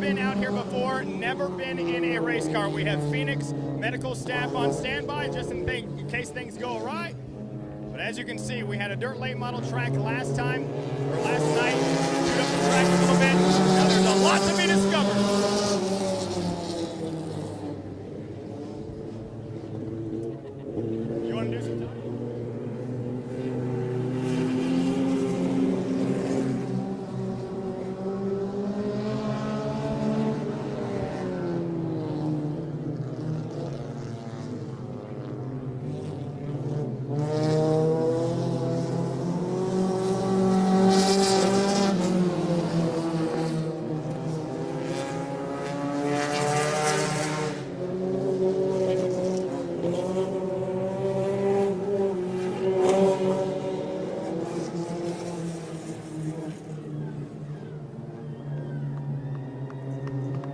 been out here before, never been in a race car. We have Phoenix medical staff on standby just in case things go awry. But as you can see, we had a dirt late model track last night. Shoot up the track a little bit. Now there's a lot to be discovered. You want to do some time?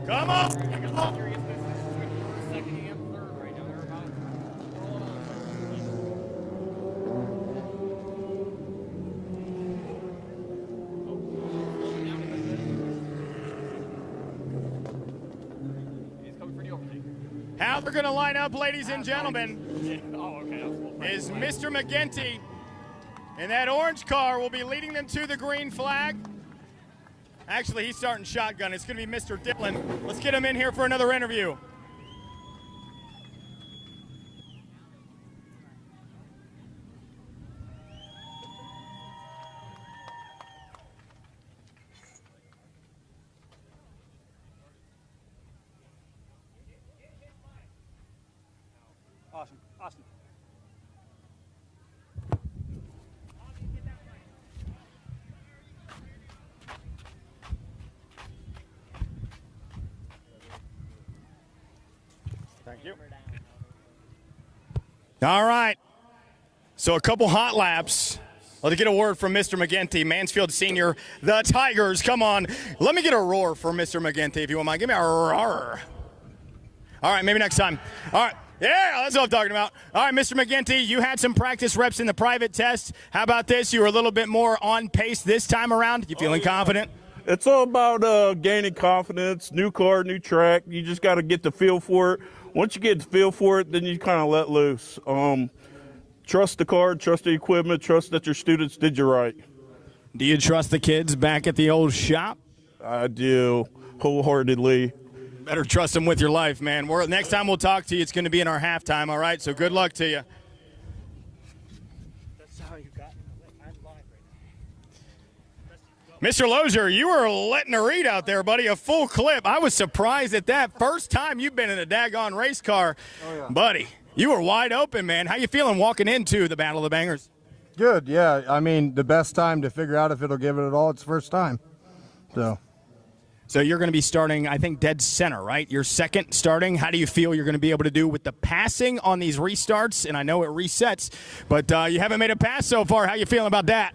Come on! How they're going to line up, ladies and gentlemen, is Mr. McGinty. And that orange car will be leading them to the green flag. Actually, he's starting shotgun. It's going to be Mr. Dillon. Let's get him in here for another interview. Austin. Thank you. All right. So a couple hot laps. Let's get a word from Mr. McGinty, Mansfield Senior, the Tigers. Come on. Let me get a roar for Mr. McGinty, if you won't mind. Give me a roar. All right, maybe next time. All right. Yeah, that's what I'm talking about. All right, Mr. McGinty, you had some practice reps in the private test. How about this? You were a little bit more on pace this time around. You feeling confident? It's all about gaining confidence, new car, new track. You just got to get the feel for it. Once you get the feel for it, then you kind of let loose. Trust the car, trust the equipment, trust that your students did you right. Do you trust the kids back at the old shop? I do, wholeheartedly. Better trust them with your life, man. Next time we'll talk to you, it's going to be in our halftime, all right? So good luck to you. That's how you got me. I'm live right now. Mr. Lozier, you were letting her eat out there, buddy, a full clip. I was surprised at that. First time you've been in a daggone race car. Oh, yeah. Buddy, you were wide open, man. How you feeling walking into the Battle of the Bangers? Good, yeah. I mean, the best time to figure out if it'll give it at all, it's first time. So you're going to be starting, I think, dead center, right? You're second starting. How do you feel you're going to be able to do with the passing on these restarts? And I know it resets, but you haven't made a pass so far. How you feeling about that?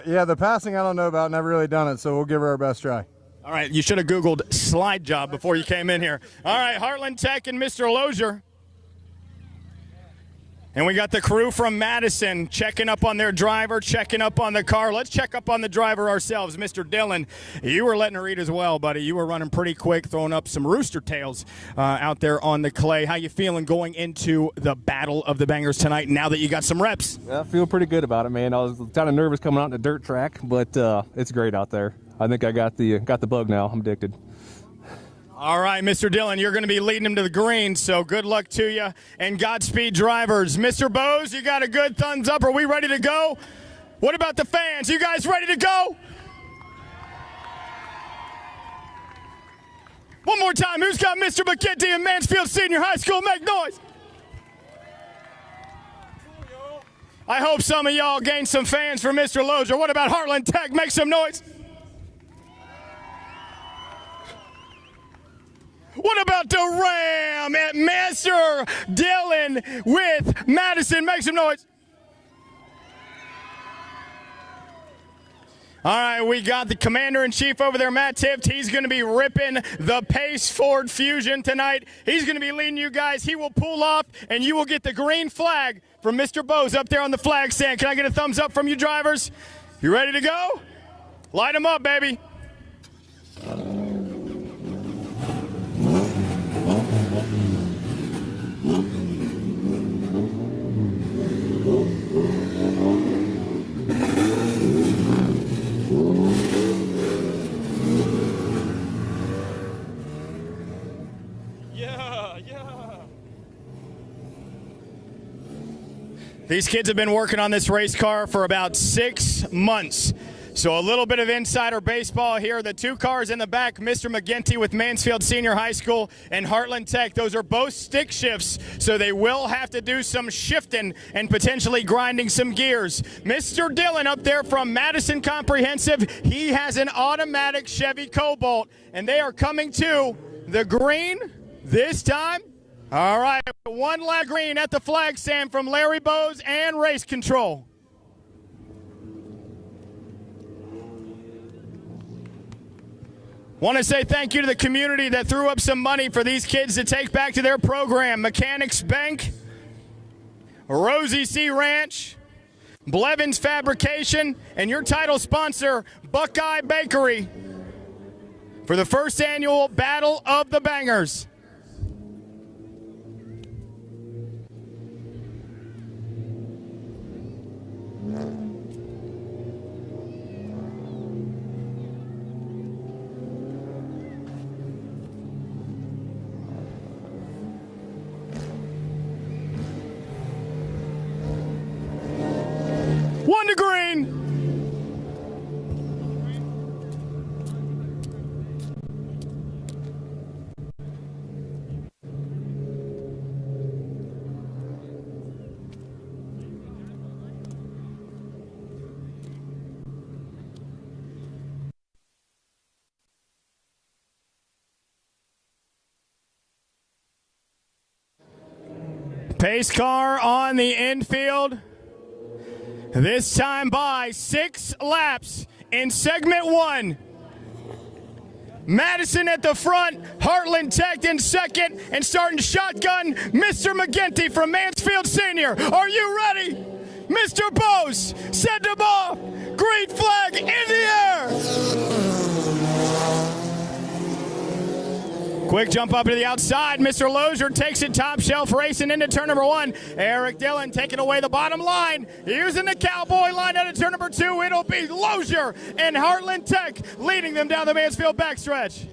Yeah, the passing I don't know about. Never really done it, so we'll give her our best try. All right, you should have Googled slide job before you came in here. All right, Heartland Tech and Mr. Lozier. And we got the crew from Madison checking up on their driver, checking up on the car. Let's check up on the driver ourselves. Mr. Dillon, you were letting her eat as well, buddy. You were running pretty quick, throwing up some rooster tails out there on the clay. How you feeling going into the Battle of the Bangers tonight now that you got some reps? Yeah, I feel pretty good about it, man. I was kind of nervous coming out in the dirt track, but it's great out there. I think I got the bug now. I'm addicted. All right, Mr. Dillon, you're going to be leading them to the green, so good luck to you, and Godspeed, drivers. Mr. Bose, you got a good thumbs up. Are we ready to go? What about the fans? You guys ready to go? One more time. Who's got Mr. McGinty in Mansfield Senior High School? Make noise. I hope some of y'all gained some fans for Mr. Lozier. What about Heartland Tech? Make some noise. What about the Ram at Master Dillon with Madison? Make some noise. All right, we got the commander-in-chief over there, Matt Tift. He's going to be ripping the Pace Ford Fusion tonight. He's going to be leading you guys. He will pull off, and you will get the green flag from Mr. Bose up there on the flag stand. Can I get a thumbs up from you drivers? You ready to go? Light them up, baby. These kids have been working on this race car for about 6 months. So a little bit of insider baseball here. The two cars in the back, Mr. McGinty with Mansfield Senior High School and Heartland Tech, those are both stick shifts, so they will have to do some shifting and potentially grinding some gears. Mr. Dillon up there from Madison Comprehensive, he has an automatic Chevy Cobalt, and they are coming to the green this time. All right, one lap green at the flag stand from Larry Bowes and Race Control. Want to say thank you to the community that threw up some money for these kids to take back to their program. Mechanics Bank, Rosie C. Ranch, Blevins Fabrication, and your title sponsor, Buckeye Bakery, for the first annual Battle of the Bangers. One to green. Pace car on the infield. This time by 6 laps in segment 1. Madison at the front, Heartland Tech in second, and starting shotgun, Mr. McGinty from Mansfield Senior. Are you ready? Mr. Bose, send him off. Green flag in the air. Quick jump up to the outside. Mr. Lozier takes it top shelf, racing into turn number 1. Eric Dillon taking away the bottom line, using the cowboy line out of turn number 2. It'll be Lozier and Heartland Tech leading them down the Mansfield backstretch.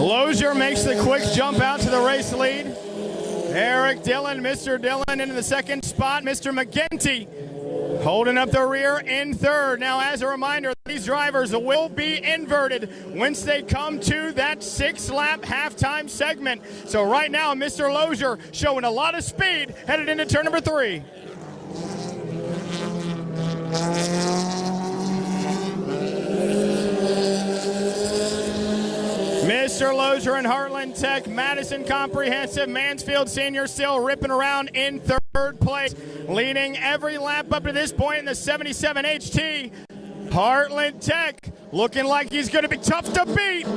Lozier makes the quick jump out to the race lead. Eric Dillon, Mr. Dillon into the second spot. Mr. McGinty holding up the rear in third. Now, as a reminder, these drivers will be inverted once they come to that 6-lap halftime segment. So right now, Mr. Lozier showing a lot of speed headed into turn number 3. Mr. Lozier and Heartland Tech, Madison Comprehensive, Mansfield Senior still ripping around in third place, leading every lap up to this point in the 77 HT. Heartland Tech looking like he's going to be tough to beat.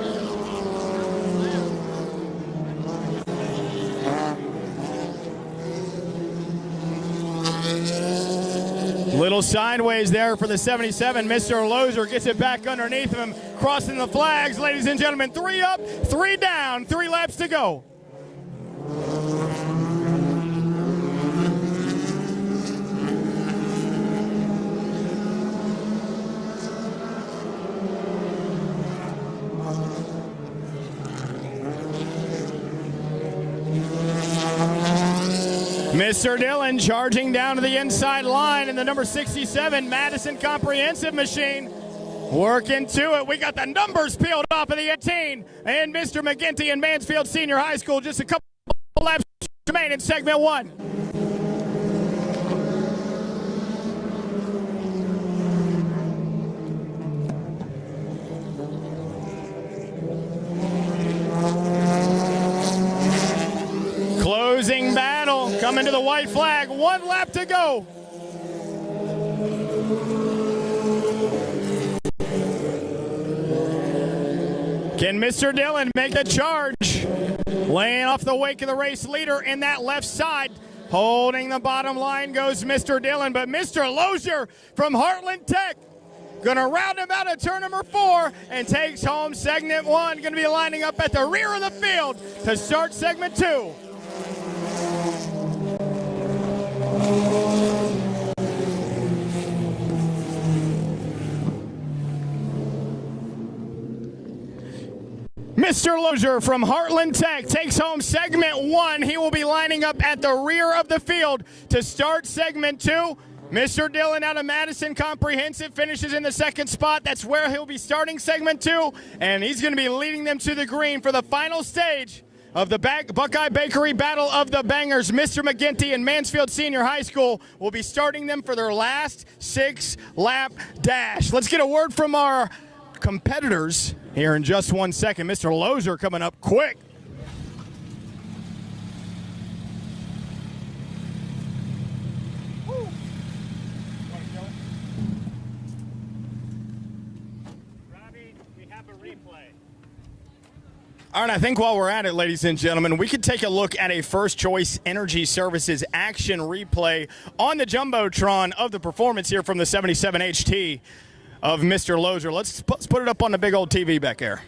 Little sideways there for the 77. Mr. Lozier gets it back underneath him, crossing the flags. Ladies and gentlemen, 3 up, 3 down, 3 laps to go. Mr. Dillon charging down to the inside line in the number 67 Madison Comprehensive machine. Working to it. We got the numbers peeled off of the 18. And Mr. McGinty and Mansfield Senior High School just a couple laps remain in segment 1. Closing battle coming to the white flag. 1 lap to go. Can Mr. Dillon make the charge? Laying off the wake of the race leader in that left side. Holding the bottom line goes Mr. Dillon, but Mr. Lozier from Heartland Tech going to round him out at turn number 4 and takes home segment 1. Going to be lining up at the rear of the field to start segment 2. Mr. Lozier from Heartland Tech takes home segment 1. He will be lining up at the rear of the field to start segment 2. Mr. Dillon out of Madison Comprehensive finishes in the second spot. That's where he'll be starting segment 2, and he's going to be leading them to the green for the final stage of the Buckeye Bakery Battle of the Bangers. Mr. McGinty and Mansfield Senior High School will be starting them for their last 6-lap dash. Let's get a word from our competitors here in just 1 second. Mr. Lozier coming up quick. All right, I think while we're at it, ladies and gentlemen, we could take a look at a First Choice Energy Services action replay on the Jumbotron of the performance here from the 77 HT of Mr. Lozier. Let's put it up on the big old TV back there.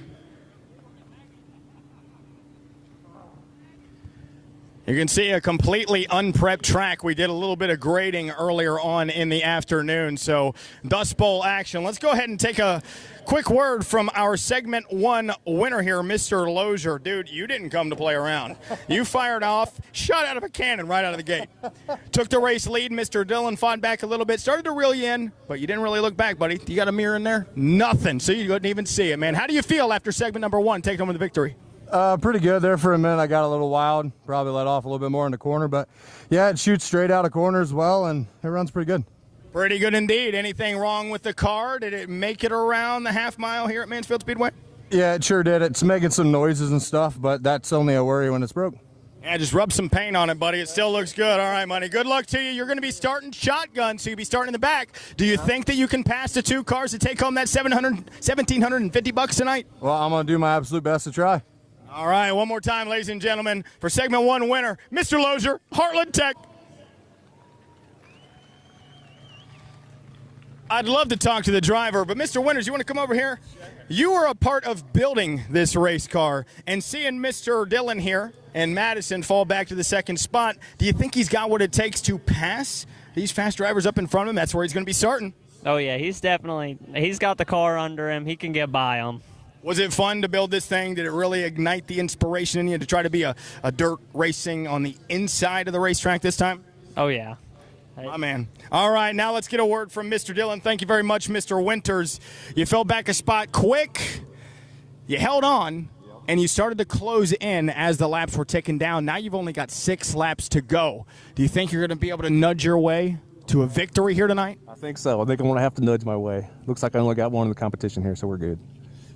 You can see a completely unprepped track. We did a little bit of grading earlier on in the afternoon, so Dust Bowl action. Let's go ahead and take a quick word from our segment 1 winner here, Mr. Lozier. Dude, you didn't come to play around. You fired off, shot out of a cannon right out of the gate. Took the race lead. Mr. Dillon fought back a little bit, started to reel you in, but you didn't really look back, buddy. You got a mirror in there? Nothing, so you couldn't even see it, man. How do you feel after segment number 1, taking home the victory? Pretty good there for a minute. I got a little wild, probably let off a little bit more in the corner, but yeah, it shoots straight out of corners well, and it runs pretty good. Pretty good indeed. Anything wrong with the car? Did it make it around the half mile here at Mansfield Speedway? Yeah, it sure did. It's making some noises and stuff, but that's only a worry when it's broke. Yeah, just rub some paint on it, buddy. It still looks good. All right, buddy. Good luck to you. You're going to be starting shotgun, so you'll be starting in the back. Do you think that you can pass the 2 cars to take home that $1,750 tonight? Well, I'm going to do my absolute best to try. All right, one more time, ladies and gentlemen, for segment 1 winner, Mr. Lozier, Heartland Tech. I'd love to talk to the driver, but Mr. Winters, you want to come over here? You were a part of building this race car, and seeing Mr. Dillon here and Madison fall back to the second spot, do you think he's got what it takes to pass these fast drivers up in front of him? That's where he's going to be starting. Oh, yeah, he's got the car under him. He can get by him. Was it fun to build this thing? Did it really ignite the inspiration in you to try to be a dirt racing on the inside of the racetrack this time? Oh, yeah. My man. All right, now let's get a word from Mr. Dillon. Thank you very much, Mr. Winters. You fell back a spot quick. You held on, and you started to close in as the laps were ticking down. Now you've only got 6 laps to go. Do you think you're going to be able to nudge your way to a victory here tonight? I think so. I think I'm going to have to nudge my way. Looks like I only got one in the competition here, so we're good.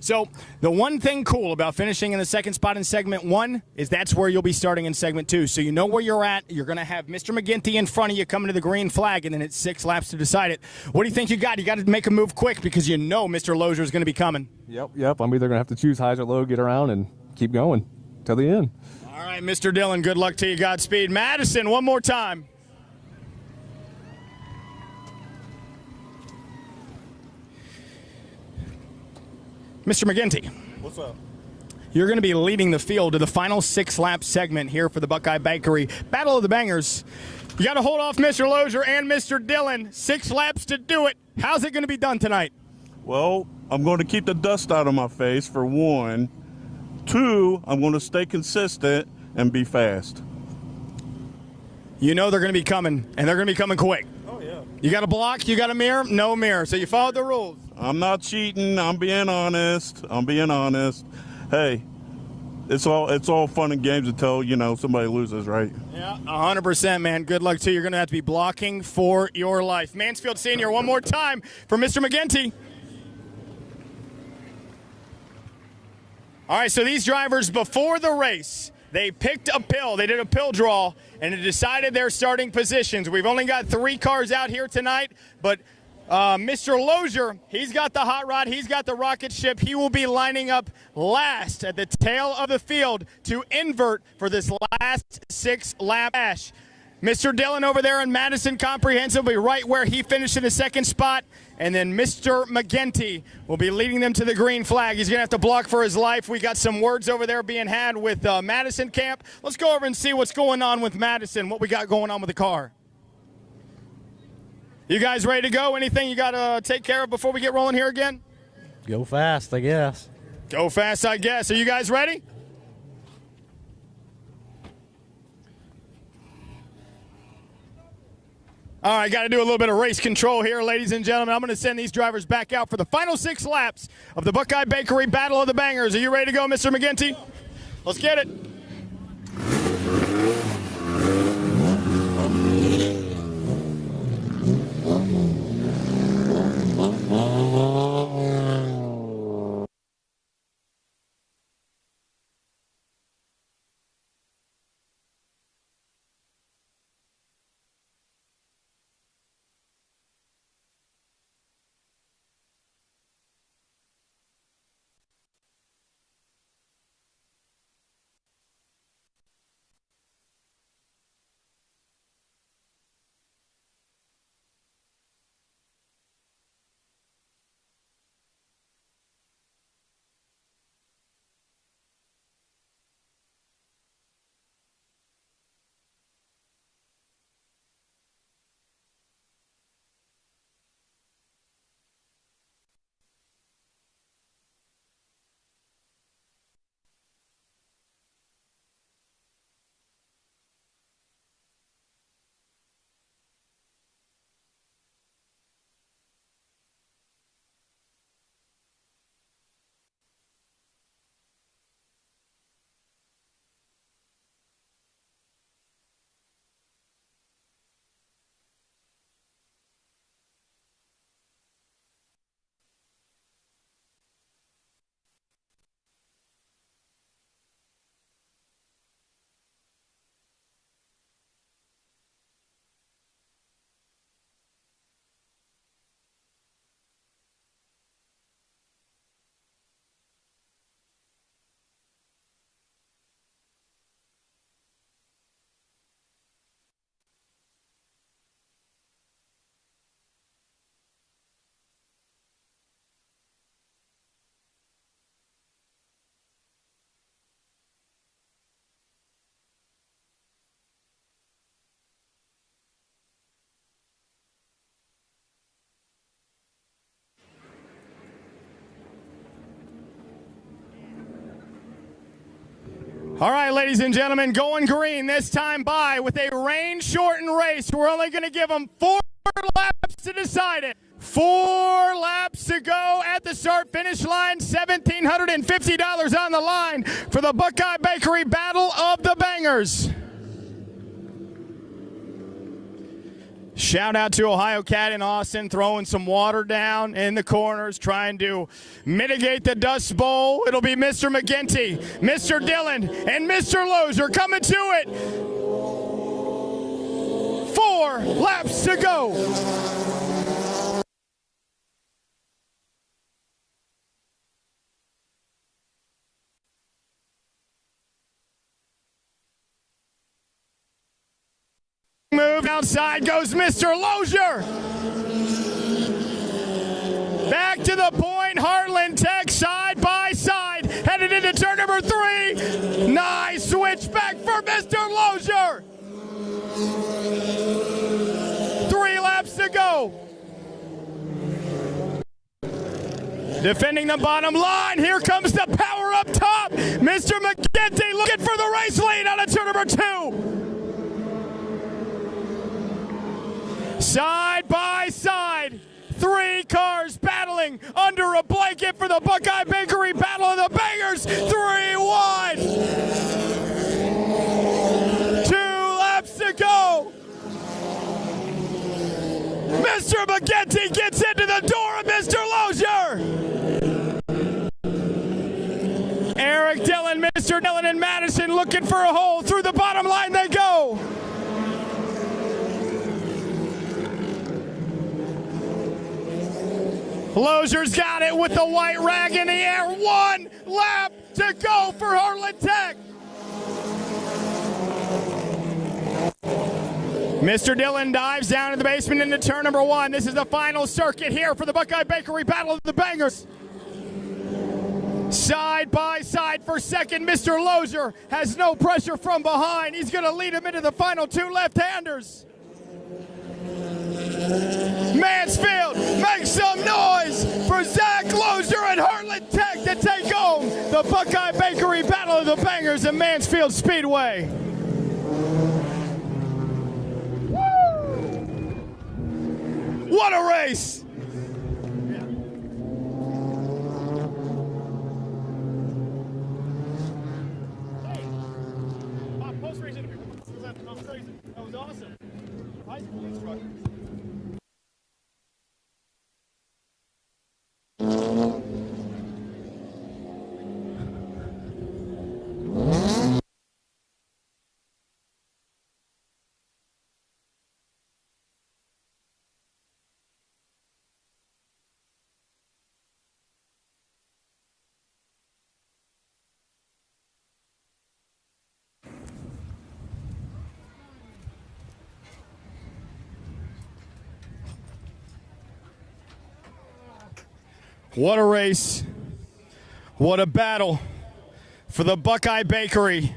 So the one thing cool about finishing in the second spot in segment 1 is that's where you'll be starting in segment 2. So you know where you're at. You're going to have Mr. McGinty in front of you coming to the green flag, and then it's 6 laps to decide it. What do you think you got? You got to make a move quick because you know Mr. Lozier is going to be coming. Yep. I'm either going to have to choose highs or low, get around, and keep going till the end. All right, Mr. Dillon, good luck to you. Godspeed. Madison, one more time. Mr. McGinty. What's up? You're going to be leading the field to the final 6-lap segment here for the Buckeye Bakery Battle of the Bangers. You got to hold off Mr. Lozier and Mr. Dillon. 6 laps to do it. How's it going to be done tonight? Well, I'm going to keep the dust out of my face, for 1. 2, I'm going to stay consistent and be fast. You know they're going to be coming, and they're going to be coming quick. Oh, yeah. You got a block, you got a mirror, no mirror. So you followed the rules. I'm not cheating. I'm being honest. Hey, it's all fun and games until, somebody loses, right? Yeah, 100%, man. Good luck to you. You're going to have to be blocking for your life. Mansfield Senior, one more time for Mr. McGinty. All right, so these drivers, before the race, they picked a pill. They did a pill draw, and it decided their starting positions. We've only got 3 cars out here tonight, but Mr. Lozier, he's got the hot rod, he's got the rocket ship. He will be lining up last at the tail of the field to invert for this last 6-lap dash. Mr. Dillon over there in Madison Comprehensive will be right where he finished in the second spot. And then Mr. McGinty will be leading them to the green flag. He's going to have to block for his life. We got some words over there being had with Madison camp. Let's go over and see what's going on with Madison, what we got going on with the car. You guys ready to go? Anything you got to take care of before we get rolling here again? Go fast, I guess. Go fast, I guess. Are you guys ready? All right, got to do a little bit of race control here, ladies and gentlemen. I'm going to send these drivers back out for the final 6 laps of the Buckeye Bakery Battle of the Bangers. Are you ready to go, Mr. McGinty? Let's get it. All right, ladies and gentlemen, going green this time by with a rain-shortened race. We're only going to give them 4 laps to decide it. 4 laps to go at the start-finish line. $1,750 on the line for the Buckeye Bakery Battle of the Bangers. Shout out to Ohio Cat in Austin, throwing some water down in the corners, trying to mitigate the Dust Bowl. It'll be Mr. McGinty, Mr. Dillon, and Mr. Lozier coming to it. 4 laps to go. Move outside goes Mr. Lozier. Back to the point, Heartland Tech side by side, headed into turn number 3. Nice switch back for Mr. Lozier. 3 laps to go. Defending the bottom line, here comes the power up top. Mr. McGinty looking for the race lead out of turn number 2. Side by side, 3 cars battling under a blanket for the Buckeye Bakery Battle of the Bangers. 3 wide. 2 laps to go. Mr. McGinty gets into the door of Mr. Lozier. Eric Dillon, Mr. Dillon, and Madison looking for a hole. Through the bottom line they go. Lozier's got it with the white rag in the air. 1 lap to go for Heartland Tech. Mr. Dillon dives down in the basement into turn number 1. This is the final circuit here for the Buckeye Bakery Battle of the Bangers. Side by side for second, Mr. Lozier has no pressure from behind. He's going to lead him into the final 2 left-handers. Mansfield, make some noise for Zach Lozier and Heartland Tech to take home at Mansfield Speedway. What a race! That was awesome. High school instructors. What a race. What a battle for the Buckeye Bakery.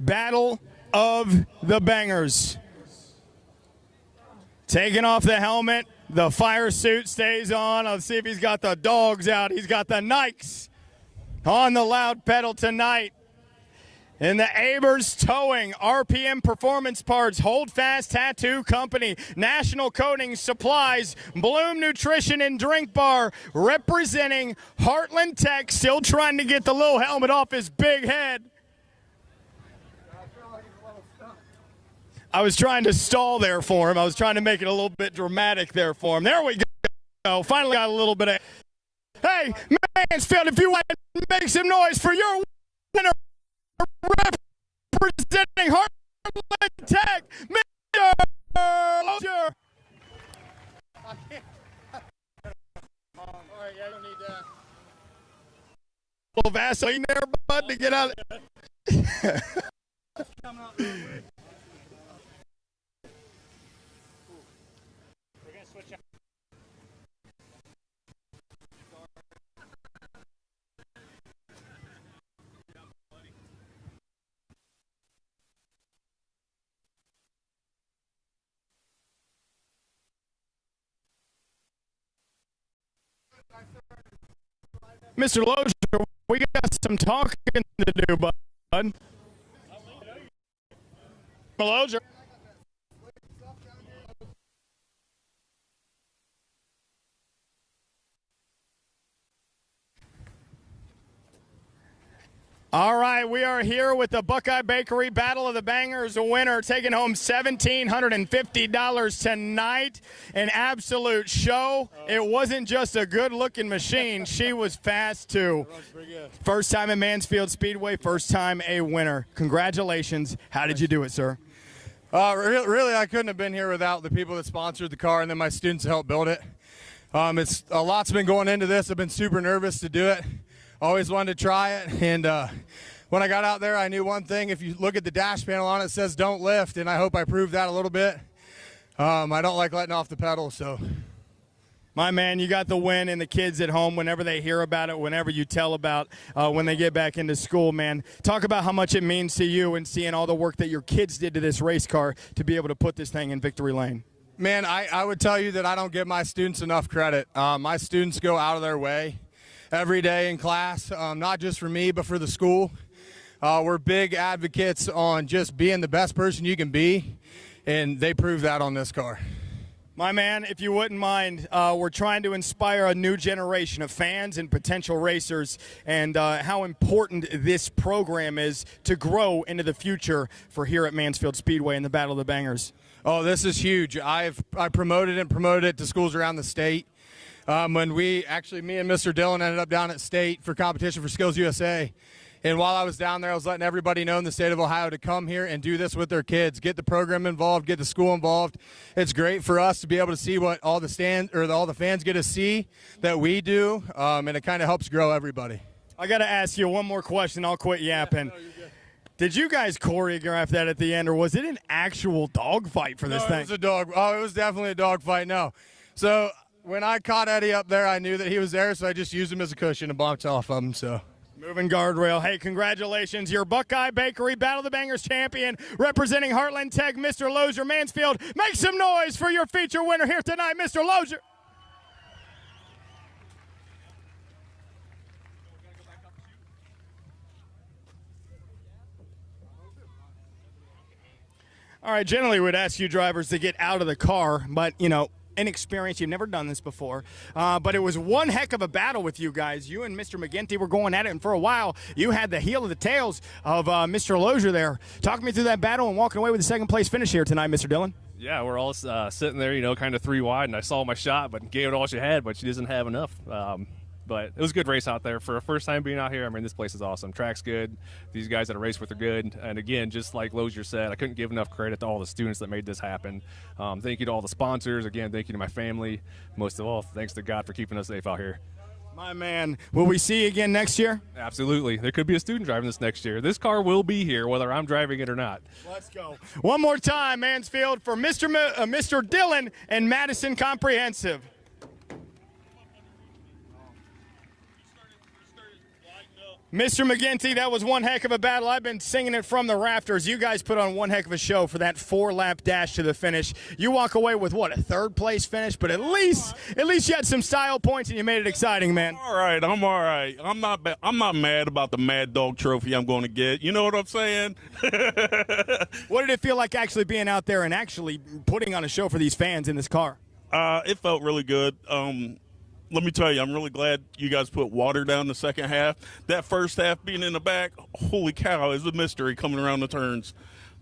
Battle of the Bangers. Taking off the helmet, the fire suit stays on. Let's see if he's got the dogs out. He's got the Nikes on the loud pedal tonight. In the Abers Towing, RPM Performance Parts, Hold Fast Tattoo Company, National Coating Supplies, Bloom Nutrition and Drink Bar, representing Heartland Tech, still trying to get the little helmet off his big head. I was trying to stall there for him. I was trying to make it a little bit dramatic there for him. There we go. Finally got a little bit of... Hey, Mansfield, if you want to make some noise for your winner, representing Heartland Tech, Mr. Lozier. All right, I don't need that. A little Vaseline there, bud, to get out of it. Mr. Lozier, we got some talking to do, bud. Lozier. All right, we are here with the Buckeye Bakery Battle of the Bangers. A winner taking home $1,750 tonight. An absolute show. It wasn't just a good-looking machine. She was fast, too. First time at Mansfield Speedway, first time a winner. Congratulations. How did you do it, sir? Really, I couldn't have been here without the people that sponsored the car and then my students that helped build it. It's a lot's been going into this. I've been super nervous to do it. Always wanted to try it, and when I got out there, I knew one thing. If you look at the dash panel on it, it says don't lift, and I hope I proved that a little bit. I don't like letting off the pedal, so. My man, you got the win, and the kids at home, whenever they hear about it, whenever you tell about when they get back into school, man, talk about how much it means to you and seeing all the work that your kids did to this race car to be able to put this thing in victory lane. Man, I would tell you that I don't give my students enough credit. My students go out of their way every day in class, not just for me, but for the school. We're big advocates on just being the best person you can be, and they prove that on this car. My man, if you wouldn't mind, we're trying to inspire a new generation of fans and potential racers, and how important this program is to grow into the future for here at Mansfield Speedway in the Battle of the Bangers. Oh, this is huge. I promoted it to schools around the state. When me and Mr. Dillon ended up down at state for competition for Skills USA. And while I was down there, I was letting everybody know in the state of Ohio to come here and do this with their kids. Get the program involved, get the school involved. It's great for us to be able to see what all the fans get to see that we do, and it kind of helps grow everybody. I got to ask you one more question. I'll quit yapping. Did you guys choreograph that at the end, or was it an actual dogfight for this thing? It was definitely a dogfight, no. So when I caught Eddie up there, I knew that he was there, so I just used him as a cushion and bounced off of him. So, moving guardrail. Hey, congratulations. Your Buckeye Bakery Battle of the Bangers champion, representing Heartland Tech, Mr. Lozier. Mansfield, make some noise for your feature winner here tonight, Mr. Lozier. All right, generally we'd ask you drivers to get out of the car, but, you know, inexperienced, you've never done this before. But it was one heck of a battle with you guys. You and Mr. McGinty were going at it, and for a while you had the heel of the tails of Mr. Lozier there. Talk me through that battle and walking away with the second place finish here tonight, Mr. Dillon. Yeah, we're all sitting there, you know, kind of 3 wide, and I saw my shot, but gave it all she had, but she doesn't have enough. But it was a good race out there. For a first time being out here, I mean, this place is awesome. Track's good. These guys that I race with are good. And again, just like Lozier said, I couldn't give enough credit to all the students that made this happen. Thank you to all the sponsors. Again, thank you to my family. Most of all, thanks to God for keeping us safe out here. My man, will we see you again next year? Absolutely. There could be a student driving this next year. This car will be here whether I'm driving it or not. Let's go. One more time, Mansfield, for Mr. Dillon and Madison Comprehensive. Mr. McGinty, that was one heck of a battle. I've been singing it from the rafters. You guys put on one heck of a show for that 4-lap dash to the finish. You walk away with, what, a third-place finish? But at least you had some style points and you made it exciting, man. All right, I'm all right. I'm not mad about the Mad Dog Trophy I'm going to get. You know what I'm saying? What did it feel like actually being out there and actually putting on a show for these fans in this car? It felt really good. Let me tell you, I'm really glad you guys put water down the second half. That first half being in the back, holy cow, is a mystery coming around the turns.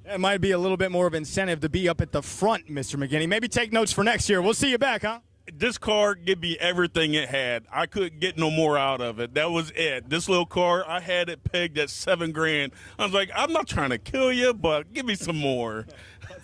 It might be a little bit more of incentive to be up at the front, Mr. McGinty. Maybe take notes for next year. We'll see you back, huh? This car gave me everything it had. I couldn't get no more out of it. That was it. This little car, I had it pegged at $7,000. I was like, I'm not trying to kill you, but give me some more.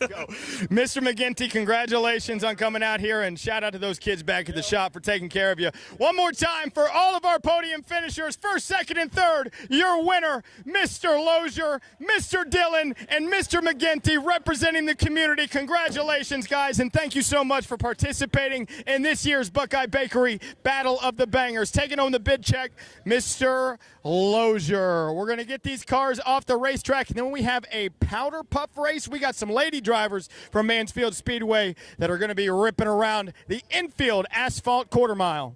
Let's go. Mr. McGinty, congratulations on coming out here, and shout out to those kids back at the shop for taking care of you. One more time for all of our podium finishers, first, second, and third, your winner, Mr. Lozier, Mr. Dillon, and Mr. McGinty representing the community. Congratulations, guys, and thank you so much for participating in this year's Buckeye Bakery Battle of the Bangers. Taking home the bid check, Mr. Lozier. We're going to get these cars off the racetrack, and then we have a powder puff race. We got some lady drivers from Mansfield Speedway that are going to be ripping around the infield asphalt quarter mile.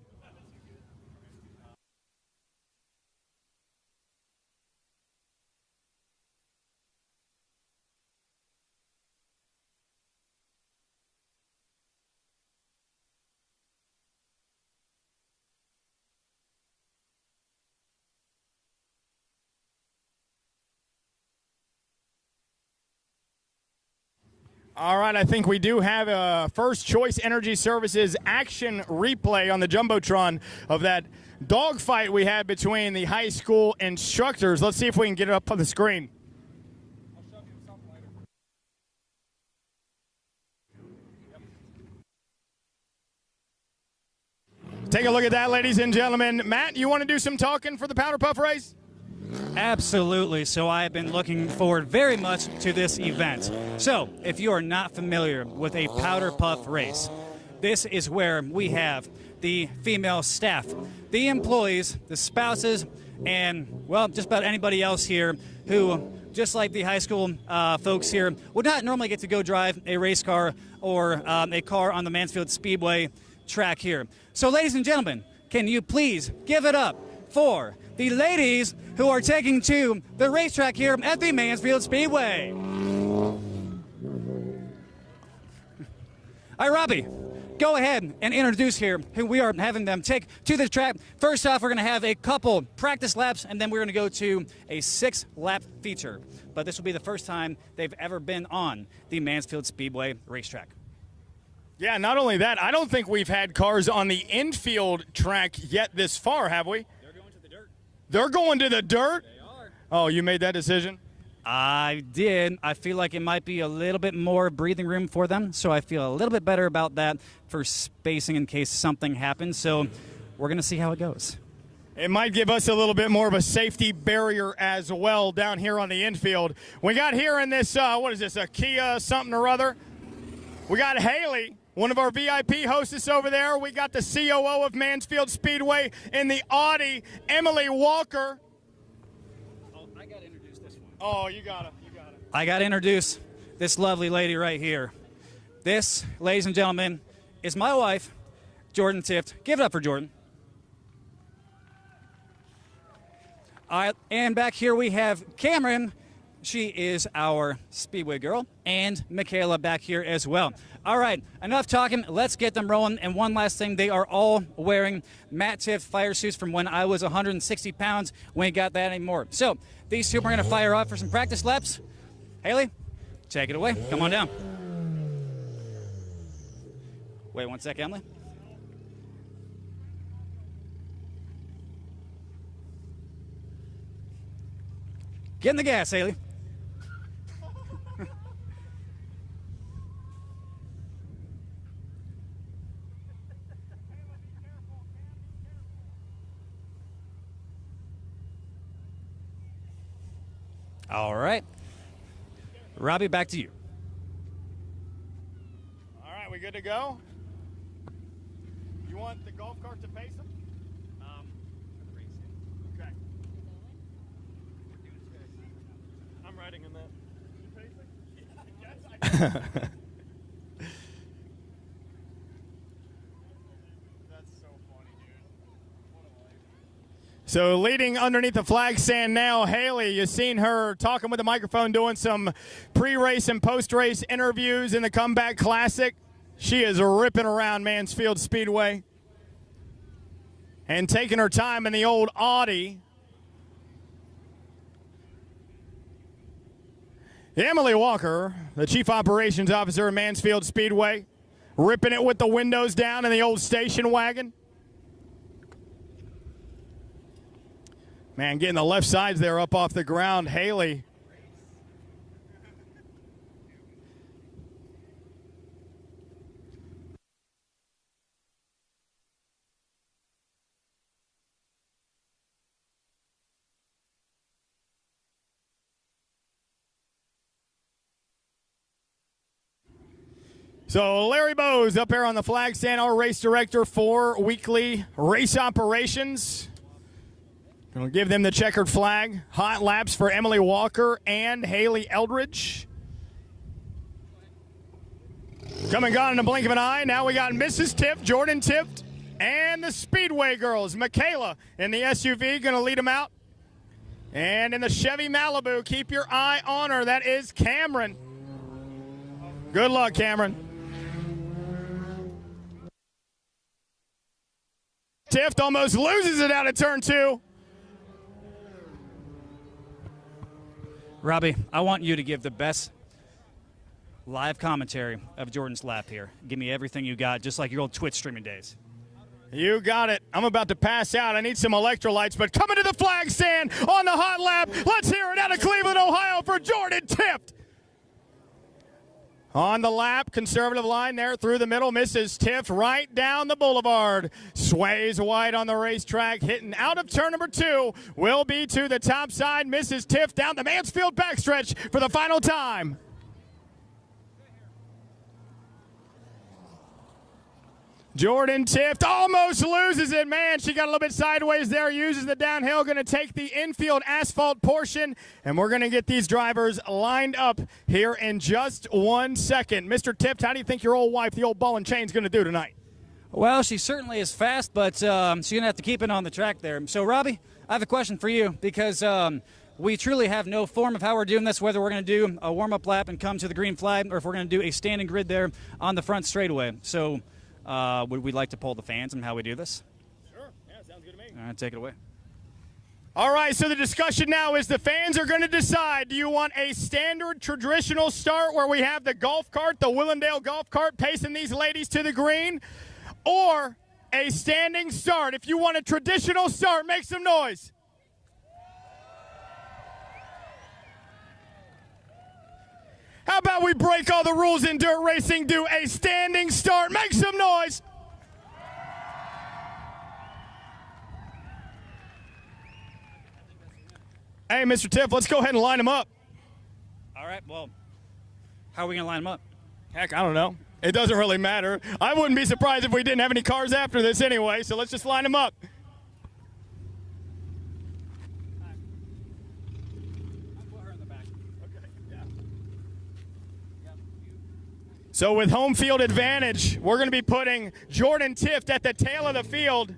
All right, I think we do have a First Choice Energy Services action replay on the Jumbotron of that dogfight we had between the high school instructors. Let's see if we can get it up on the screen. Take a look at that, ladies and gentlemen. Matt, you want to do some talking for the Powder Puff race? Absolutely. So I have been looking forward very much to this event. So if you are not familiar with a powder puff race, this is where we have the female staff, the employees, the spouses, and, well, just about anybody else here who, just like the high school folks here, would not normally get to go drive a race car or a car on the Mansfield Speedway track here. So, ladies and gentlemen, can you please give it up for the ladies who are taking to the racetrack here at the Mansfield Speedway. All right, Robbie, go ahead and introduce here who we are having them take to the track. First off, we're going to have a couple practice laps, and then we're going to go to a 6-lap feature. But this will be the first time they've ever been on the Mansfield Speedway racetrack. Yeah, not only that, I don't think we've had cars on the infield track yet this far, have we? They're going to the dirt? They are. Oh, you made that decision? I did. I feel like it might be a little bit more breathing room for them, so I feel a little bit better about that for spacing in case something happens. So we're going to see how it goes. It might give us a little bit more of a safety barrier as well down here on the infield. We got here in this, what is this, a Kia something or other? We got Haley, one of our VIP hostess over there. We got the COO of Mansfield Speedway in the Audi, Emily Walker. Oh, I got to introduce this one. Oh, you got it. I got to introduce this lovely lady right here. This, ladies and gentlemen, is my wife, Jordan Tift. Give it up for Jordan. All right, and back here we have Cameron, She is our Speedway girl, and Michaela back here as well. All right, enough talking. Let's get them rolling. And one last thing, they are all wearing Matt Tiff fire suits from when I was 160 pounds. We ain't got that anymore. So these two are going to fire off for some practice laps. Haley, take it away. Come on down. Wait 1 sec, Emily. Get in the gas, Haley. All right. Robbie, back to you. All right, we good to go? You want the golf cart to pace them? Okay. I'm riding in that. So leading underneath the flag stand now, Haley, you've seen her talking with the microphone, doing some pre-race and post-race interviews in the Comeback Classic. She is ripping around Mansfield Speedway and taking her time in the old Audi. Emily Walker, the Chief Operations Officer at Mansfield Speedway, ripping it with the windows down in the old station wagon. Man, getting the left sides there up off the ground. Haley. So Larry Bowes up here on the flag stand, our race director for weekly race operations. We'll give them the checkered flag. Hot laps for Emily Walker and Haley Eldridge. Come and gone in a blink of an eye. Now we got Mrs. Tiff, Jordan Tiff, and the Speedway girls. Michaela in the SUV going to lead them out. And in the Chevy Malibu, keep your eye on her. That is Cameron. Good luck, Cameron. Tiff almost loses it out of turn 2. Robbie, I want you to give the best live commentary of Jordan's lap here. Give me everything you got, just like your old Twitch streaming days. You got it. I'm about to pass out. I need some electrolytes, but coming to the flag stand on the hot lap, let's hear it out of Cleveland, Ohio for Jordan Tiff. On the lap, conservative line there through the middle. Mrs. Tiff right down the boulevard. Sways wide on the racetrack, hitting out of turn number 2. Will be to the top side. Mrs. Tiff down the Mansfield backstretch for the final time. Jordan Tiff almost loses it, man. She got a little bit sideways there, uses the downhill, going to take the infield asphalt portion, and we're going to get these drivers lined up here in just 1 second. Mr. Tiff, how do you think your old wife, the old ball and chain, is going to do tonight? Well, she certainly is fast, but she's going to have to keep it on the track there. So, Robbie, I have a question for you because we truly have no form of how we're doing this, whether we're going to do a warm-up lap and come to the green flag or if we're going to do a standing grid there on the front straightaway. So would we like to poll the fans on how we do this? Sure. Yeah, sounds good to me. All right, take it away. All right, so the discussion now is the fans are going to decide, do you want a standard traditional start where we have the golf cart, the Willendale golf cart, pacing these ladies to the green, or a standing start? If you want a traditional start, make some noise. How about we break all the rules in dirt racing, do a standing start, make some noise. Hey, Mr. Tiff, let's go ahead and line them up. All right, well, how are we going to line them up? Heck, I don't know. It doesn't really matter. I wouldn't be surprised if we didn't have any cars after this anyway, so let's just line them up. So with home field advantage, we're going to be putting Jordan Tiff at the tail of the field.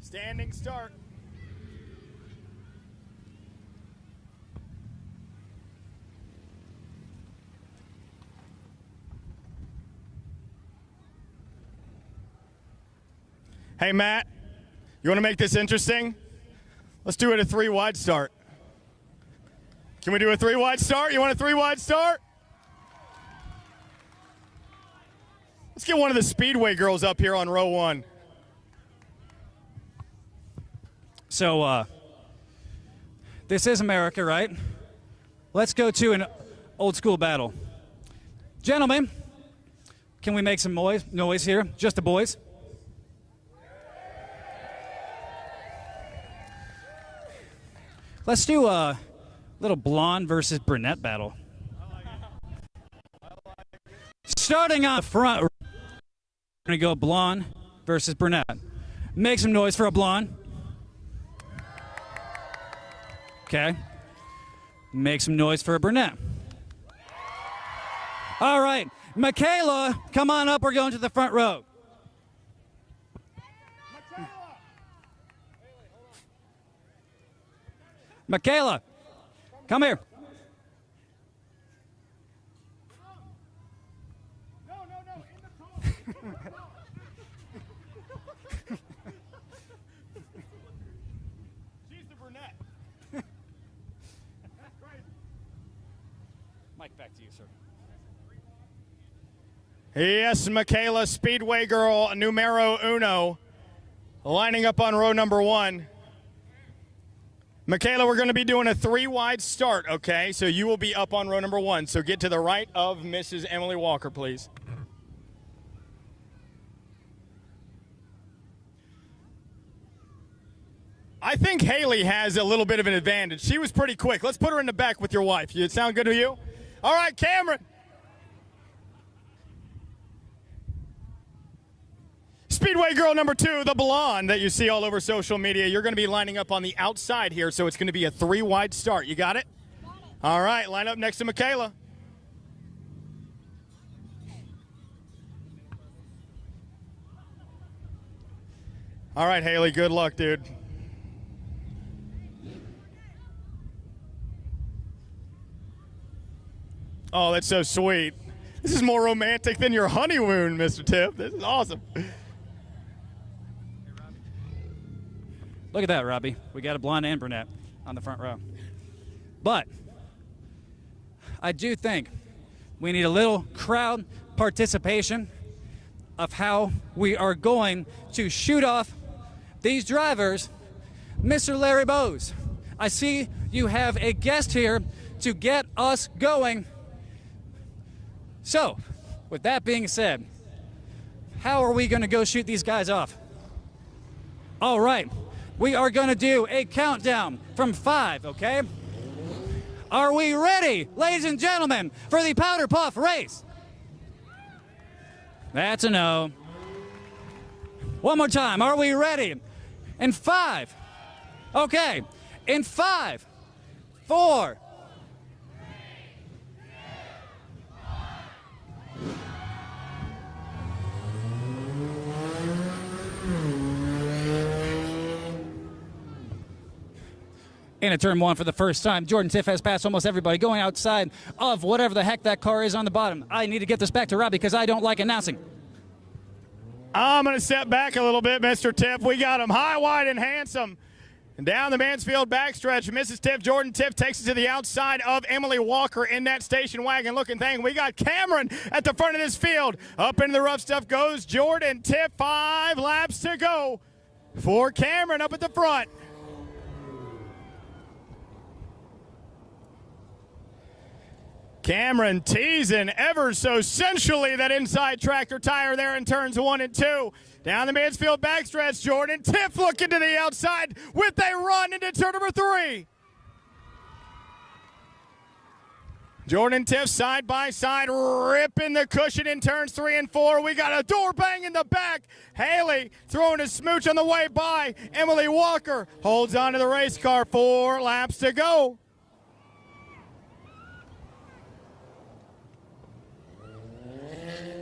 Standing start. Hey, Matt, you want to make this interesting? Let's do it a 3-wide start. Can we do a 3-wide start? You want a 3-wide start? Let's get one of the Speedway girls up here on row 1. So, this is America, right? Let's go to an old school battle. Gentlemen, can we make some noise here? Just the boys? Let's do a little blonde versus brunette battle. Starting on the front, we're going to go blonde versus brunette. Make some noise for a blonde. Okay. Make some noise for a brunette. All right. Michaela, come on up. We're going to the front row. Michaela, come here. She's the brunette. Mike, back to you, sir. Yes, Michaela, Speedway girl, numero uno, lining up on row number 1. Michaela, we're going to be doing a 3-wide start, okay? So you will be up on row number 1. So get to the right of Mrs. Emily Walker, please. I think Haley has a little bit of an advantage. She was pretty quick. Let's put her in the back with your wife. It sound good to you? All right, Cameron. Speedway girl number 2, the blonde that you see all over social media. You're going to be lining up on the outside here, so it's going to be a 3-wide start. You got it? Got it. All right, line up next to Michaela. All right, Haley, good luck, dude. Oh, that's so sweet. This is more romantic than your honeymoon, Mr. Tiff. This is awesome. Look at that, Robbie. We got a blonde and brunette on the front row. But I do think we need a little crowd participation of how we are going to shoot off these drivers. Mr. Larry Bowes, I see you have a guest here to get us going. So, with that being said, how are we going to go shoot these guys off? All right. We are going to do a countdown from 5, okay? Are we ready, ladies and gentlemen, for the Powder Puff race? That's a no. One more time. Are we ready? In 5. Okay. In 5, 4. Into turn 1 for the first time. Jordan Tiff has passed almost everybody, going outside of whatever the heck that car is on the bottom. I need to get this back to Robbie because I don't like announcing. I'm going to step back a little bit, Mr. Tiff. We got him high, wide, and handsome. And down the Mansfield backstretch, Mrs. Tiff, Jordan Tiff takes it to the outside of Emily Walker in that station wagon looking thing. We got Cameron at the front of this field. Up into the rough stuff goes Jordan Tiff. 5 laps to go for Cameron up at the front. Cameron teasing ever so sensually that inside tractor tire there in turns 1 and 2. Down the Mansfield backstretch, Jordan Tiff looking to the outside with a run into turn number 3. Jordan Tiff side by side, ripping the cushion in turns 3 and 4. We got a door bang in the back. Haley throwing a smooch on the way by. Emily Walker holds on to the race car. 4 laps to go.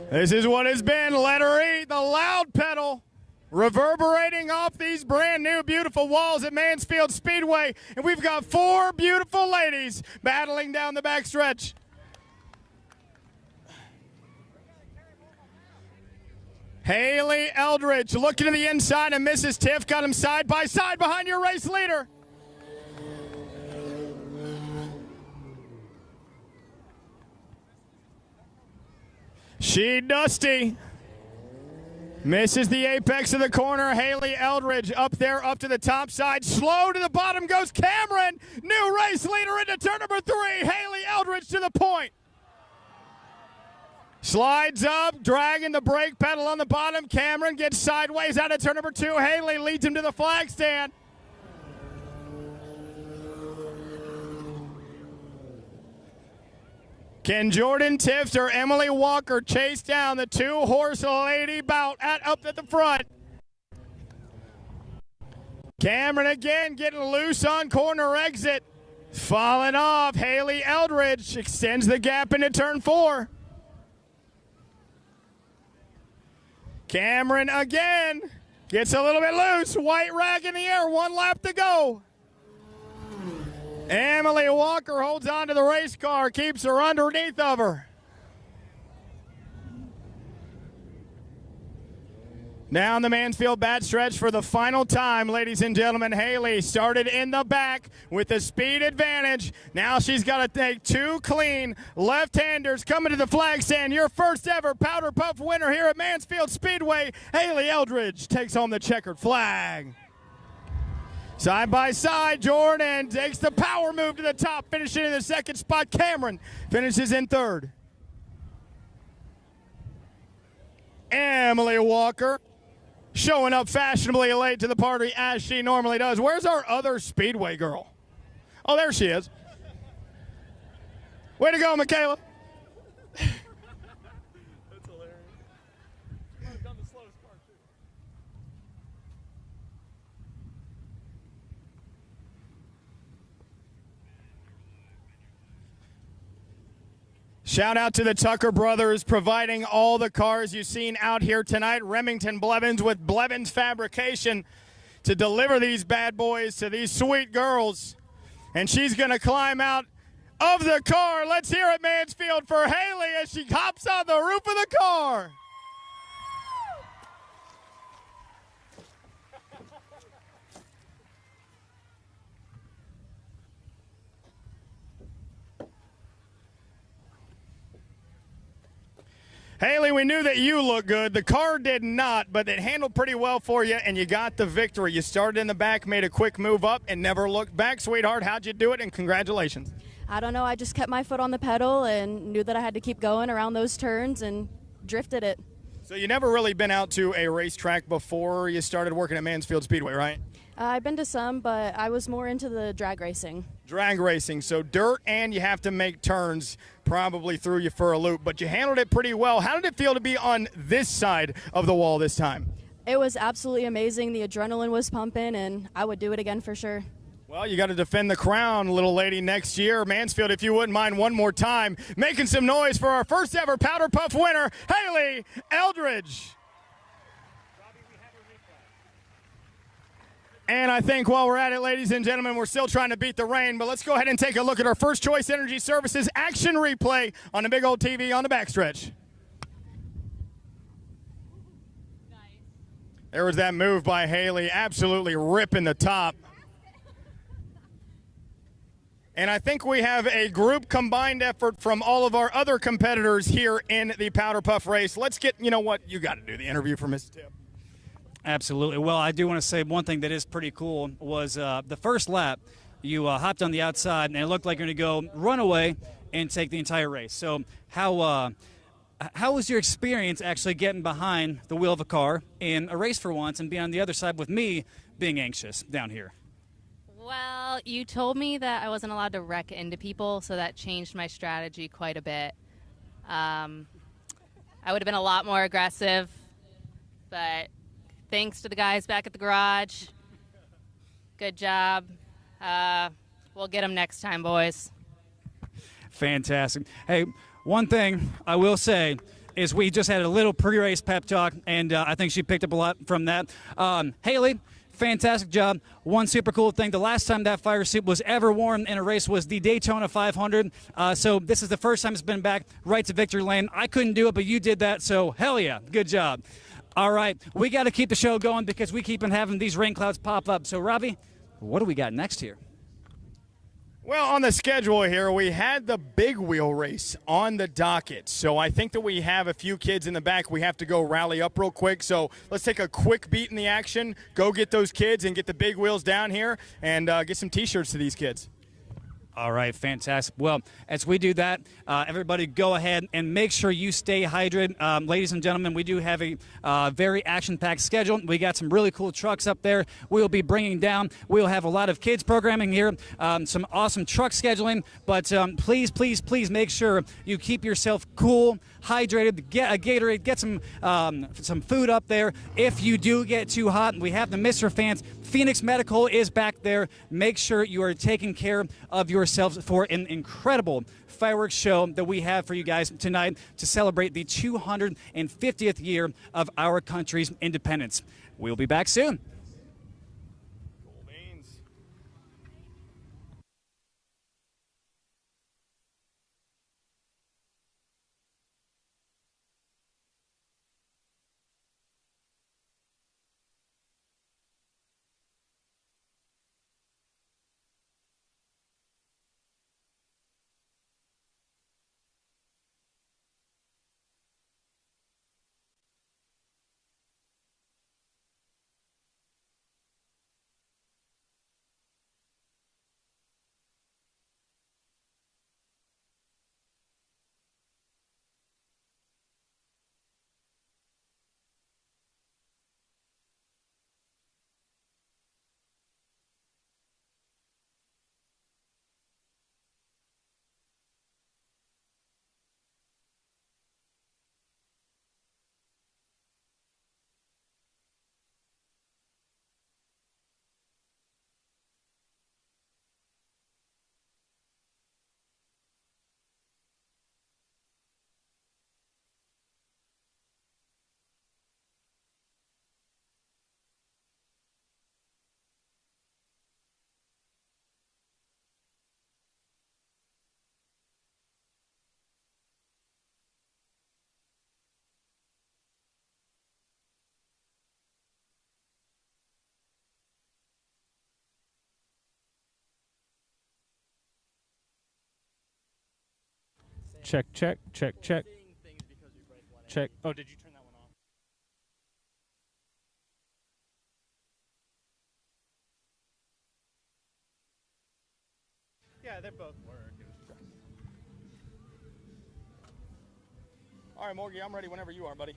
This is what has been letter E, the loud pedal. reverberating off these brand new beautiful walls at Mansfield Speedway. And we've got 4 beautiful ladies battling down the backstretch. Haley Eldridge looking to the inside, and Mrs. Tiff got him side by side behind your race leader. She Dusty misses the apex of the corner. Haley Eldridge up there, up to the top side. Slow to the bottom goes Cameron. New race leader into turn number 3. Haley Eldridge to the point. Slides up, dragging the brake pedal on the bottom. Cameron gets sideways out of turn number 2. Haley leads him to the flag stand. Can Jordan Tift or Emily Walker chase down the 2-horse lady bout up at the front? Cameron again getting loose on corner exit. Falling off. Haley Eldridge extends the gap into turn 4. Cameron again gets a little bit loose. White rag in the air. 1 lap to go. Emily Walker holds on to the race car, keeps her underneath of her. Down the Mansfield backstretch for the final time, ladies and gentlemen. Haley started in the back with the speed advantage. Now she's got to take 2 clean left-handers coming to the flag stand. Your first ever Powder Puff winner here at Mansfield Speedway. Haley Eldridge takes home the checkered flag. Side by side, Jordan takes the power move to the top, finishing in the 2nd spot. Cameron finishes in 3rd. Emily Walker showing up fashionably late to the party as she normally does. Where's our other Speedway girl? Oh, there she is. Way to go, Michaela. That's hilarious. I've done the slowest part, too. Shout out to the Tucker brothers providing all the cars you've seen out here tonight. Remington Blevins with Blevins Fabrication to deliver these bad boys to these sweet girls. And she's going to climb out of the car. Let's hear it, Mansfield, for Haley as she hops on the roof of the car. Haley, we knew that you looked good. The car did not, but it handled pretty well for you, and you got the victory. You started in the back, made a quick move up, and never looked back. Sweetheart, how'd you do it, and congratulations. I don't know. I just kept my foot on the pedal and knew that I had to keep going around those turns and drifted it. So you never really been out to a racetrack before you started working at Mansfield Speedway, right? I've been to some, but I was more into the drag racing. Drag racing, so dirt, and you have to make turns, probably threw you for a loop, but you handled it pretty well. How did it feel to be on this side of the wall this time? It was absolutely amazing. The adrenaline was pumping, and I would do it again for sure. Well, you got to defend the crown, little lady, next year. Mansfield, if you wouldn't mind one more time, making some noise for our first ever Powder Puff winner, Haley Eldridge. And I think while we're at it, ladies and gentlemen, we're still trying to beat the rain, but let's go ahead and take a look at our First Choice Energy Services action replay on the big old TV on the backstretch. Nice. There was that move by Haley, absolutely ripping the top. And I think we have a group combined effort from all of our other competitors here in the Powder Puff race. Let's get, you know what, you got to do the interview for Mrs. Tip. Absolutely. Well, I do want to say one thing that is pretty cool was the first lap, you hopped on the outside, and it looked like you're going to go run away and take the entire race. So how was your experience actually getting behind the wheel of a car in a race for once and being on the other side with me being anxious down here? Well, you told me that I wasn't allowed to wreck into people, so that changed my strategy quite a bit. I would have been a lot more aggressive, but thanks to the guys back at the garage. Good job. We'll get them next time, boys. Fantastic. Hey, one thing I will say is we just had a little pre-race pep talk, and I think she picked up a lot from that. Haley, fantastic job. One super cool thing, the last time that fire suit was ever worn in a race was the Daytona 500. So this is the first time it's been back right to victory lane. I couldn't do it, but you did that, so hell yeah, good job. All right, we got to keep the show going because we keep on having these rain clouds pop up. So, Robbie, what do we got next here? Well, on the schedule here, we had the big wheel race on the docket. So I think that we have a few kids in the back we have to go rally up real quick. So let's take a quick beat in the action, go get those kids and get the big wheels down here and get some T-shirts to these kids. All right, fantastic. Well, as we do that, everybody go ahead and make sure you stay hydrated. Ladies and gentlemen, we do have a very action-packed schedule. We got some really cool trucks up there we'll be bringing down. We'll have a lot of kids programming here, some awesome truck scheduling. But please, please, please make sure you keep yourself cool, hydrated, get a Gatorade, get some food up there. If you do get too hot, we have the Mr. Fans. Phoenix Medical is back there. Make sure you are taking care of yourselves for an incredible fireworks show that we have for you guys tonight to celebrate the 250th year of our country's independence. We'll be back soon. Check, check, check, check. Check. Oh, did you turn that one off? Yeah, they both work. All right, Morgie, I'm ready whenever you are, buddy.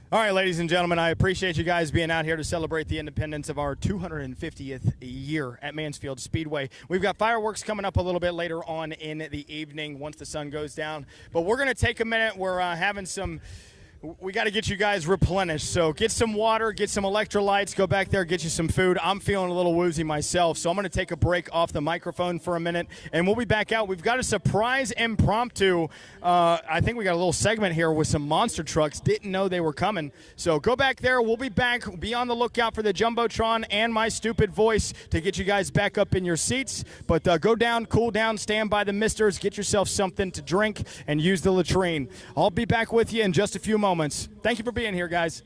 All right, ladies and gentlemen, I appreciate you guys being out here to celebrate the independence of our 250th year at Mansfield Speedway. We've got fireworks coming up a little bit later on in the evening once the sun goes down. But we're going to take a minute. We're having some... We got to get you guys replenished. So get some water, get some electrolytes, go back there, get you some food. I'm feeling a little woozy myself, so I'm going to take a break off the microphone for a minute, and we'll be back out. We've got a surprise impromptu. I think we got a little segment here with some monster trucks. Didn't know they were coming. So go back there. We'll be back. Be on the lookout for the Jumbotron and my stupid voice to get you guys back up in your seats. But go down, cool down, stand by the misters, get yourself something to drink, and use the latrine. I'll be back with you in just a few moments. Thank you for being here, guys.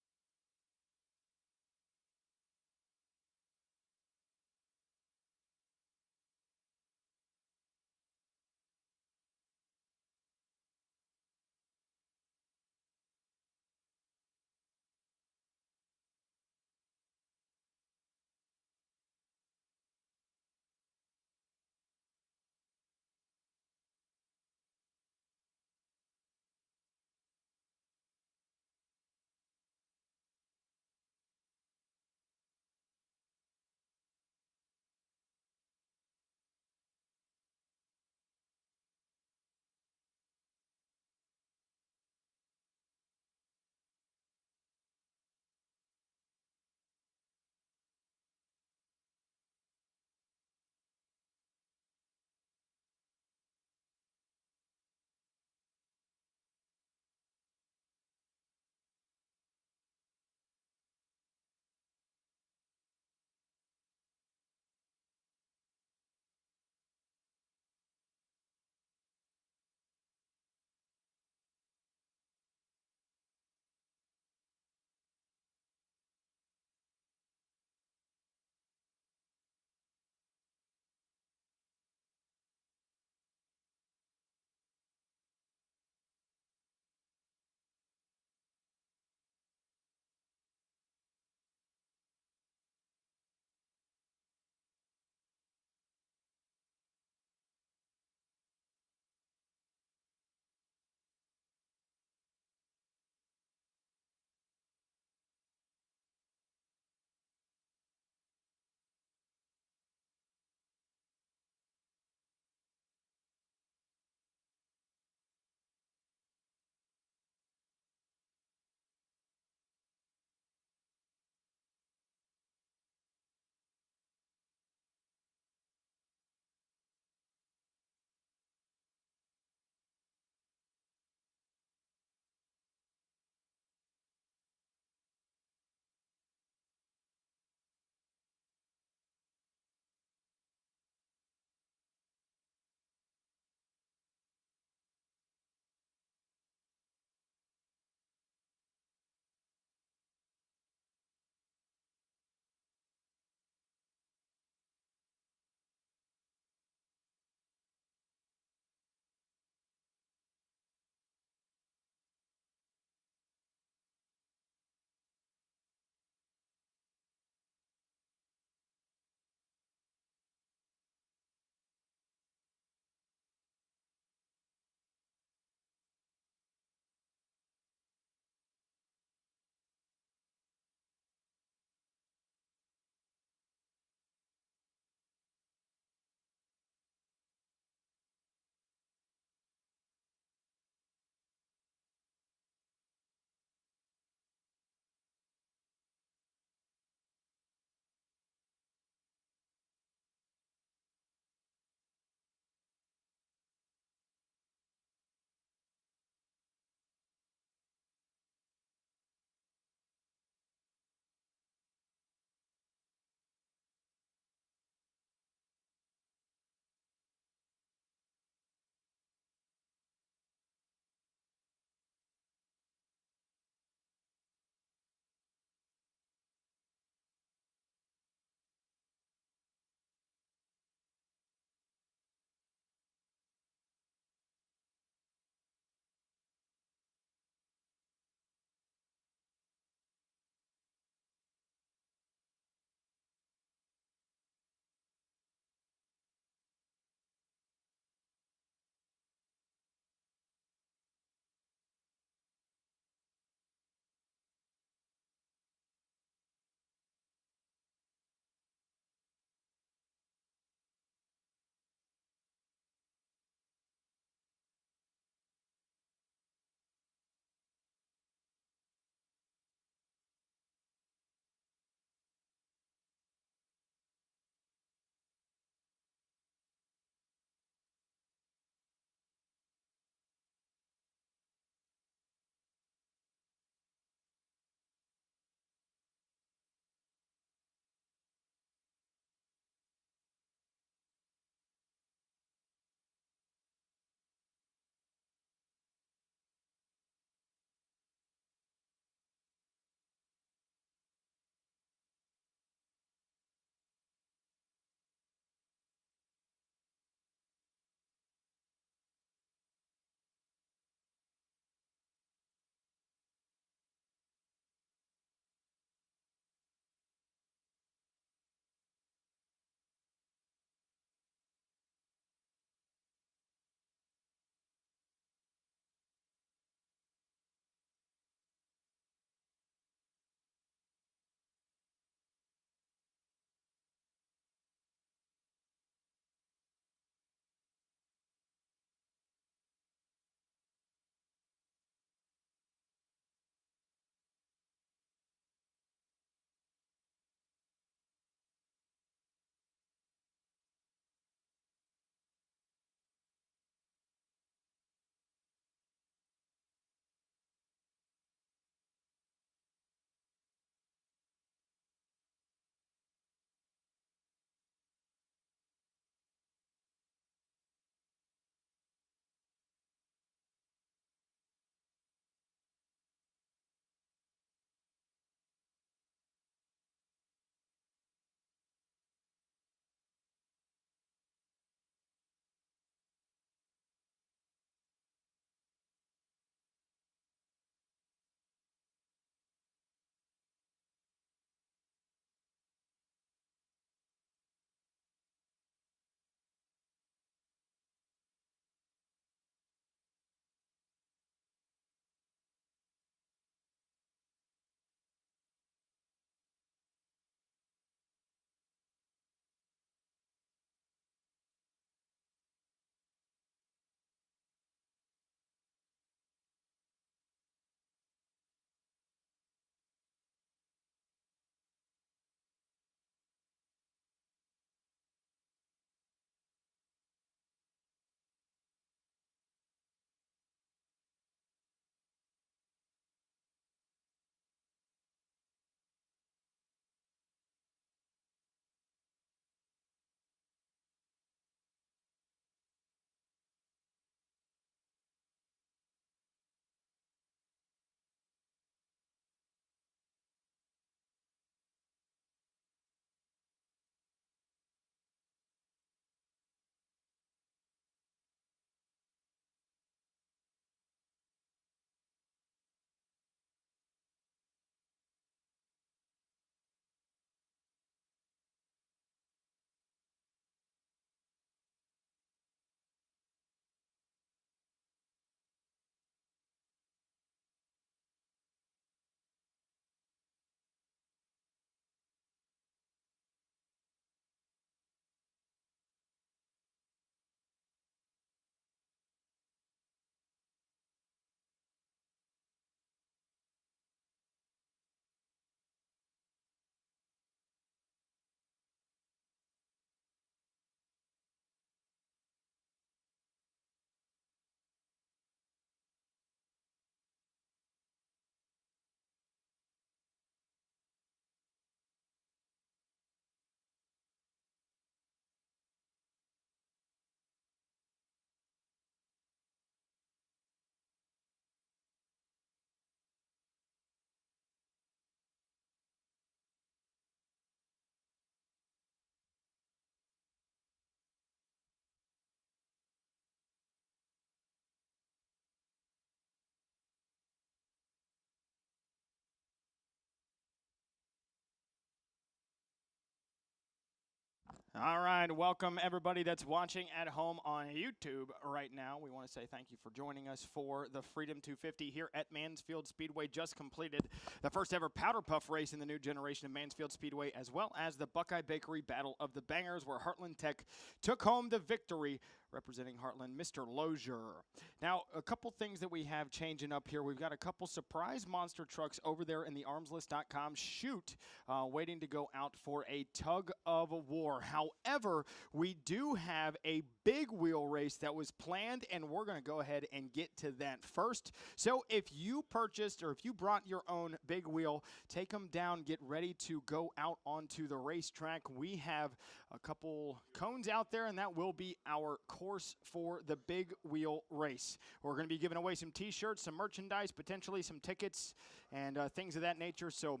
All right, welcome everybody that's watching at home on YouTube right now. We want to say thank you for joining us for the Freedom 250 here at Mansfield Speedway. Just completed the first ever Powder Puff race in the new generation of Mansfield Speedway, as well as the Buckeye Bakery Battle of the Bangers, where Heartland Tech took home the victory, representing Heartland, Mr. Lozier. Now, a couple things that we have changing up here. We've got a couple surprise monster trucks over there in the armslist.com chute waiting to go out for a tug of war. However, we do have a big wheel race that was planned, and we're going to go ahead and get to that first. So if you purchased or if you brought your own big wheel, take them down, get ready to go out onto the racetrack. We have a couple cones out there, and that will be our course for the big wheel race. We're going to be giving away some t-shirts, some merchandise, potentially some tickets, and things of that nature. So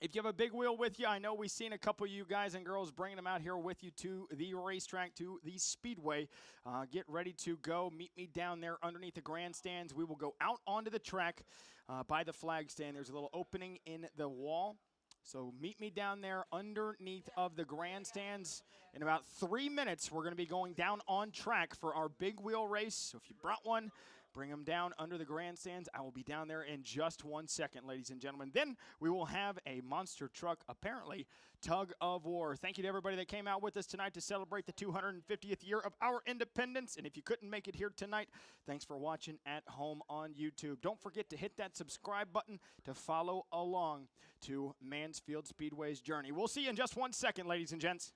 if you have a big wheel with you, I know we've seen a couple of you guys and girls bringing them out here with you to the racetrack, to the speedway. Get ready to go. Meet me down there underneath the grandstands. We will go out onto the track by the flag stand. There's a little opening in the wall. So meet me down there underneath of the grandstands. In about 3 minutes, we're going to be going down on track for our big wheel race. So if you brought one, bring them down under the grandstands. I will be down there in just 1 second, ladies and gentlemen. Then we will have a monster truck, apparently, tug of war. Thank you to everybody that came out with us tonight to celebrate the 250th year of our independence. And if you couldn't make it here tonight, thanks for watching at home on YouTube. Don't forget to hit that subscribe button to follow along to Mansfield Speedway's journey. We'll see you in just 1 second, ladies and gents.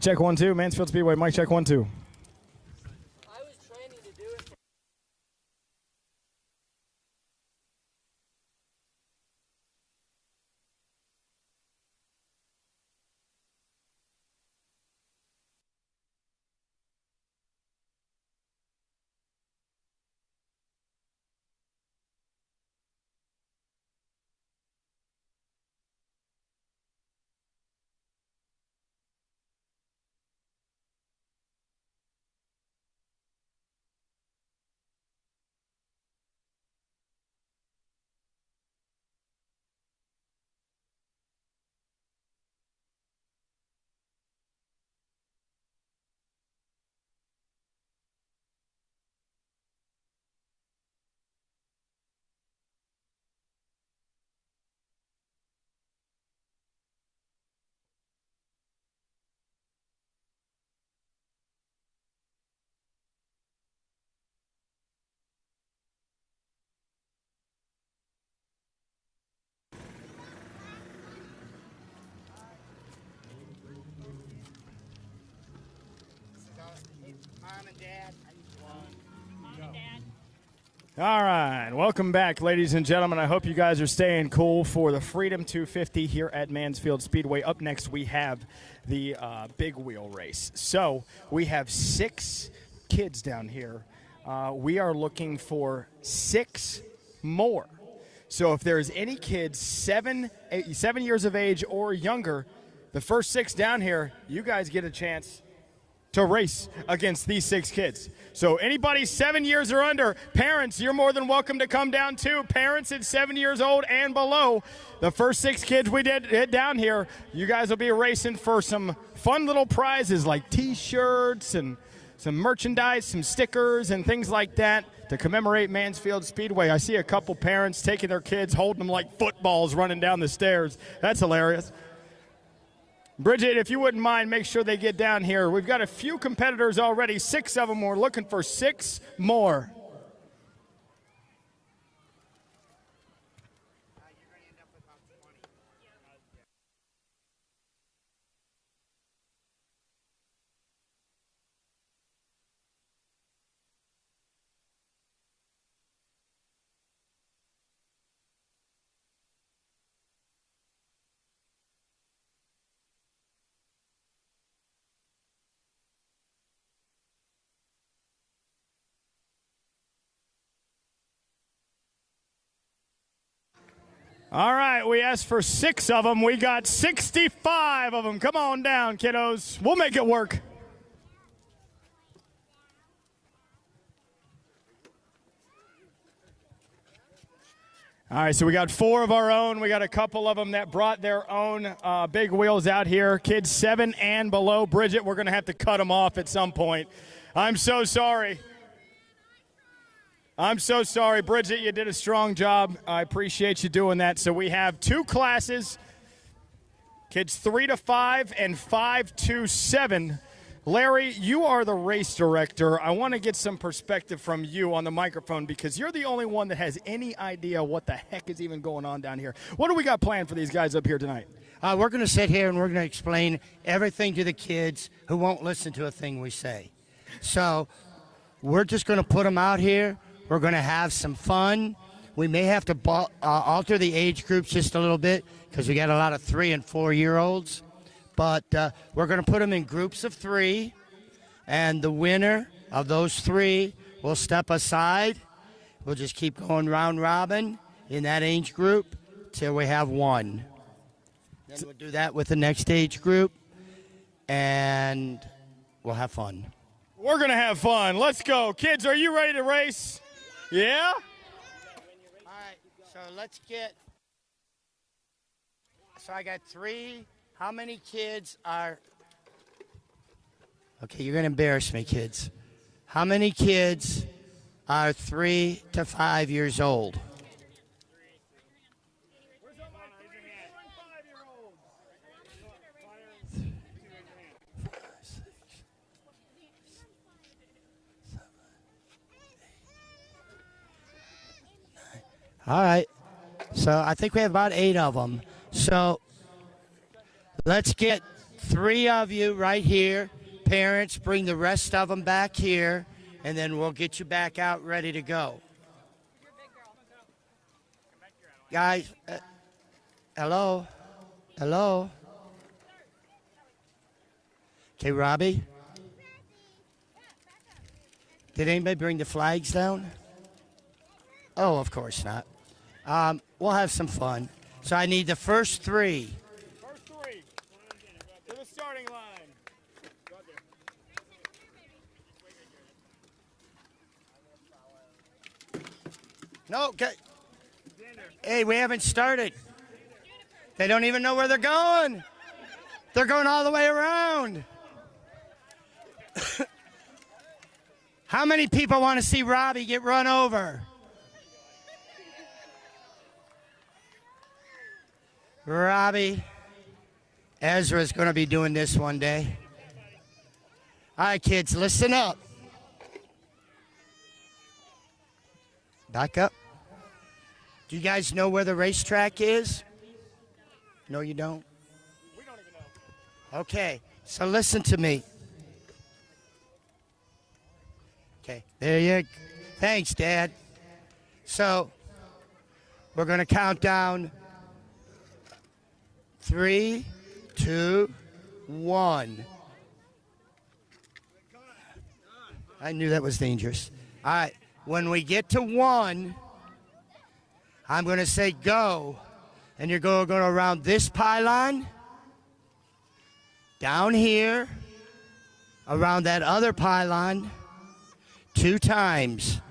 check 1 2. Mansfield Speedway. Mic check 1 2. All right, welcome back, ladies and gentlemen. I hope you guys are staying cool for the Freedom 250 here at Mansfield Speedway. Up next, we have the big wheel race. So we have 6 kids down here. We are looking for 6 more. So if there's any kids 7 years of age or younger, the first 6 down here, you guys get a chance to race against these 6 kids. So anybody 7 years or under, parents, you're more than welcome to come down too. Parents at 7 years old and below, the first 6 kids we did hit down here, you guys will be racing for some fun little prizes like T-shirts and some merchandise, some stickers and things like that to commemorate Mansfield Speedway. I see a couple parents taking their kids, holding them like footballs running down the stairs. That's hilarious. Bridget, if you wouldn't mind, make sure they get down here. We've got a few competitors already, 6 of them. We're looking for 6 more. All right, we asked for 6 of them. We got 65 of them. Come on down, kiddos. We'll make it work. All right, so we got 4 of our own. We got a couple of them that brought their own big wheels out here. Kids 7 and below. Bridget, we're going to have to cut them off at some point. I'm so sorry. I'm so sorry, Bridget. You did a strong job. I appreciate you doing that. So we have 2 classes, kids 3 to 5 and 5 to 7. Larry, you are the race director. I want to get some perspective from you on the microphone because you're the only one that has any idea what the heck is even going on down here. What do we got planned for these guys up here tonight? We're going to sit here and we're going to explain everything to the kids who won't listen to a thing we say. So we're just going to put them out here. We're going to have some fun. We may have to alter the age groups just a little bit because we got a lot of 3 and 4-year-olds. But we're going to put them in groups of 3, and the winner of those 3 will step aside. We'll just keep going round robin in that age group till we have 1. Then we'll do that with the next age group, and we'll have fun. We're going to have fun. Let's go. Kids, are you ready to race? Yeah? All right, so let's get, so I got 3. How many kids are, okay, you're going to embarrass me, kids. How many kids are 3 to 5 years old? All right, so I think we have about 8 of them. So let's get 3 of you right here. Parents, bring the rest of them back here, and then we'll get you back out ready to go. Guys, hello? Hello? Okay, Robbie? Did anybody bring the flags down? Oh, of course not. We'll have some fun. So I need the first 3. First 3 to the starting line. No, okay. Hey, we haven't started. They don't even know where they're going. They're going all the way around. How many people want to see Robbie get run over? Robbie, Ezra's going to be doing this one day. All right, kids, listen up. Back up. Do you guys know where the racetrack is? No, you don't? We don't even know. Okay, so listen to me. Okay, there you go. Thanks, Dad. So, we're going to count down 3, 2, 1. I knew that was dangerous. All right, when we get to 1, I'm going to say go, and you're going to go around this pylon, down here, around that other pylon, 2 times.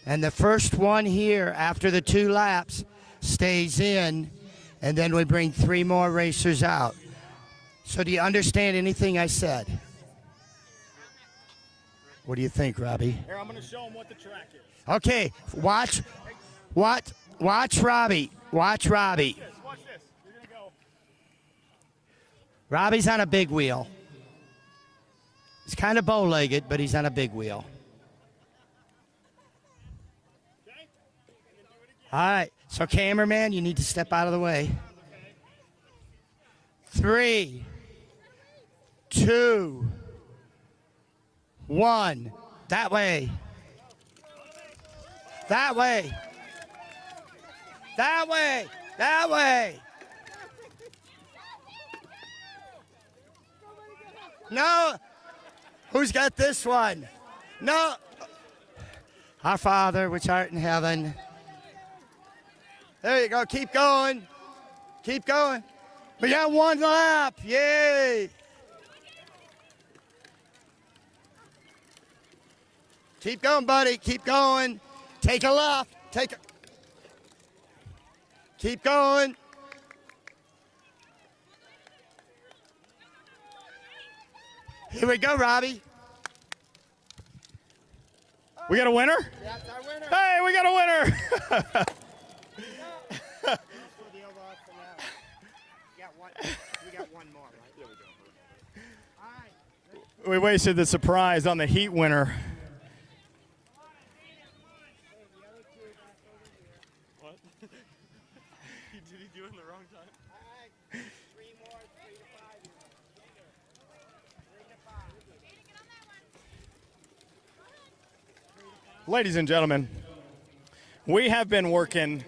And the first one here, after the 2 laps, stays in, and then we bring 3 more racers out. So do you understand anything I said? What do you think, Robbie? Here, I'm going to show them what the track is. Okay, watch Robbie. Watch Robbie. Watch this. You're going to go. Robbie's on a big wheel. He's kind of bow-legged, but he's on a big wheel. All right, so cameraman, you need to step out of the way. 3, 2, 1. That way. That way. That way. That way. No. Who's got this one? No. Our Father, which art in heaven. There you go. Keep going. Keep going. We got 1 lap. Yay. Keep going, buddy. Keep going. Take a left. Keep going. Here we go, Robbie. We got a winner? That's our winner. Hey, we got a winner. We got one more, right? Yeah, we do. All right. We wasted the surprise on the heat winner. What? Did he do it in the wrong time? All right. 3 more, 3 to 5. 3 to 5. Ladies and gentlemen, we have been working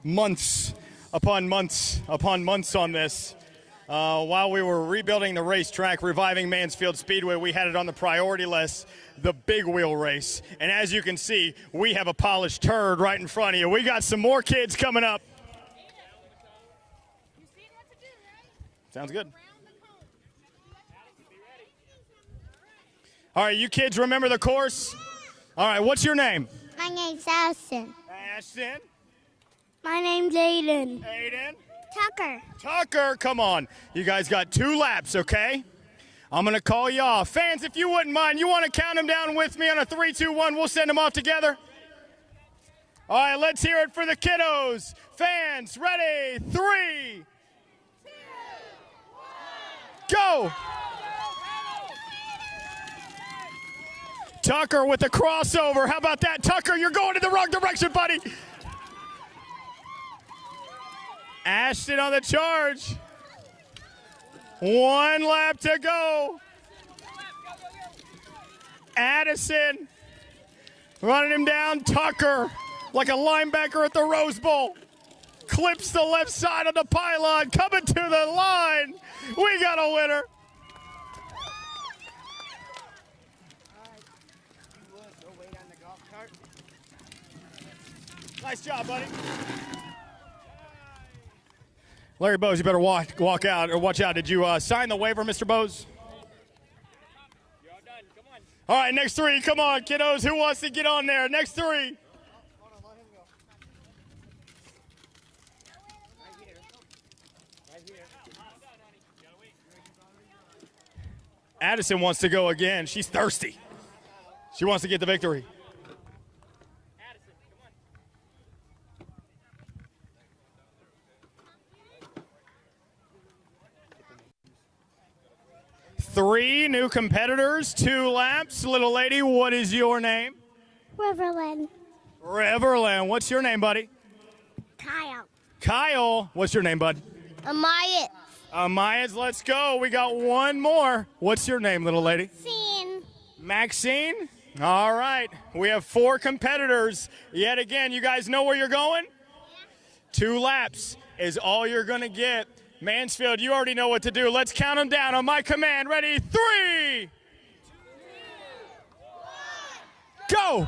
months upon months upon months on this. While we were rebuilding the racetrack, reviving Mansfield Speedway, we had it on the priority list, the big wheel race. And as you can see, we have a polished turd right in front of you. We got some more kids coming up. Sounds good. All right, you kids remember the course? All right, what's your name? My name's Ashton. Ashton. My name's Aiden. Aiden. Tucker. Tucker, come on. You guys got 2 laps, okay? I'm going to call you off. Fans, if you wouldn't mind, you want to count them down with me on a 3, 2, 1. We'll send them off together. All right, let's hear it for the kiddos. Fans, ready? 3, 2, 1. Go. Tucker with the crossover. How about that? Tucker, you're going in the wrong direction, buddy. Ashton on the charge. 1 lap to go. Addison running him down. Tucker, like a linebacker at the Rose Bowl, clips the left side of the pylon, coming to the line. We got a winner. Nice job, buddy. Larry Bowes, you better walk out or watch out. Did you sign the waiver, Mr. Bowes? All right, next 3. Come on, kiddos. Who wants to get on there? Next 3. Addison wants to go again. She's thirsty. She wants to get the victory. Addison, come on. 3 new competitors, 2 laps. Little lady, what is your name? Riverland. Riverland. What's your name, buddy? Kyle. Kyle. What's your name, bud? Amaya. Mayas, let's go. We got 1 more. What's your name, little lady? Scene. Maxine. All right. We have 4 competitors. Yet again, you guys know where you're going? 2 laps is all you're going to get. Mansfield, you already know what to do. Let's count them down on my command. Ready? 3, 2, 1, go.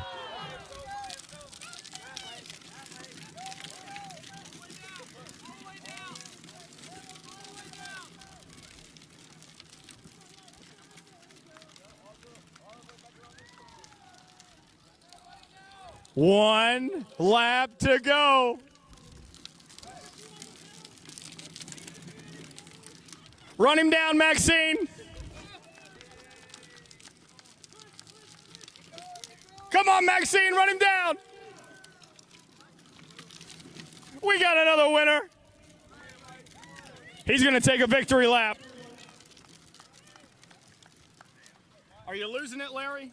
One lap to go. Run him down, Maxine. Come on, Maxine, run him down. We got another winner. He's going to take a victory lap. Are you losing it, Larry?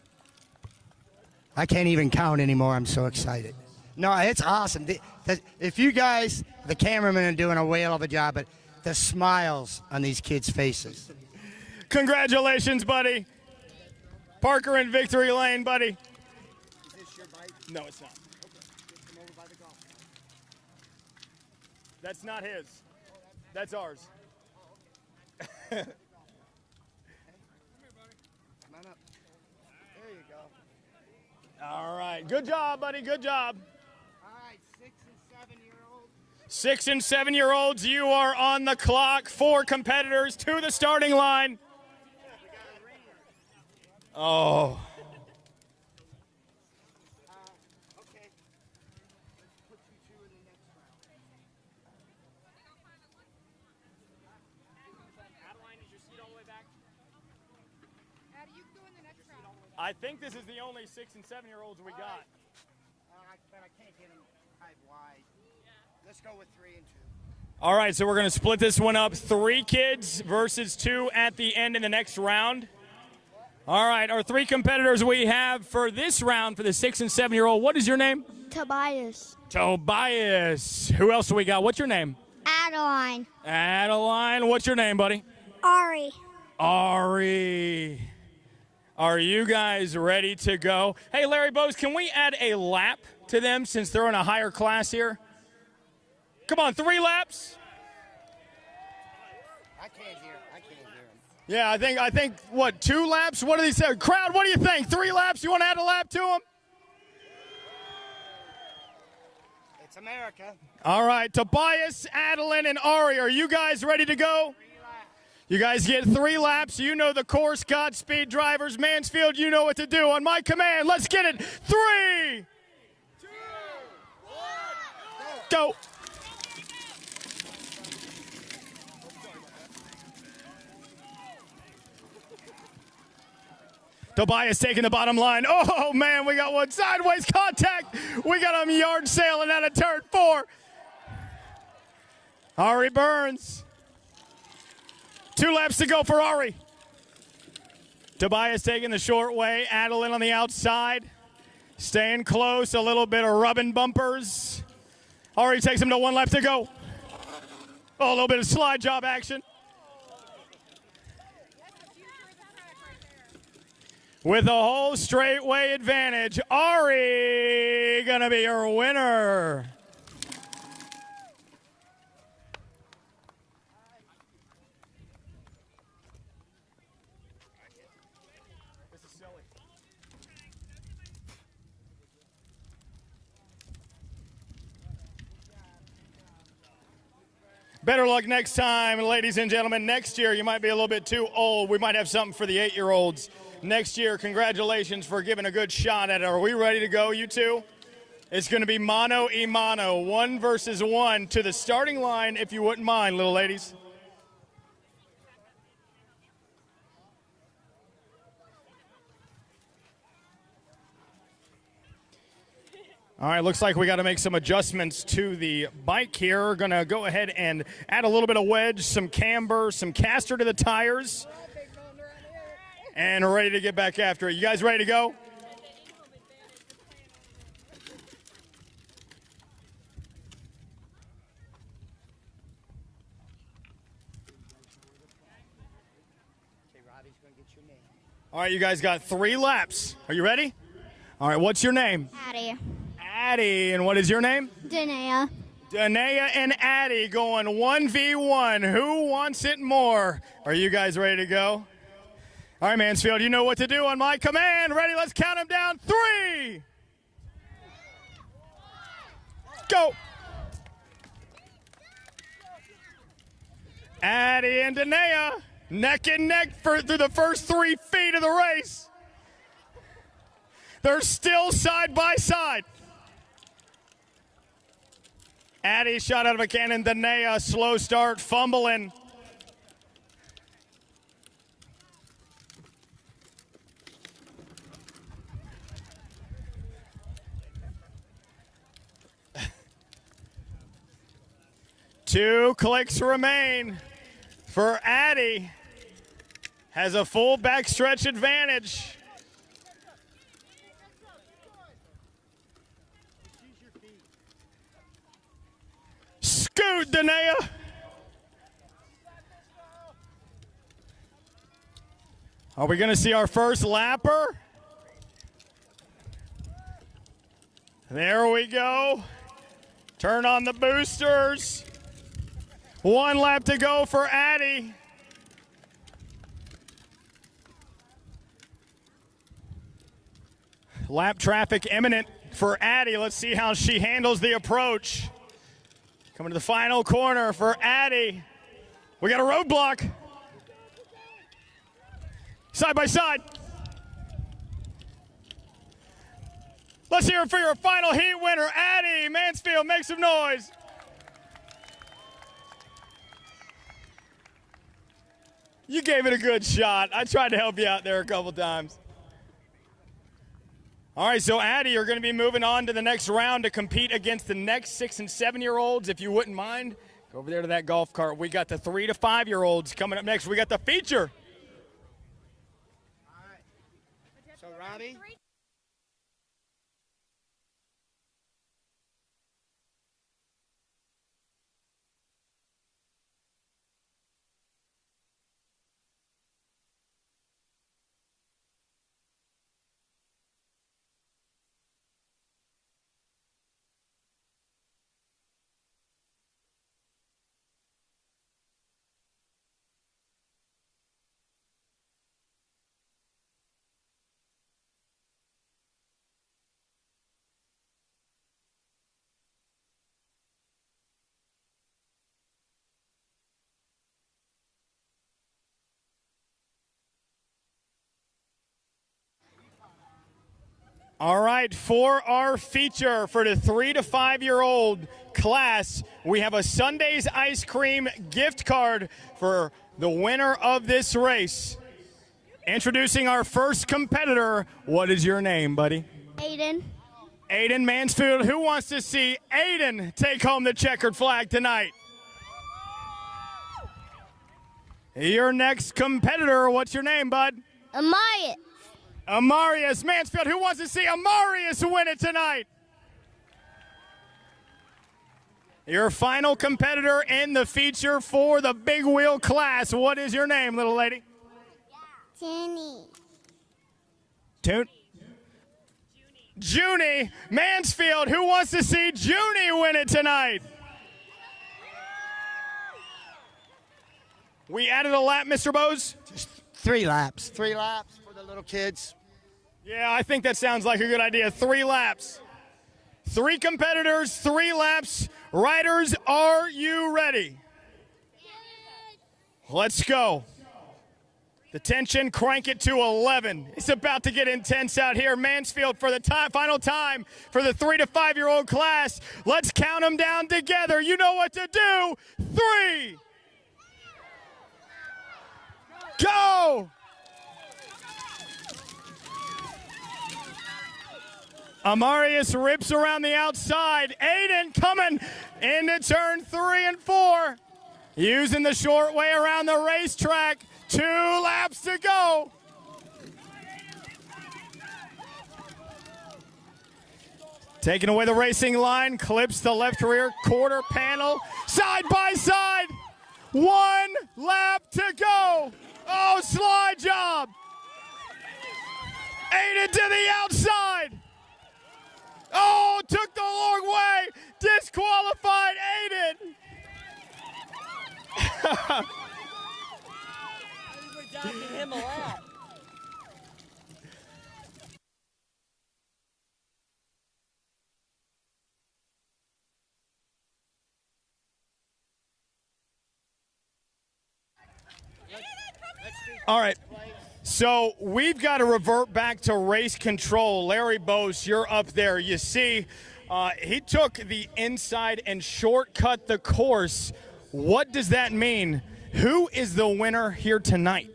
I can't even count anymore. I'm so excited. No, it's awesome. If you guys, the cameramen are doing a whale of a job, but the smiles on these kids' faces. Congratulations, buddy. Parker in victory lane, buddy. Is this your bike? No, it's not. Come over by the golf. That's not his. That's ours. Come on up. There you go. All right. Good job, buddy. Good job. All right, 6 and 7-year-olds. 6 and 7-year-olds, you are on the clock. 4 competitors to the starting line. Oh. Okay. Let's put you 2 in the next round. Adeline, is your seat all the way back? I think this is the only 6 and 7-year-olds we got. But I can't get them tied wide. Let's go with 3 and 2. All right, so we're going to split this one up. 3 kids versus 2 at the end in the next round. All right, our 3 competitors we have for this round for the 6 and 7-year-old. What is your name? Tobias. Tobias. Who else do we got? What's your name? Adeline. Adeline. What's your name, buddy? Ari. Ari. Are you guys ready to go? Hey, Larry Bowes, can we add a lap to them since they're in a higher class here? Come on, 3 laps. I can't hear them. Yeah, I think what, 2 laps? What do they say? Crowd, what do you think? 3 laps? You want to add a lap to them? It's America. All right, Tobias, Adeline, and Ari, are you guys ready to go? 3 laps. You guys get 3 laps. You know the course. Godspeed, drivers. Mansfield, you know what to do. On my command, let's get it. 3, 2, 1, go. Tobias taking the bottom line. Oh, man, we got one sideways contact. We got him yard sailing out of turn 4. Ari Burns. 2 laps to go for Ari. Tobias taking the short way. Adeline on the outside. Staying close. A little bit of rubbing bumpers. Ari takes him to 1 lap to go. Oh, a little bit of slide job action. with a whole straightway advantage. Ari gonna be your winner. Better luck next time, ladies and gentlemen. Next year, you might be a little bit too old. We might have something for the 8-year-olds. Next year, congratulations for giving a good shot at it. Are we ready to go, you two? It's going to be mano a mano, 1 versus 1 to the starting line, if you wouldn't mind, little ladies. All right, looks like we got to make some adjustments to the bike here. We're going to go ahead and add a little bit of wedge, some camber, some caster to the tires. And we're ready to get back after it. You guys ready to go? All right, you guys got 3 laps. Are you ready? All right, what's your name? Addie. Addie, and what is your name? Danae. Danae and Addie going 1v1. Who wants it more? Are you guys ready to go? All right, Mansfield, you know what to do on my command. Ready? Let's count them down. 3. Go. Addie and Danae neck and neck through the first 3 feet of the race. They're still side by side. Addie shot out of a cannon. Danae, slow start, fumbling. Two clicks remain for Addie. Has a full backstretch advantage. Scoot, Danae. Are we going to see our first lapper? There we go. Turn on the boosters. 1 lap to go for Addie. Lap traffic imminent for Addie. Let's see how she handles the approach. Coming to the final corner for Addie. We got a roadblock. Side by side. Let's hear it for your final heat winner, Addie. Mansfield, make some noise. You gave it a good shot. I tried to help you out there a couple times. All right, so Addie, you're going to be moving on to the next round to compete against the next 6 and 7-year-olds. If you wouldn't mind, go over there to that golf cart. We got the 3 to 5-year-olds coming up next. We got the feature. All right. So, Robbie? All right, for our feature for the 3 to 5-year-old class, we have a Sunday's ice cream gift card for the winner of this race. Introducing our first competitor. What is your name, buddy? Aiden. Aiden Mansfield. Who wants to see Aiden take home the checkered flag tonight? Your next competitor, what's your name, bud? Amaya. Amarius Mansfield. Who wants to see Amarius win it tonight? Your final competitor in the feature for the big wheel class. What is your name, little lady? Jenny. Junie, Mansfield. Who wants to see Junie win it tonight? We added a lap, Mr. Bose? Just 3 laps. 3 laps for the little kids. Yeah, I think that sounds like a good idea. 3 laps. 3 competitors, 3 laps. Riders, are you ready? Let's go. The tension, crank it to 11. It's about to get intense out here. Mansfield for the final time for the 3 to 5-year-old class. Let's count them down together. You know what to do. 3. Go! Amarius rips around the outside. Aiden coming into turn 3 and 4. Using the short way around the racetrack. 2 laps to go. Taking away the racing line, clips the left rear quarter panel. Side by side. 1 lap to go. Oh, slide job. Aiden to the outside. Oh, took the long way. Disqualified Aiden. Him a lap. All right. So we've got to revert back to race control. Larry Bose, you're up there. You see, he took the inside and shortcut the course. What does that mean? Who is the winner here tonight?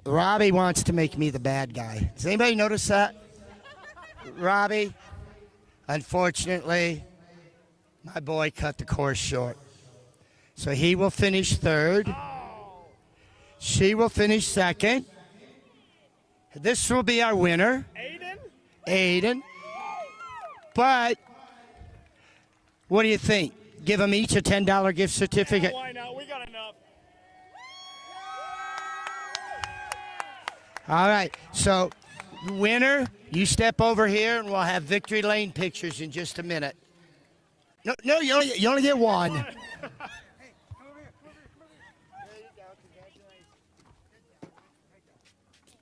Robbie wants to make me the bad guy. Does anybody notice that? Robbie, unfortunately, my boy cut the course short. So he will finish 3rd. She will finish 2nd. This will be our winner. Aiden. But what do you think? Give them each a $10 gift certificate. Why not? We got enough. All right. So, winner, you step over here, and we'll have victory lane pictures in just a minute. No, you only get one.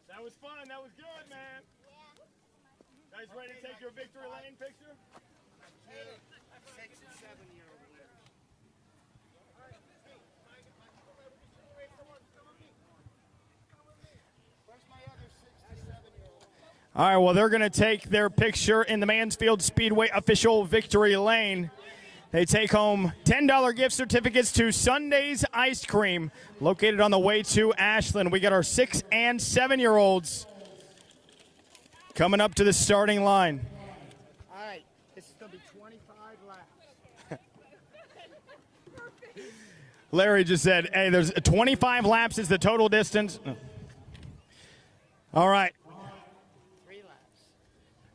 That was fun. That was good, man. Guys ready to take your victory lane picture? 6 and 7-year-old. All right, well, they're going to take their picture in the Mansfield Speedway official victory lane. They take home $10 gift certificates to Sunday's Ice Cream, located on the way to Ashland. We got our 6 and 7-year-olds coming up to the starting line. All right, this is going to be 25 laps. Larry just said, hey, there's 25 laps is the total distance. All right.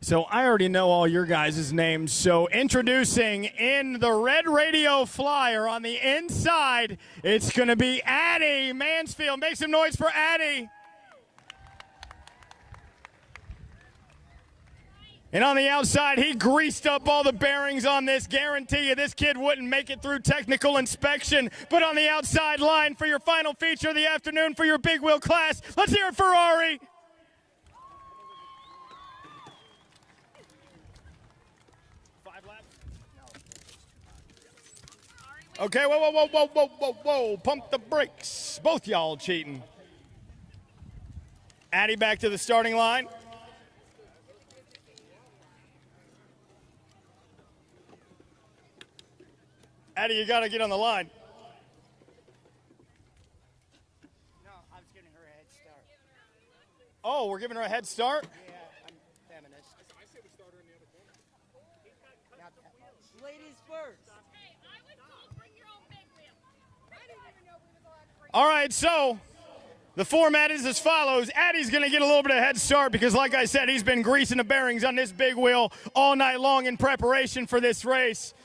So I already know all your guys' names. So introducing in the red radio flyer on the inside, it's going to be Addie Mansfield. Make some noise for Addie. And on the outside, he greased up all the bearings on this. Guarantee you this kid wouldn't make it through technical inspection. But on the outside line for your final feature of the afternoon for your big wheel class, let's hear it for Ari. Okay, whoa. Pump the brakes. Both y'all cheating. Addie back to the starting line. Addie, you got to get on the line. No, I was giving her a head start. Oh, we're giving her a head start? Yeah, I'm feminist. I say we start her in the other corner. Ladies first. All right, so the format is as follows. Addie's going to get a little bit of head start because, like I said, he's been greasing the bearings on this big wheel all night long in preparation for this race.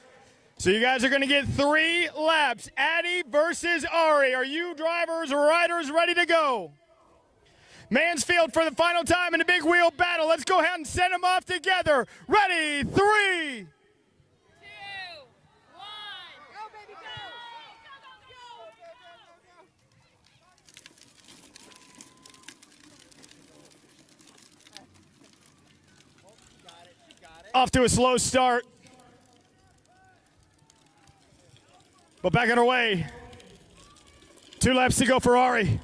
So you guys are going to get 3 laps. Addie versus Ari. Are you drivers or riders ready to go? Mansfield for the final time in the big wheel battle. Let's go ahead and send them off together. Ready, 3, 2, 1. Go, baby, go. Off to a slow start. But back on our way. 2 laps to go for Ari.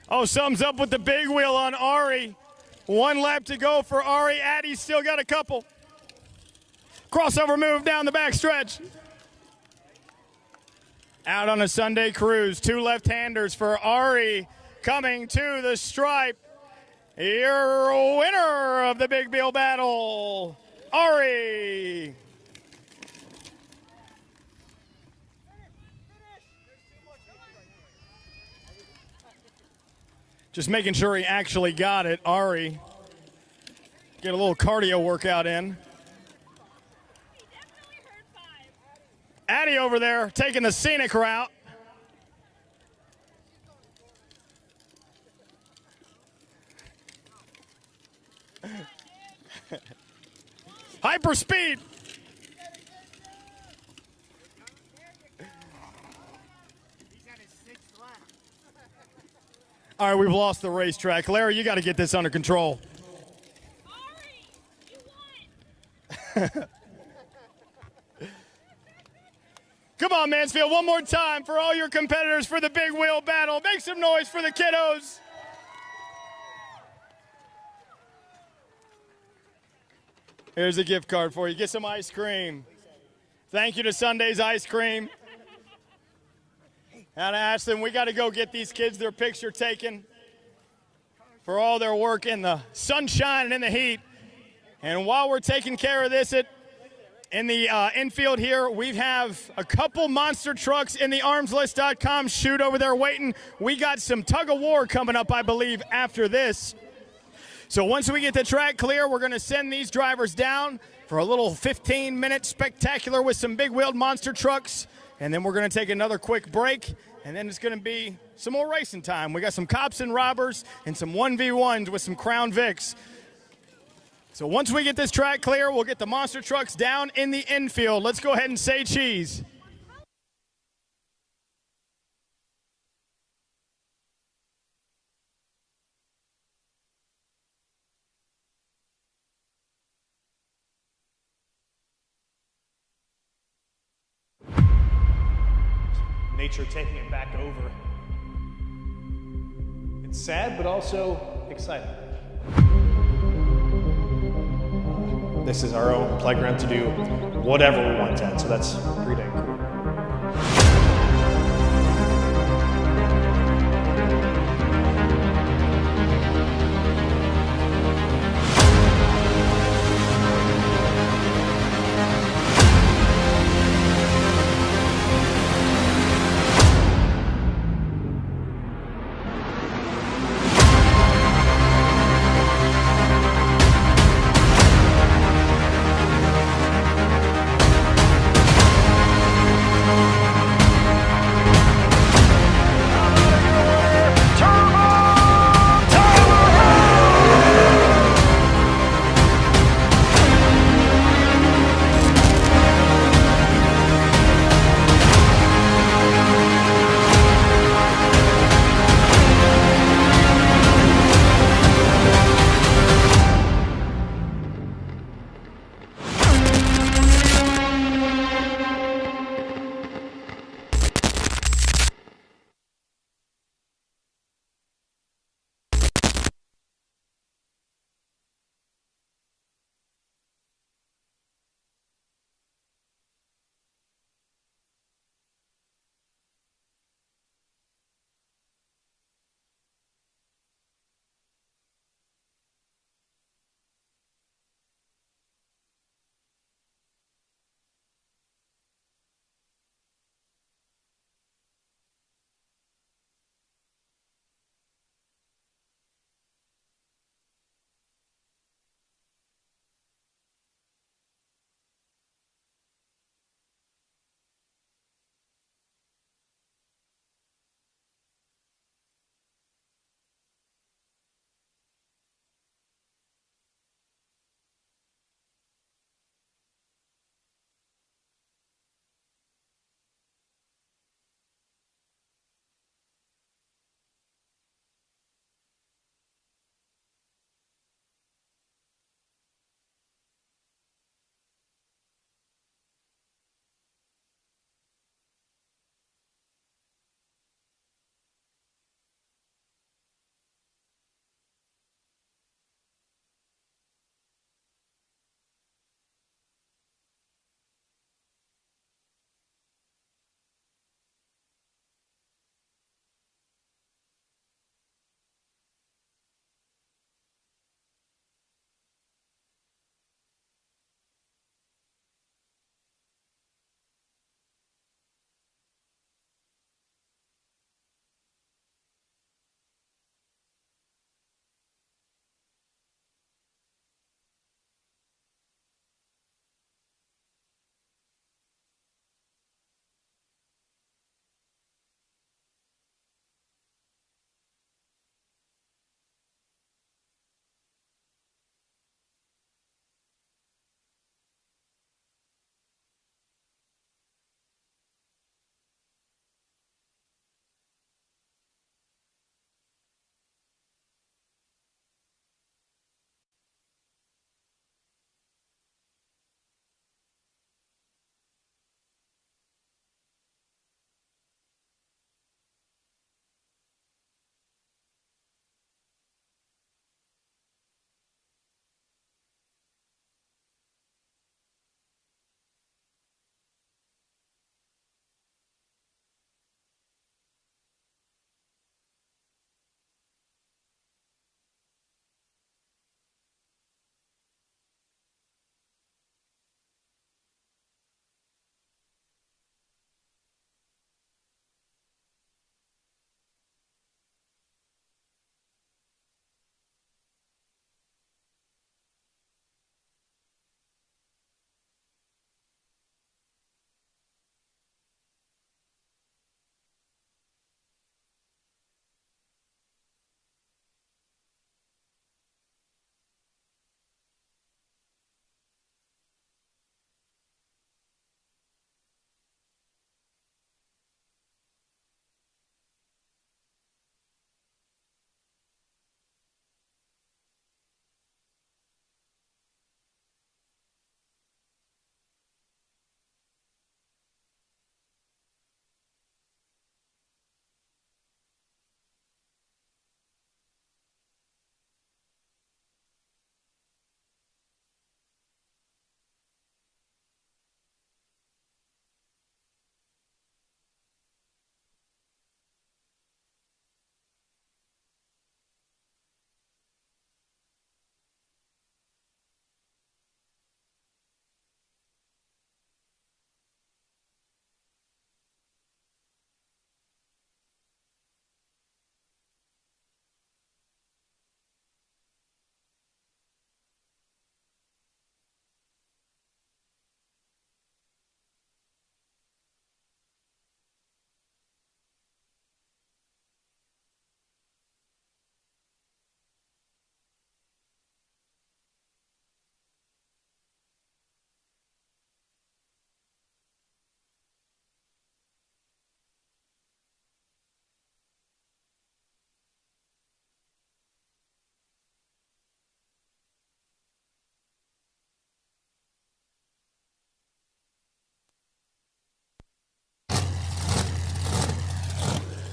Oh, something's up with the big wheel on Ari. 1 lap to go for Ari. Addie's still got a couple. Crossover move down the back stretch. Out on a Sunday cruise. 2 left-handers for Ari coming to the stripe. Your winner of the big wheel battle, Ari. Just making sure he actually got it, Ari. Get a little cardio workout in. Addie over there taking the scenic route. Hyper speed. All right, we've lost the racetrack. Larry, you got to get this under control. Come on, Mansfield, one more time for all your competitors for the big wheel battle. Make some noise for the kiddos. Here's a gift card for you. Get some ice cream. Thank you to Sunday's Ice Cream. And Ashton, we got to go get these kids their picture taken for all their work in the sunshine and in the heat. And while we're taking care of this in the infield here, we have a couple monster trucks in the armslist.com chute over there waiting. We got some tug of war coming up, I believe, after this. So once we get the track clear, we're going to send these drivers down for a little 15-minute spectacular with some big-wheeled monster trucks. And then we're going to take another quick break, and then it's going to be some more racing time. We got some cops and robbers and some 1v1s with some Crown Vics. So once we get this track clear, we'll get the monster trucks down in the infield. Let's go ahead and say cheese. Nature taking it back over. It's sad, but also exciting. This is our own playground to do whatever we want at, so that's pretty dang cool.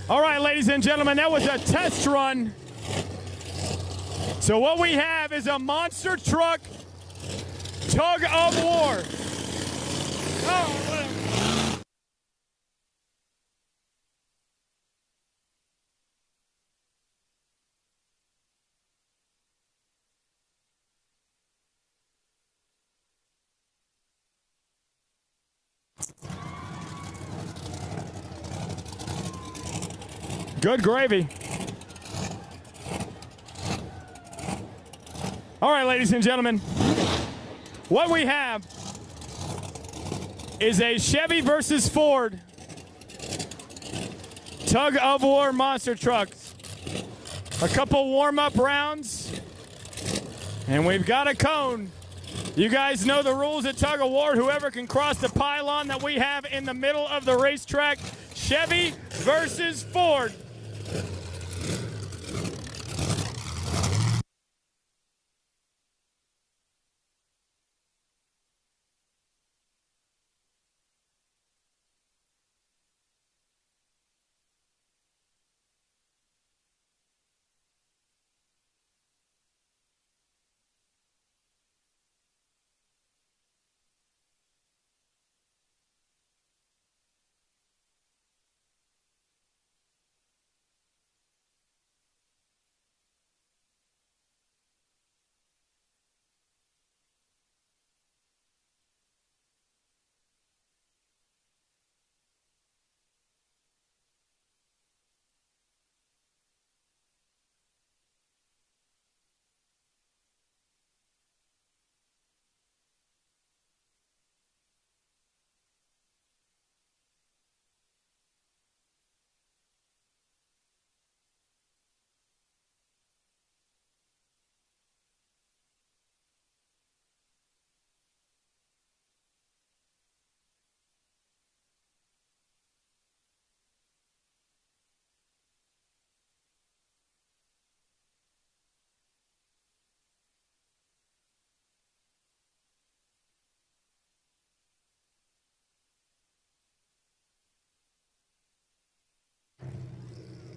All right, ladies and gentlemen, that was a test run. So what we have is a monster truck tug of war. Good gravy. All right, ladies and gentlemen, what we have is a Chevy versus Ford tug of war monster truck. A couple warm-up rounds, and we've got a cone. You guys know the rules at tug of war. Whoever can cross the pylon that we have in the middle of the racetrack, Chevy versus Ford.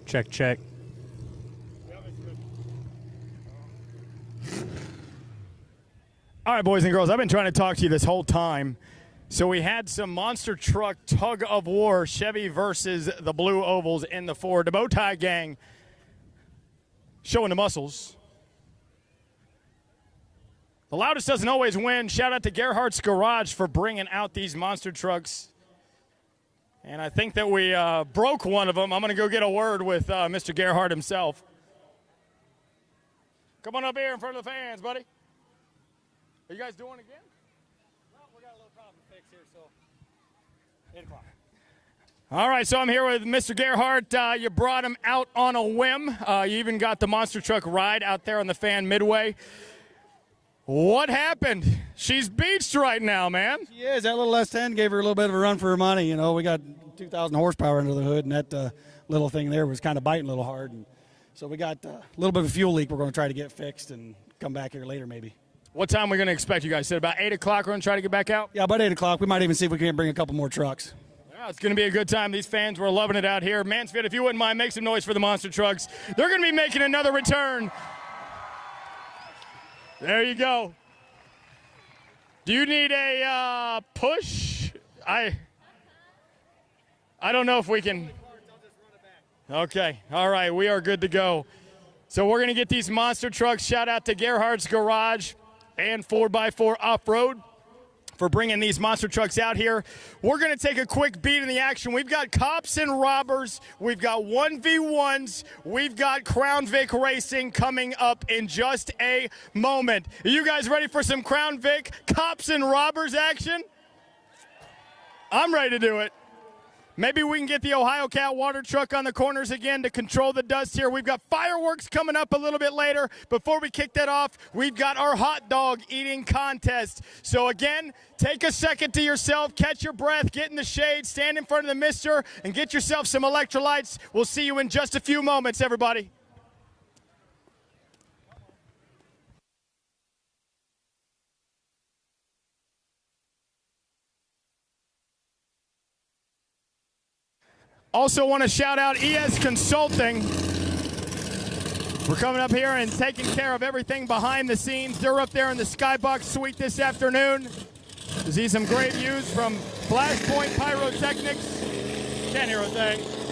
Check, check. All right, boys and girls, I've been trying to talk to you this whole time. So we had some monster truck tug of war, Chevy versus the Blue Ovals in the Ford. The bow tie gang showing the muscles. The loudest doesn't always win. Shout out to Gerhardt's Garage for bringing out these monster trucks. And I think that we broke one of them. I'm going to go get a word with Mr. Gerhardt himself. Come on up here in front of the fans, buddy. Are you guys doing it again? Well, we got a little problem to fix here, so 8 o'clock. All right, so I'm here with Mr. Gerhardt. You brought him out on a whim. You even got the monster truck ride out there on the fan midway. What happened? She's beached right now, man. She is. That little S10 gave her a little bit of a run for her money. You know, we got 2,000 horsepower under the hood, and that little thing there was kind of biting a little hard. And so we got a little bit of a fuel leak we're going to try to get fixed and come back here later maybe. What time are we going to expect you guys? Said about 8 o'clock we're going to try to get back out? Yeah, about 8 o'clock. We might even see if we can bring a couple more trucks. Yeah, it's going to be a good time. These fans were loving it out here. Mansfield, if you wouldn't mind, make some noise for the monster trucks. They're going to be making another return. There you go. Do you need a push? I don't know if we can. Okay. All right. We are good to go. So we're going to get these monster trucks. Shout out to Gerhardt's Garage and 4x4 Off-Road for bringing these monster trucks out here. We're going to take a quick beat in the action. We've got cops and robbers. We've got 1v1s. We've got Crown Vic racing coming up in just a moment. Are you guys ready for some Crown Vic cops and robbers action? I'm ready to do it. Maybe we can get the Ohio Cat water truck on the corners again to control the dust here. We've got fireworks coming up a little bit later. Before we kick that off, we've got our hot dog eating contest. So again, take a second to yourself, catch your breath, get in the shade, stand in front of the mister, and get yourself some electrolytes. We'll see you in just a few moments, everybody. Also want to shout out ES Consulting. We're coming up here and taking care of everything behind the scenes. They're up there in the Skybox Suite this afternoon to see some great views from Flashpoint Pyrotechnics. Can't hear a thing.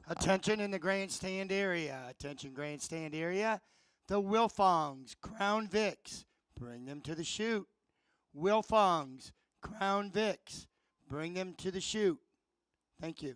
Attention in the grandstand area. Attention grandstand area. The Wilfongs, Crown Vics, bring them to the chute. Wilfongs, Crown Vics, bring them to the chute. Thank you.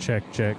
Check, check.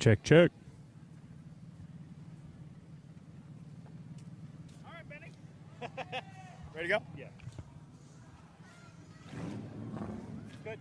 Check, check. All right, Benny. Ready to go? Yeah. Good.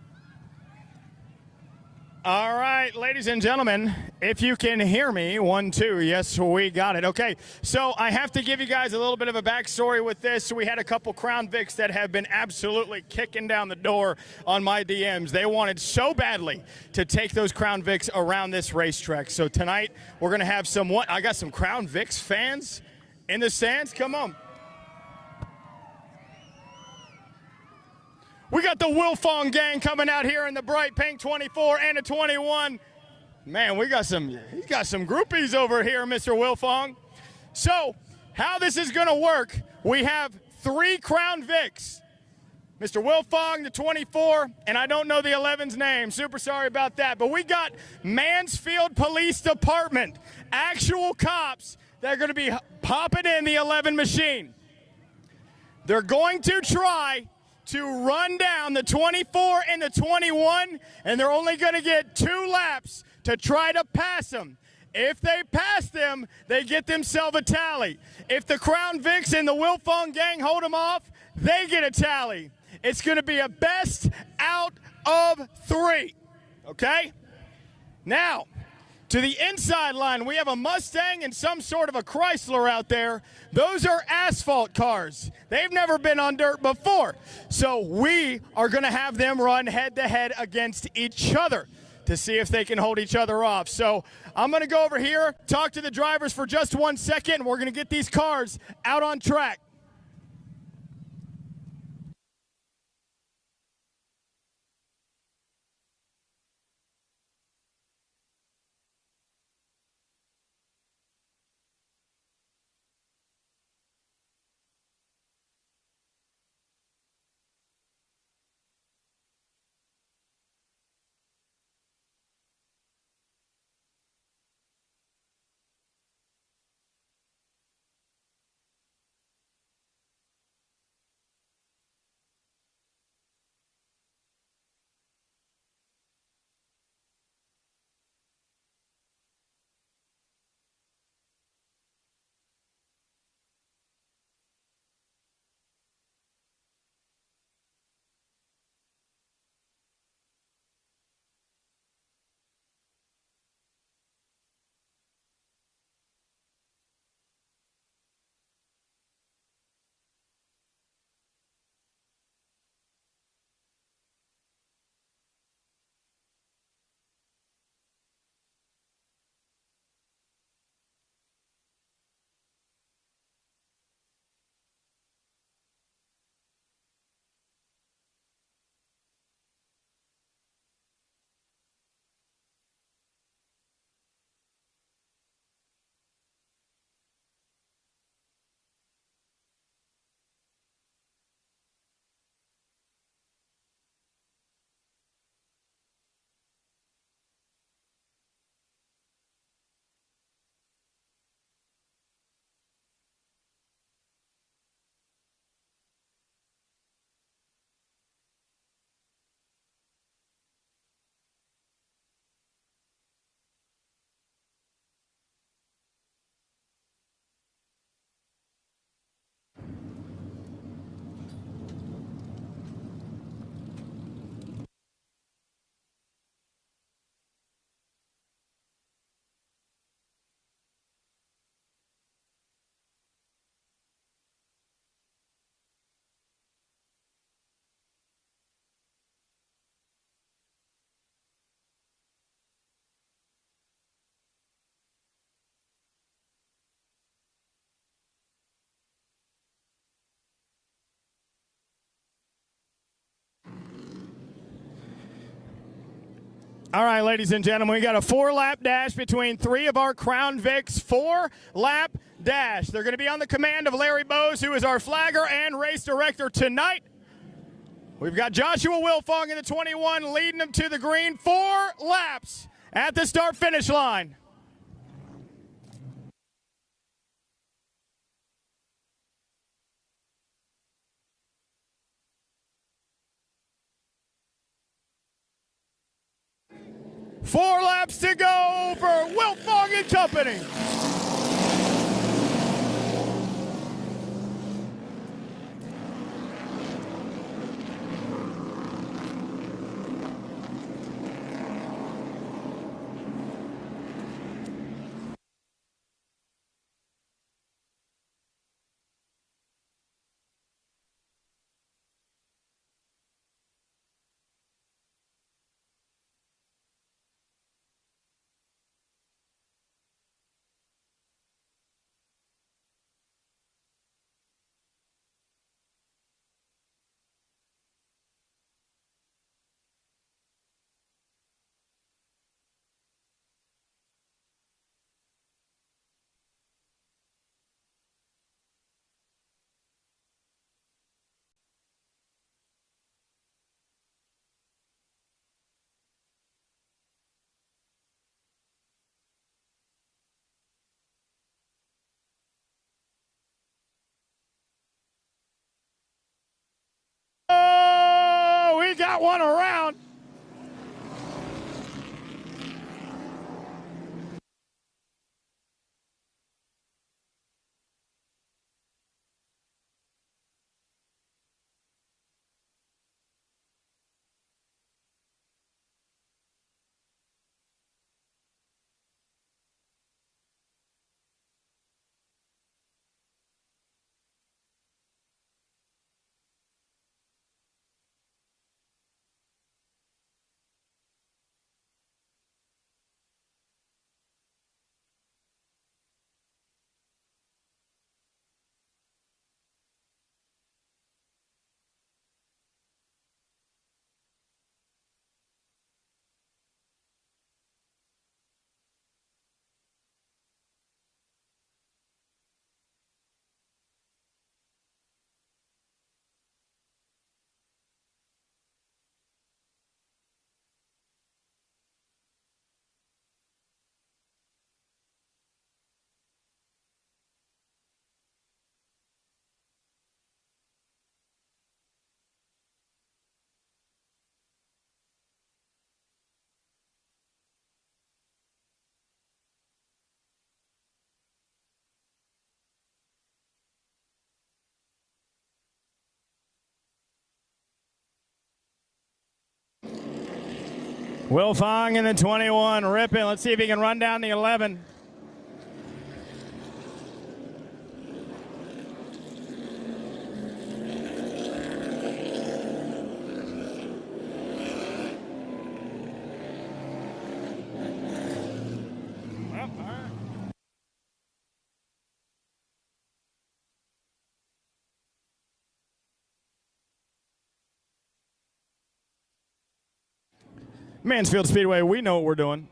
All right, ladies and gentlemen, if you can hear me, 1, 2, yes, we got it. Okay, so I have to give you guys a little bit of a backstory with this. We had a couple Crown Vics that have been absolutely kicking down the door on my DMs. They wanted so badly to take those Crown Vics around this racetrack. So tonight we're going to have I got some Crown Vics fans in the stands. Come on. We got the Wilfong gang coming out here in the bright pink 24 and a 21. Man, you got some groupies over here, Mr. Wilfong. So, how this is going to work, we have 3 Crown Vics. Mr. Wilfong, the 24, and I don't know the 11's name. Super sorry about that. But we got Mansfield Police Department, actual cops that are going to be popping in the 11 machine. They're going to try to run down the 24 and the 21, and they're only going to get 2 laps to try to pass them. If they pass them, they get themselves a tally. If the Crown Vics and the Wilfong gang hold them off, they get a tally. It's going to be a best out of 3, okay? Now, to the inside line, we have a Mustang and some sort of a Chrysler out there. Those are asphalt cars. They've never been on dirt before. So we are going to have them run head-to-head against each other to see if they can hold each other off. So I'm going to go over here, talk to the drivers for just 1 second, and we're going to get these cars out on track. All right, ladies and gentlemen, we got a 4-lap dash between 3 of our Crown Vics. 4-lap dash. They're going to be on the command of Larry Bose, who is our flagger and race director tonight. We've got Joshua Wilfong in the 21 leading them to the green. 4 laps at the start-finish line. Four laps to go for Wilfong and company. Oh, we got one around. Wilfong in the 21 ripping. Let's see if he can run down the 11. Mansfield Speedway, we know what we're doing.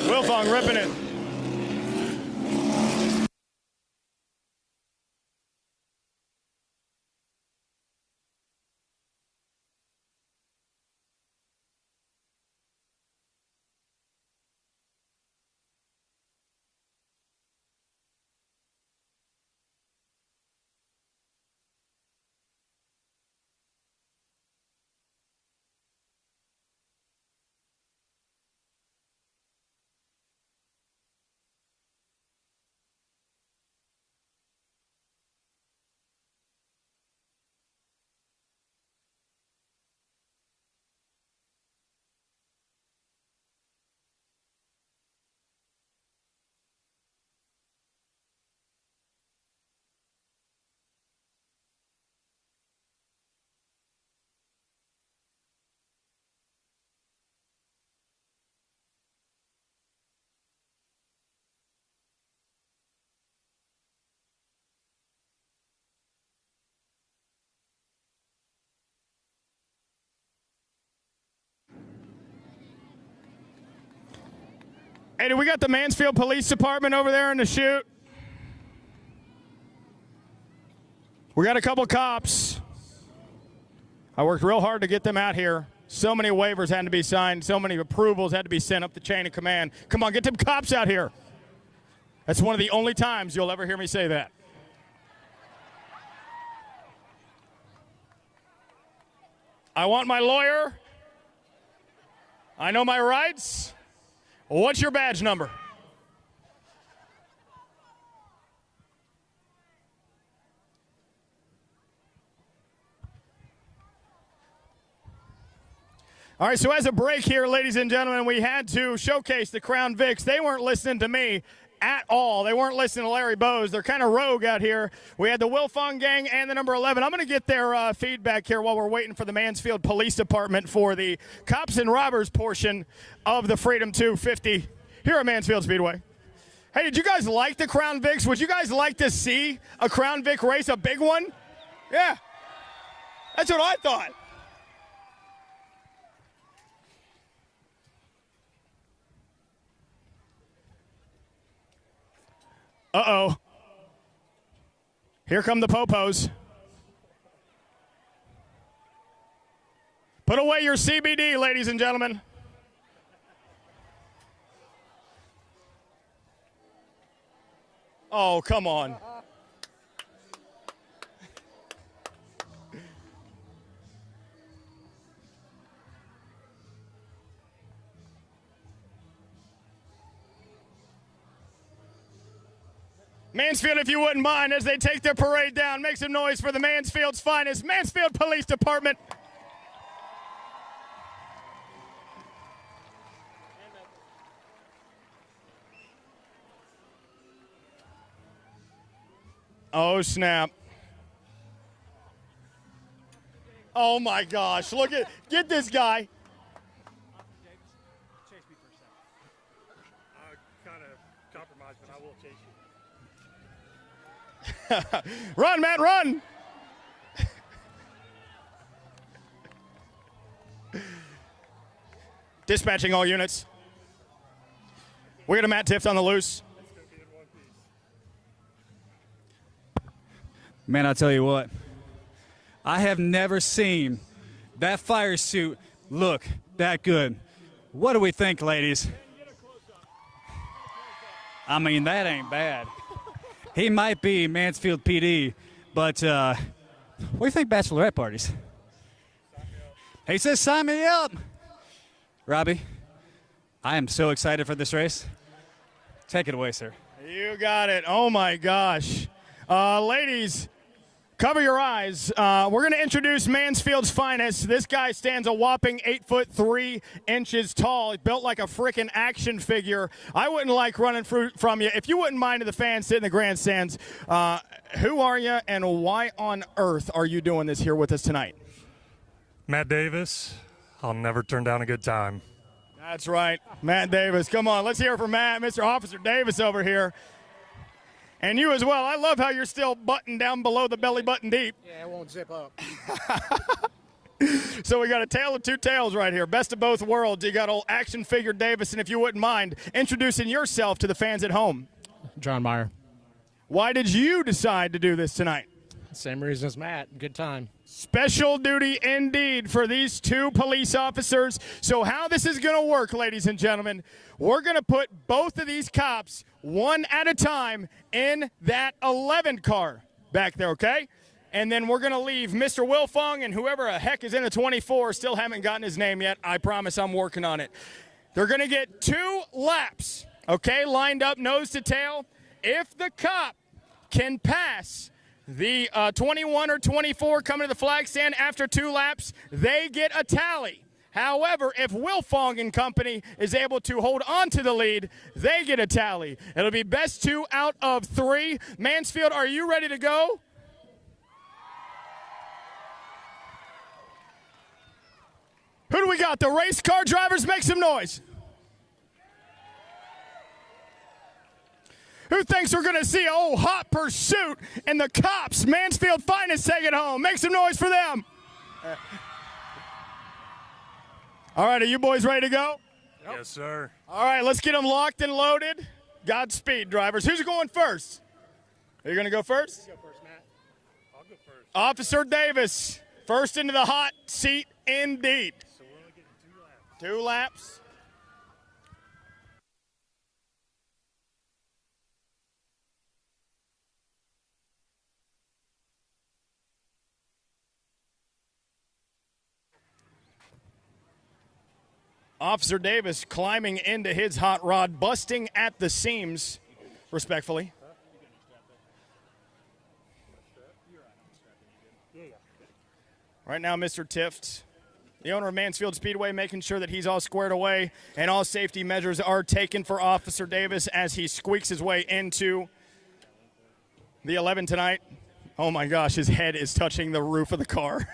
Wilfong ripping it. Hey, do we got the Mansfield Police Department over there in the chute? We got a couple cops. I worked real hard to get them out here. So many waivers had to be signed. So many approvals had to be sent up the chain of command. Come on, get them cops out here. That's one of the only times you'll ever hear me say that. I want my lawyer. I know my rights. What's your badge number? All right, so as a break here, ladies and gentlemen, we had to showcase the Crown Vics. They weren't listening to me at all. They weren't listening to Larry Bowes. They're kind of rogue out here. We had the Wilfong gang and the number 11. I'm going to get their feedback here while we're waiting for the Mansfield Police Department for the cops and robbers portion of the Freedom 250 here at Mansfield Speedway. Hey, did you guys like the Crown Vics? Would you guys like to see a Crown Vic race, a big one? Yeah, that's what I thought. Uh-oh. Here come the popos. Put away your CBD, ladies and gentlemen. Oh, come on. Mansfield, if you wouldn't mind, as they take their parade down, make some noise for the Mansfield's finest, Mansfield Police Department. Oh, snap. Oh, my gosh. Look at, get this guy. Kind of compromised, but I will chase you. Run, Matt, run! Dispatching all units. We got a Matt Tift on the loose. Man, I'll tell you what. I have never seen that fire suit look that good. What do we think, ladies? I mean, that ain't bad. He might be Mansfield PD, but what do you think bachelorette parties? He says, sign me up. Robbie, I am so excited for this race. Take it away, sir. You got it. Oh, my gosh. Ladies, cover your eyes. We're going to introduce Mansfield's finest. This guy stands a whopping 8'3" tall. He's built like a freaking action figure. I wouldn't like running from you. If you wouldn't mind to the fans sitting in the grandstands, who are you and why on earth are you doing this here with us tonight? Matt Davis. I'll never turn down a good time. That's right. Matt Davis. Come on, let's hear it for Matt, Mr. Officer Davis over here. And you as well. I love how you're still buttoned down below the belly button deep. Yeah, it won't zip up. So we got a tale of two tales right here. Best of both worlds. You got old action figure Davis, and if you wouldn't mind introducing yourself to the fans at home. John Meyer. Why did you decide to do this tonight? Same reason as Matt. Good time. Special duty indeed for these two police officers. So how this is going to work, ladies and gentlemen, we're going to put both of these cops one at a time in that 11 car back there, okay? And then we're going to leave Mr. Wilfong and whoever the heck is in the 24, still haven't gotten his name yet. I promise I'm working on it. They're going to get 2 laps, okay, lined up nose to tail. If the cop can pass the 21 or 24 coming to the flag stand after 2 laps, they get a tally. However, if Wilfong and company is able to hold on to the lead, they get a tally. It'll be best 2 out of 3. Mansfield, are you ready to go? Who do we got? The race car drivers, make some noise. Who thinks we're going to see an old hot pursuit and the cops, Mansfield finest, take it home? Make some noise for them. All right, are you boys ready to go? Yes, sir. All right, let's get them locked and loaded. Godspeed, drivers. Who's going first? Are you going to go first? Go first, Matt. I'll go first. Officer Davis, first into the hot seat indeed. So we're only getting 2 laps. 2 laps. Officer Davis climbing into his hot rod, busting at the seams, respectfully. Right now, Mr. Tift, the owner of Mansfield Speedway, making sure that he's all squared away and all safety measures are taken for Officer Davis as he squeaks his way into the 11 tonight. Oh my gosh, his head is touching the roof of the car.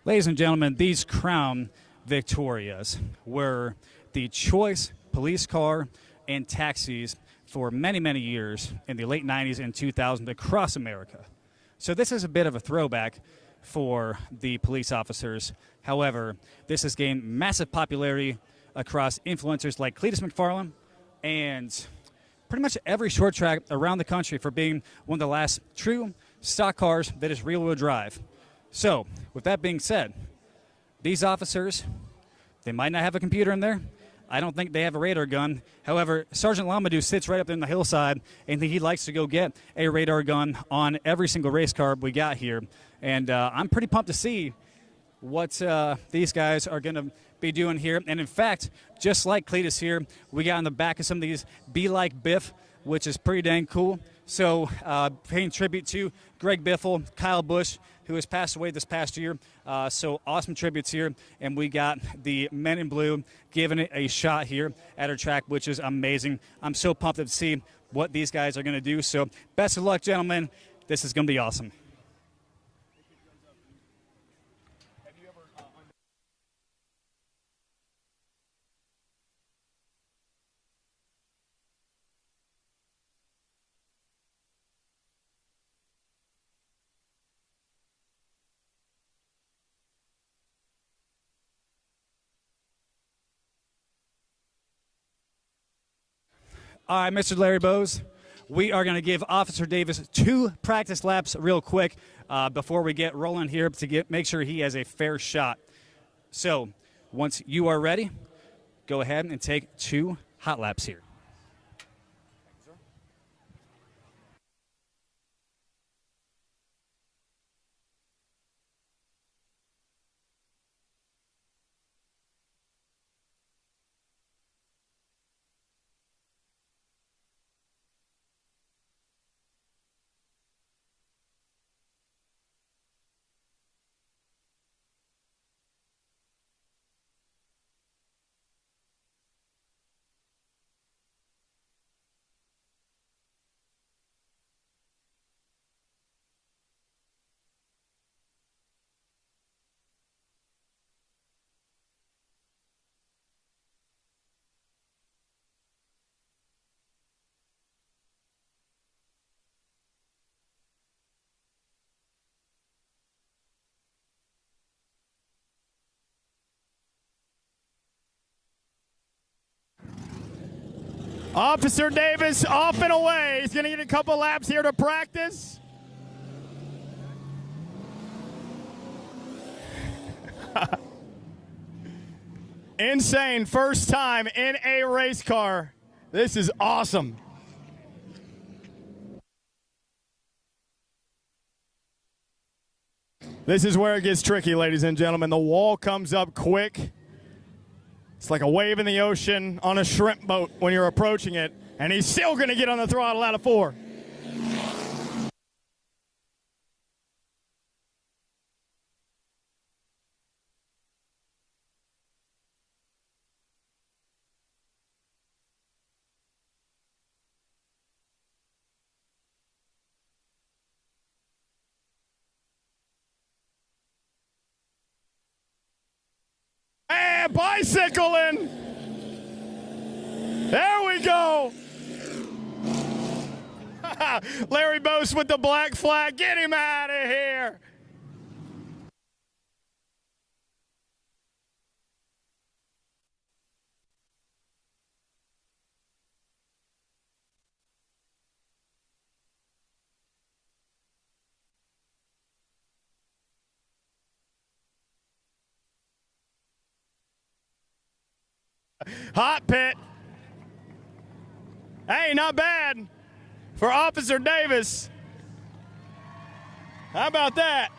Ladies and gentlemen, these Crown Victorias were the choice police car and taxis for many, many years in the late 90s and 2000s across America. So this is a bit of a throwback for the police officers. However, this has gained massive popularity across influencers like Cletus McFarland and pretty much every short track around the country for being one of the last true stock cars that is rear-wheel drive. So, with that being said, these officers, they might not have a computer in there. I don't think they have a radar gun. However, Sergeant Lamadou sits right up there in the hillside, and he likes to go get a radar gun on every single race car we got here. And I'm pretty pumped to see what these guys are going to be doing here. And in fact, just like Cletus here, we got in the back of some of these Be Like Biff, which is pretty dang cool. So paying tribute to Greg Biffle, Kyle Busch, who has passed away this past year. So awesome tributes here. And we got the Men in Blue giving it a shot here at our track, which is amazing. I'm so pumped to see what these guys are going to do. So best of luck, gentlemen. This is going to be awesome. All right, Mr. Larry Bowes, we are going to give Officer Davis 2 practice laps real quick before we get rolling here to make sure he has a fair shot. So once you are ready, go ahead and take 2 hot laps here. Officer Davis off and away. He's going to get a couple laps here to practice. Insane. First time in a race car. This is awesome. This is where it gets tricky, ladies and gentlemen. The wall comes up quick. It's like a wave in the ocean on a shrimp boat when you're approaching it, and he's still going to get on the throttle out of 4. and bicycling. There we go. Larry Bose with the black flag. Get him out of here. Hot pit. Hey, not bad for Officer Davis. How about that?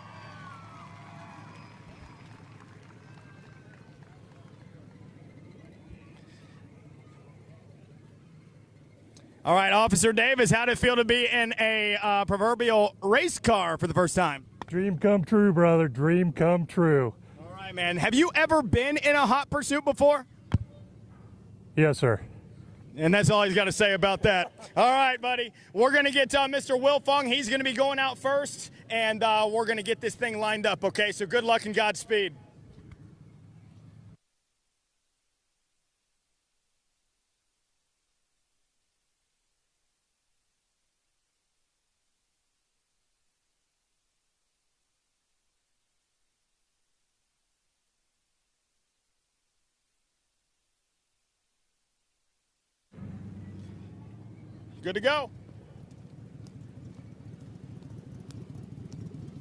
All right, Officer Davis, how'd it feel to be in a proverbial race car for the first time? Dream come true, brother. Dream come true. All right, man. Have you ever been in a hot pursuit before? Yes, sir. And that's all he's got to say about that. All right, buddy. We're going to get Mr. Wilfong. He's going to be going out first, and we're going to get this thing lined up, okay? So good luck and Godspeed. Good to go.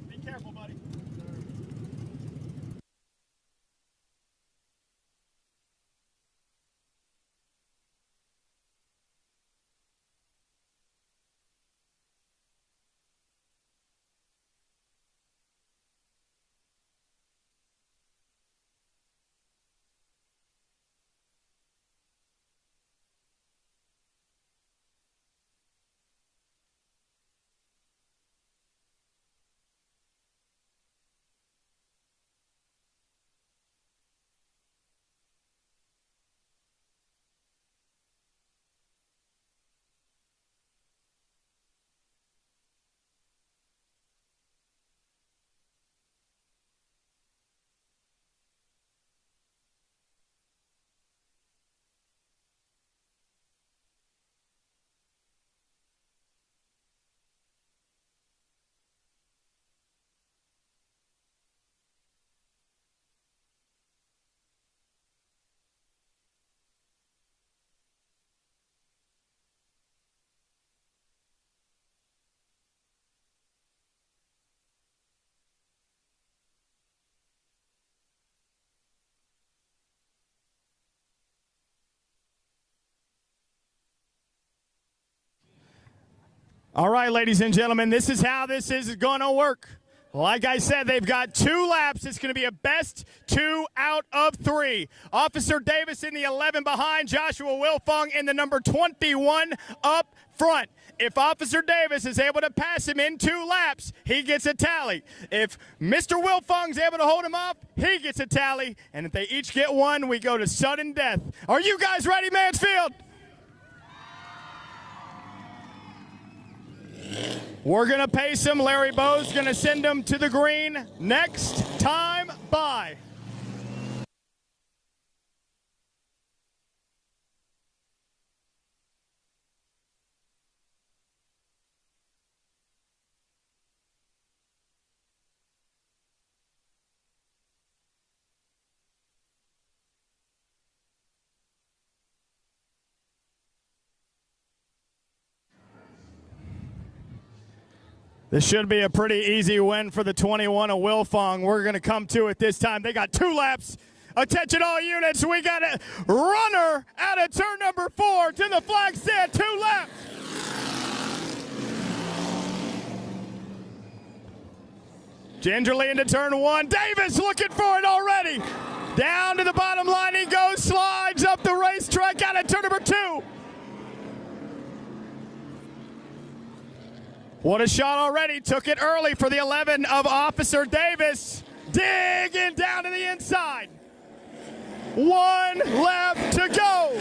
Be careful, buddy. All right, ladies and gentlemen, this is how this is going to work. Like I said, they've got 2 laps. It's going to be a best 2 out of 3. Officer Davis in the 11 behind, Joshua Wilfong in the number 21 up front. If Officer Davis is able to pass him in 2 laps, he gets a tally. If Mr. Wilfong's able to hold him off, he gets a tally. And if they each get 1, we go to sudden death. Are you guys ready, Mansfield? We're going to pace him. Larry Bowe's going to send him to the green. Next time, bye. This should be a pretty easy win for the 21 of Wilfong. We're going to come to it this time. They got 2 laps. Attention all units. We got a runner out of turn number 4 to the flag stand. 2 laps. Gingerly into turn 1. Davis looking for it already. Down to the bottom line he goes. Slides up the racetrack out of turn number 2. What a shot already. Took it early for the 11 of Officer Davis. Digging down to the inside. 1 lap to go.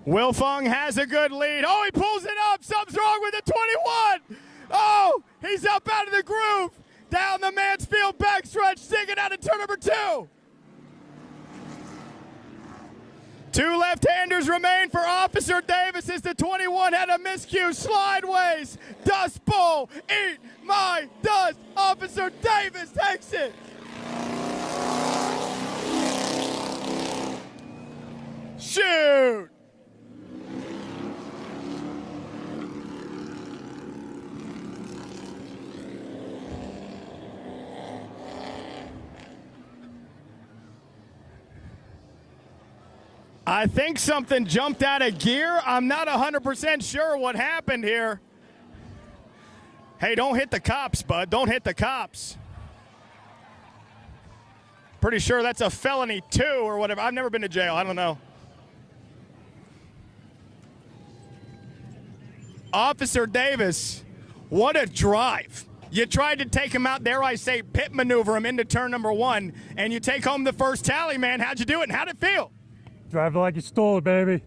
Wilfong has a good lead. Oh, he pulls it up. Something's wrong with the 21. Oh, he's up out of the groove. Down the Mansfield backstretch, sticking out of turn number 2. 2 left-handers remain for Officer Davis as the 21 had a miscue. Slideways, dust bowl, eat my dust. Officer Davis takes it. Shoot. I think something jumped out of gear. I'm not 100% sure what happened here. Hey, don't hit the cops, bud. Don't hit the cops. Pretty sure that's a felony 2 or whatever. I've never been to jail. I don't know. Officer Davis, what a drive. You tried to take him out, dare I say, pit maneuver him into turn number 1, and you take home the first tally, man. How'd you do it, and how'd it feel? Drive it like you stole it, baby.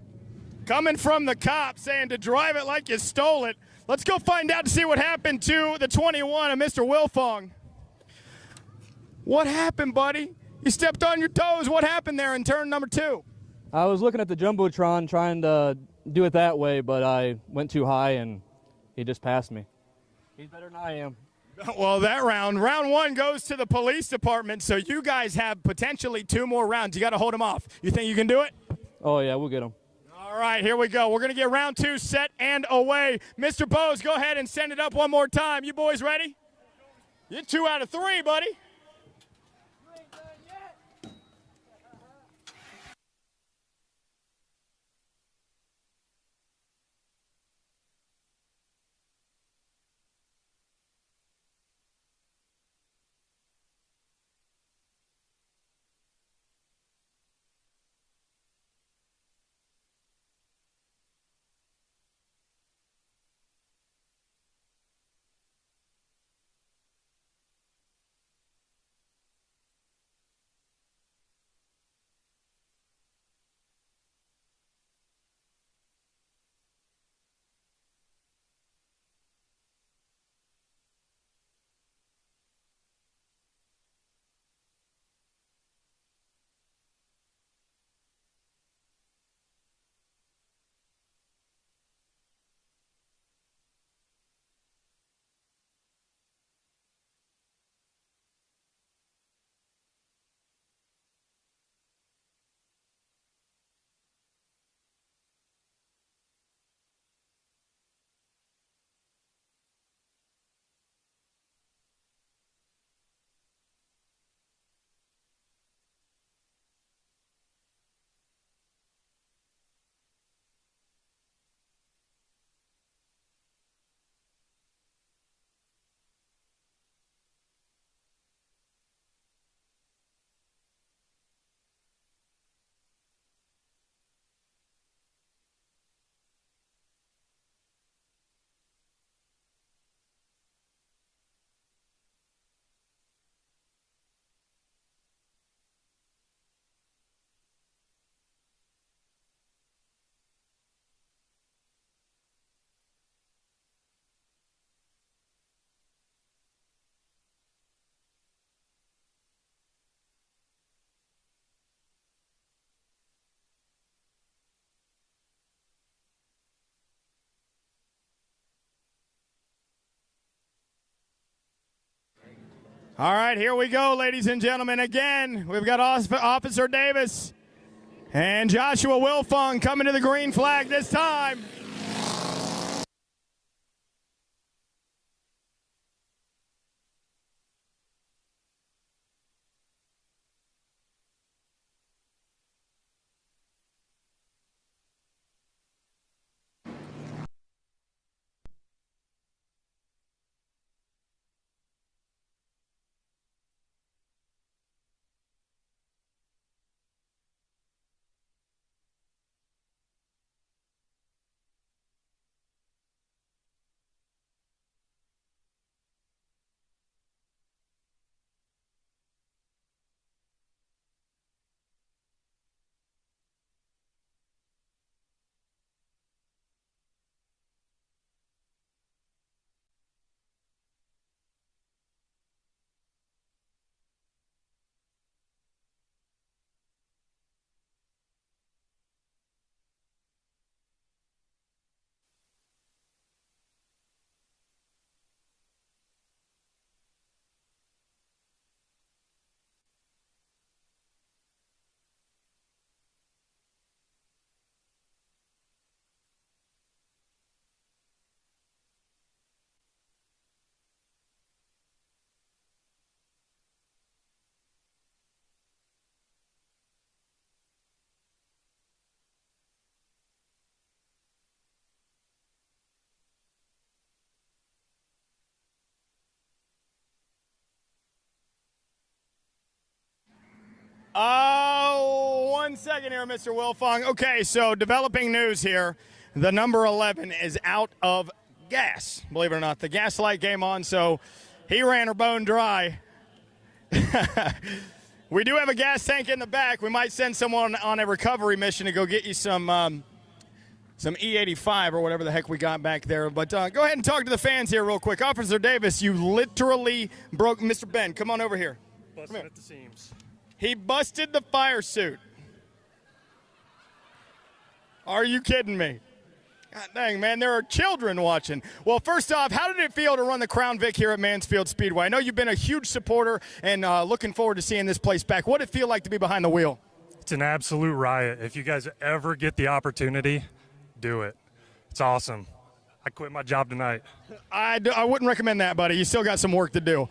Coming from the cop saying to drive it like you stole it. Let's go find out to see what happened to the 21 of Mr. Wilfong. What happened, buddy? You stepped on your toes. What happened there in turn number 2? I was looking at the Jumbotron trying to do it that way, but I went too high and he just passed me. He's better than I am. Well, that round 1 goes to the police department, so you guys have potentially 2 more rounds. You got to hold him off. You think you can do it? Oh, yeah, we'll get him. All right, here we go. We're going to get round 2 set and away. Mr. Bose, go ahead and send it up one more time. You boys ready? You're 2 out of 3, buddy. All right, here we go, ladies and gentlemen. Again, we've got Officer Davis and Joshua Wilfong coming to the green flag this time. 1 second here, Mr. Wilfong. Okay, so developing news here. The number 11 is out of gas. Believe it or not, the gas light came on, so he ran her bone dry. We do have a gas tank in the back. We might send someone on a recovery mission to go get you some E85 or whatever the heck we got back there. But go ahead and talk to the fans here real quick. Officer Davis, you literally broke. Mr. Ben, come on over here. Busted at the seams. He busted the fire suit. Are you kidding me? God dang, man, there are children watching. Well, first off, how did it feel to run the Crown Vic here at Mansfield Speedway? I know you've been a huge supporter and looking forward to seeing this place back. What did it feel like to be behind the wheel? It's an absolute riot. If you guys ever get the opportunity, do it. It's awesome. I quit my job tonight. I wouldn't recommend that, buddy. You still got some work to do.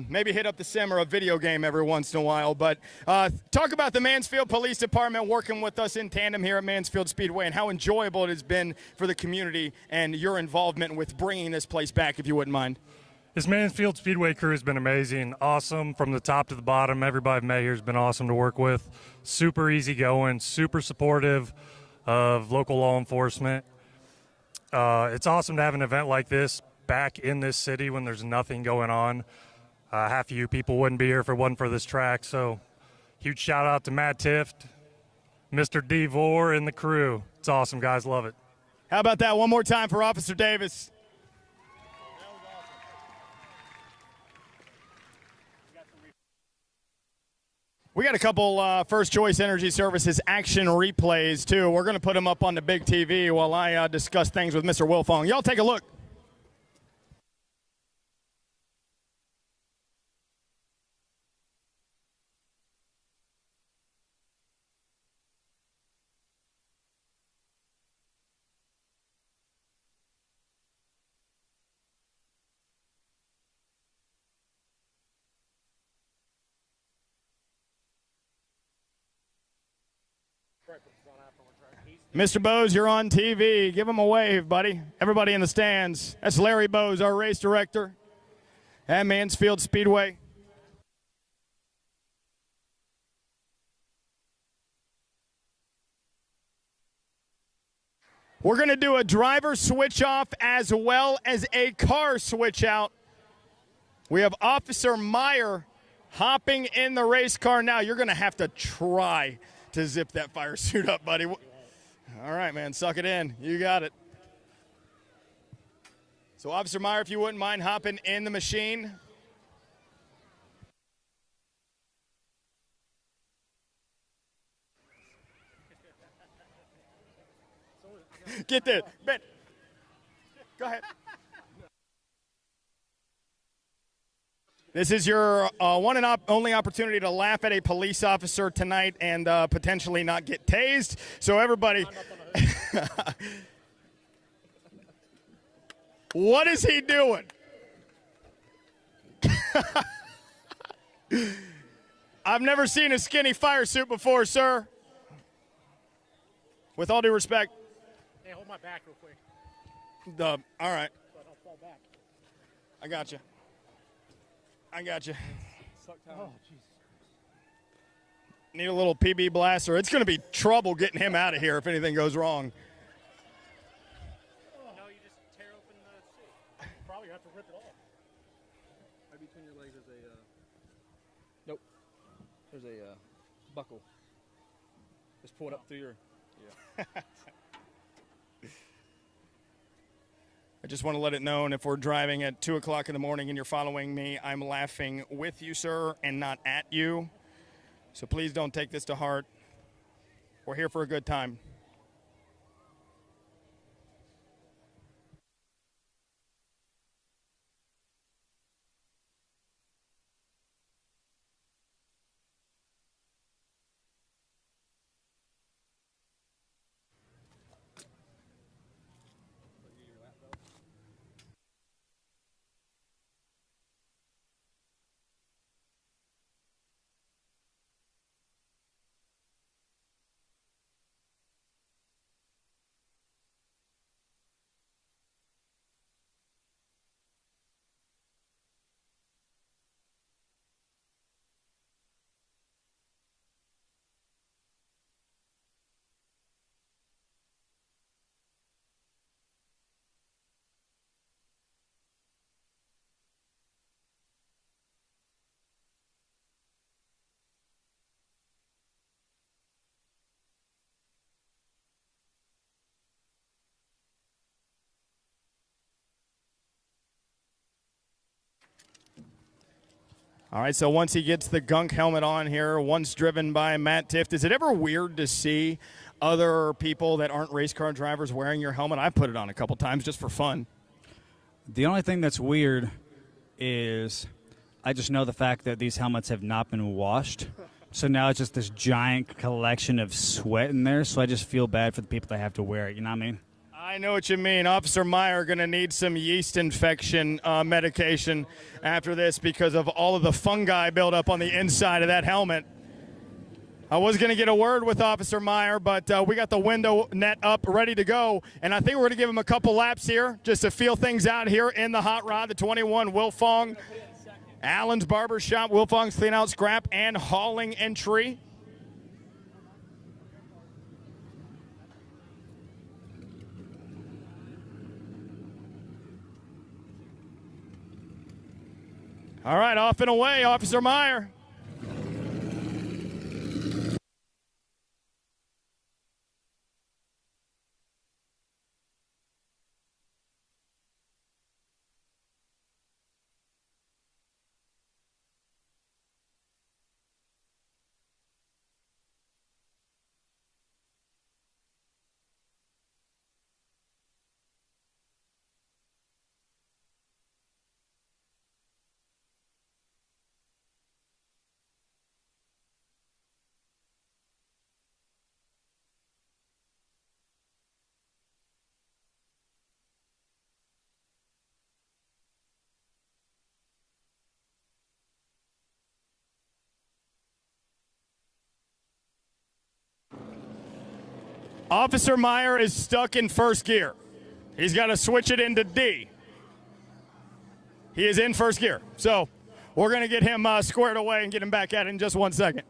Maybe hit up the sim or a video game every once in a while. But talk about the Mansfield Police Department working with us in tandem here at Mansfield Speedway and how enjoyable it has been for the community and your involvement with bringing this place back, if you wouldn't mind. This Mansfield Speedway crew has been amazing. Awesome from the top to the bottom. Everybody I've met here has been awesome to work with. Super easygoing, super supportive of local law enforcement. It's awesome to have an event like this back in this city when there's nothing going on. Half of you people wouldn't be here if it wasn't for this track. So huge shout out to Matt Tift, Mr. Devore, and the crew. It's awesome, guys. Love it. How about that one more time for Officer Davis? We got a couple First Choice Energy Services action replays, too. We're going to put them up on the big TV while I discuss things with Mr. Wilfong. Y'all take a look. Mr. Bose, you're on TV. Give him a wave, buddy. Everybody in the stands. That's Larry Bose, our race director at Mansfield Speedway. We're going to do a driver switch off as well as a car switch out. We have Officer Meyer hopping in the race car now. You're going to have to try to zip that fire suit up, buddy. All right, man, suck it in. You got it. So, Officer Meyer, if you wouldn't mind hopping in the machine. Get there. Ben. Go ahead. This is your one and only opportunity to laugh at a police officer tonight and potentially not get tased. So everybody, what is he doing? I've never seen a skinny fire suit before, sir. With all due respect. Hey, hold my back real quick. All right. So I don't fall back. I got you. I got you. Oh, jeez. Need a little PB blaster. It's going to be trouble getting him out of here if anything goes wrong. No, you just tear open the suit. Probably have to rip it off. Right between your legs there's a nope. There's a buckle. Just pull it up through your I just want to let it known if we're driving at 2 o'clock in the morning and you're following me, I'm laughing with you, sir, and not at you. So please don't take this to heart. We're here for a good time. All right, so once he gets the gunk helmet on here, once driven by Matt Tift, is it ever weird to see other people that aren't race car drivers wearing your helmet? I put it on a couple times just for fun. The only thing that's weird is I just know the fact that these helmets have not been washed. So now it's just this giant collection of sweat in there, so I just feel bad for the people that have to wear it, you know what I mean? I know what you mean. Officer Meyer going to need some yeast infection medication after this because of all of the fungi buildup on the inside of that helmet. I was going to get a word with Officer Meyer, but we got the window net up ready to go, and I think we're going to give him a couple laps here just to feel things out here in the hot rod, the 21 Wilfong. Allen's Barber Shop, Wilfong's Clean Out Scrap, and Hauling Entry. All right, off and away, Officer Meyer. Officer Meyer is stuck in first gear. He's got to switch it into D. He is in first gear. So we're going to get him squared away and get him back at it in just 1 second.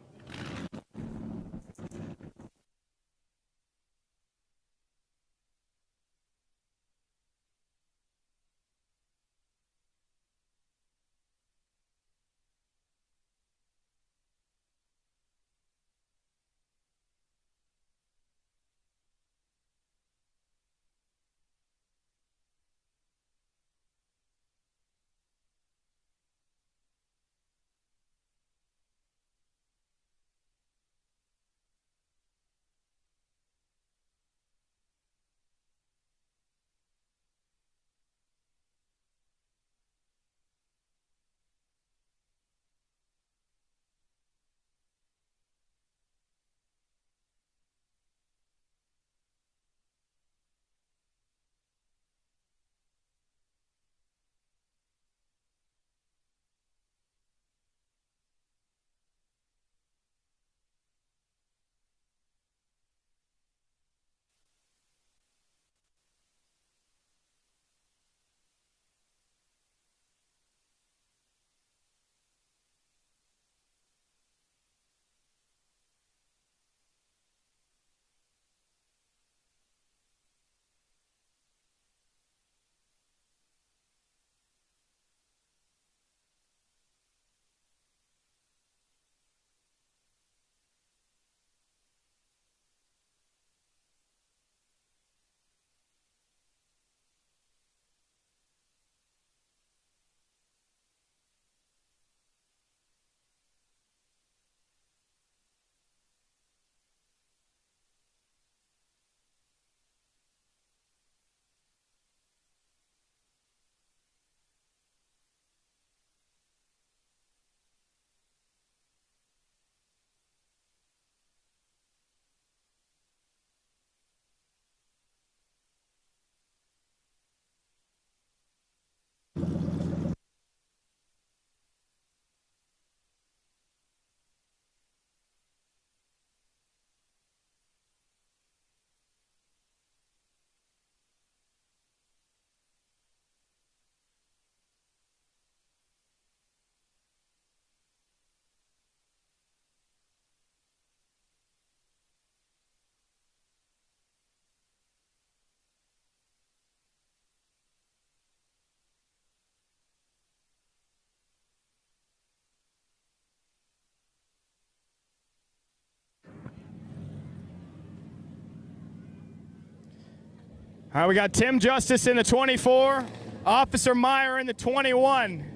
All right, we got Tim Justice in the 24, Officer Meyer in the 21.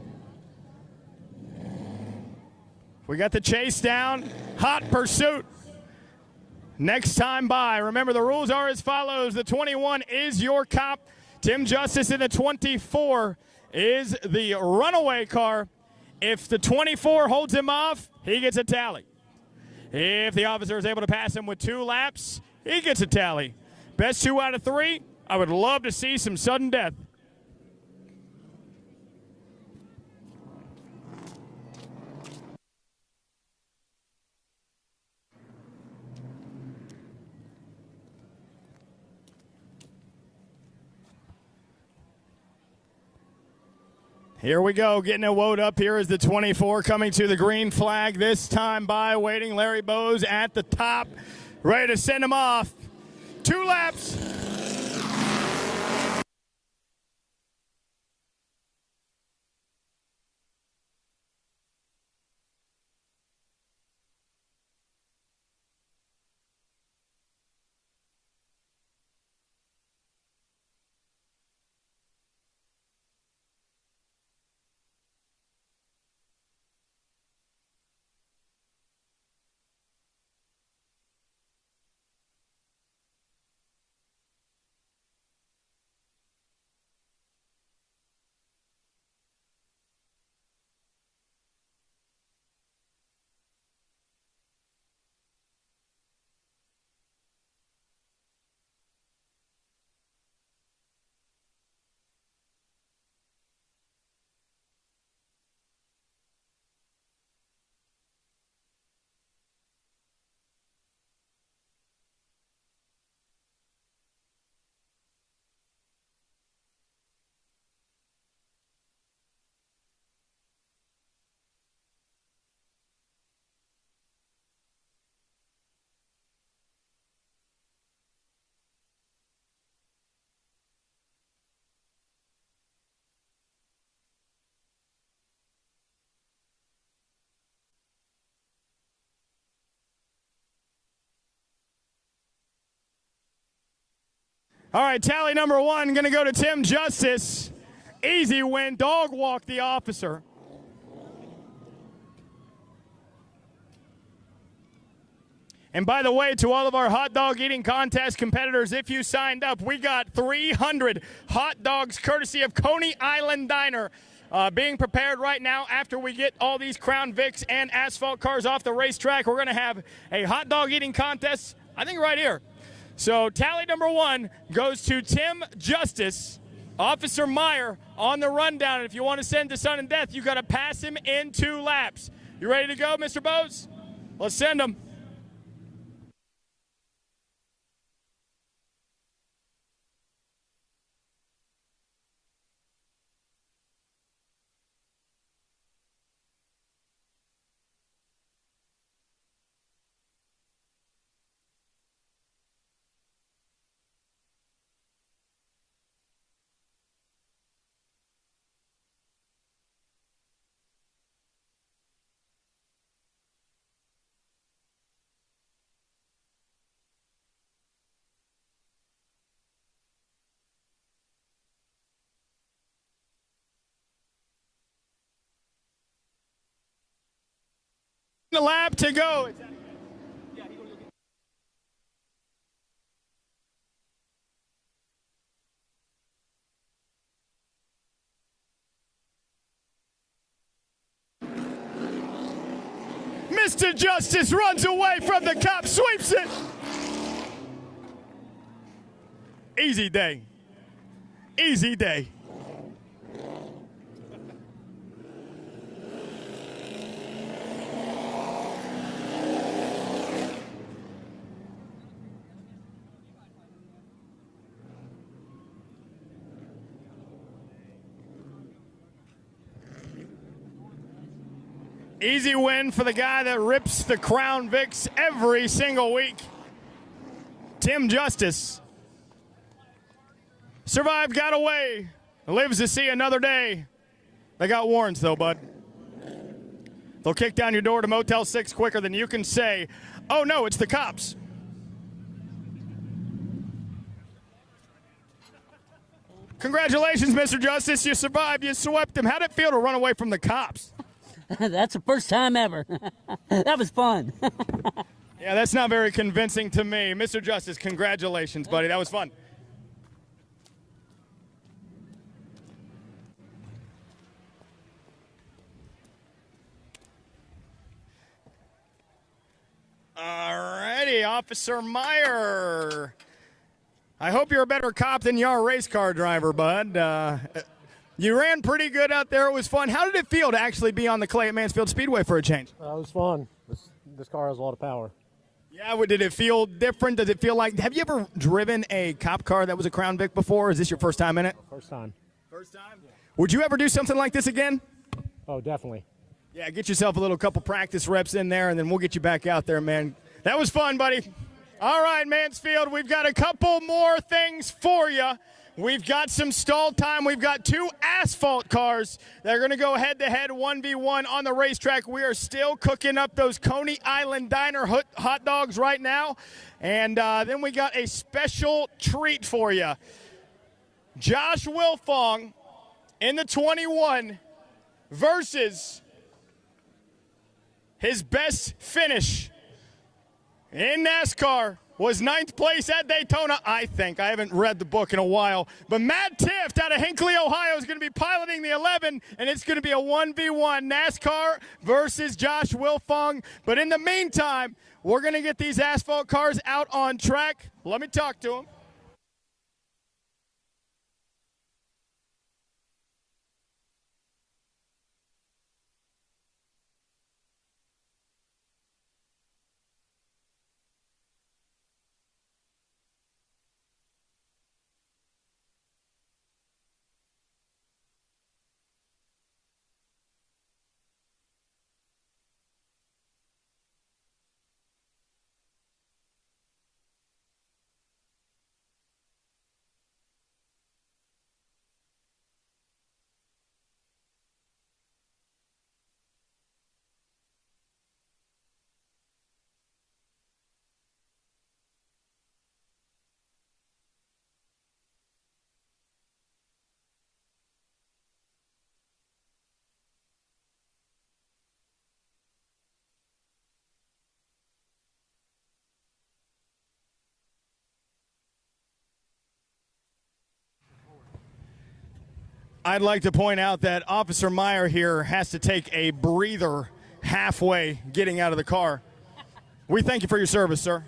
We got the chase down. Hot pursuit. Next time by. Remember, the rules are as follows. The 21 is your cop. Tim Justice in the 24 is the runaway car. If the 24 holds him off, he gets a tally. If the officer is able to pass him with 2 laps, he gets a tally. Best 2 out of 3. I would love to see some sudden death. Here we go, getting it woed up. Here is the 24 coming to the green flag. This time by waiting. Larry Bowes at the top, ready to send him off. 2 laps. All right, tally number 1 going to go to Tim Justice. Easy win, dog walk the officer. And by the way, to all of our hot dog eating contest competitors, if you signed up, we got 300 hot dogs courtesy of Coney Island Diner being prepared right now. After we get all these Crown Vics and asphalt cars off the racetrack, we're going to have a hot dog eating contest, I think right here. So tally number 1 goes to Tim Justice. Officer Meyer on the rundown. And if you want to send to sudden death, you got to pass him in 2 laps. You ready to go, Mr. Bowes? Let's send him. The lap to go. Mr. Justice runs away from the cop, sweeps it. Easy day. Easy day. Easy win for the guy that rips the Crown Vics every single week. Tim Justice. Survived, got away, lives to see another day. They got warrants though, bud. They'll kick down your door to Motel 6 quicker than you can say, oh no, it's the cops. Congratulations, Mr. Justice, you survived, you swept him. How'd it feel to run away from the cops? That's the first time ever. That was fun. Yeah, that's not very convincing to me. Mr. Justice, congratulations, buddy. That was fun. Alrighty, Officer Meyer. I hope you're a better cop than you are a race car driver, bud. You ran pretty good out there. It was fun. How did it feel to actually be on the clay at Mansfield Speedway for a change? It was fun. This car has a lot of power. Yeah, did it feel different? Does it feel like, have you ever driven a cop car that was a Crown Vic before? Is this your first time in it? First time. First time? Yeah. Would you ever do something like this again? Oh, definitely. Yeah, get yourself a couple practice reps in there, and then we'll get you back out there, man. That was fun, buddy. All right, Mansfield, we've got a couple more things for you. We've got some stall time. We've got 2 asphalt cars that are going to go head-to-head 1v1 on the racetrack. We are still cooking up those Coney Island Diner hot dogs right now. And then we got a special treat for you. Josh Wilfong in the 21 versus his best finish in NASCAR was 9th place at Daytona, I think. I haven't read the book in a while. But Matt Tift out of Hinckley, Ohio is going to be piloting the 11, and it's going to be a 1v1 NASCAR versus Josh Wilfong. But in the meantime, we're going to get these asphalt cars out on track. Let me talk to him. I'd like to point out that Officer Meyer here has to take a breather halfway getting out of the car. We thank you for your service, sir.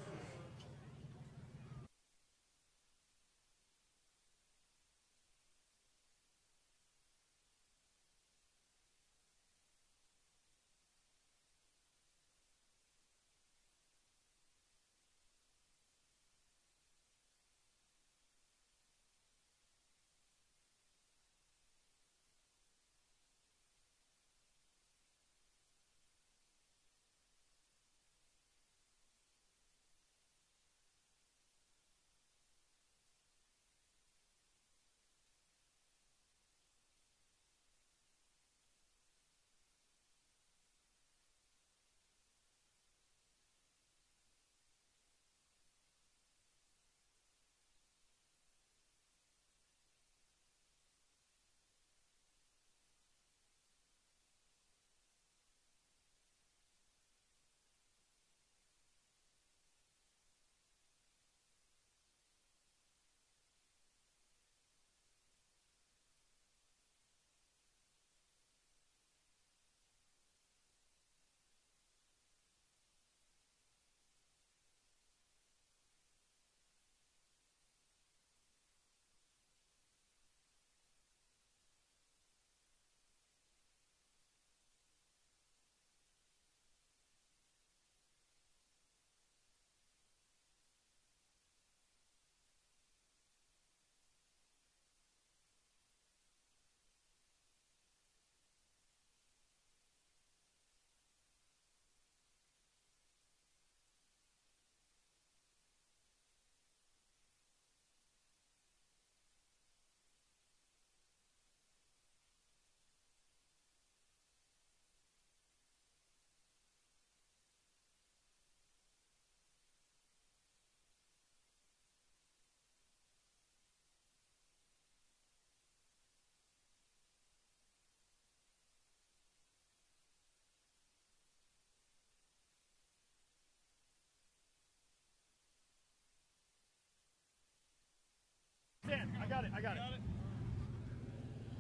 I got it.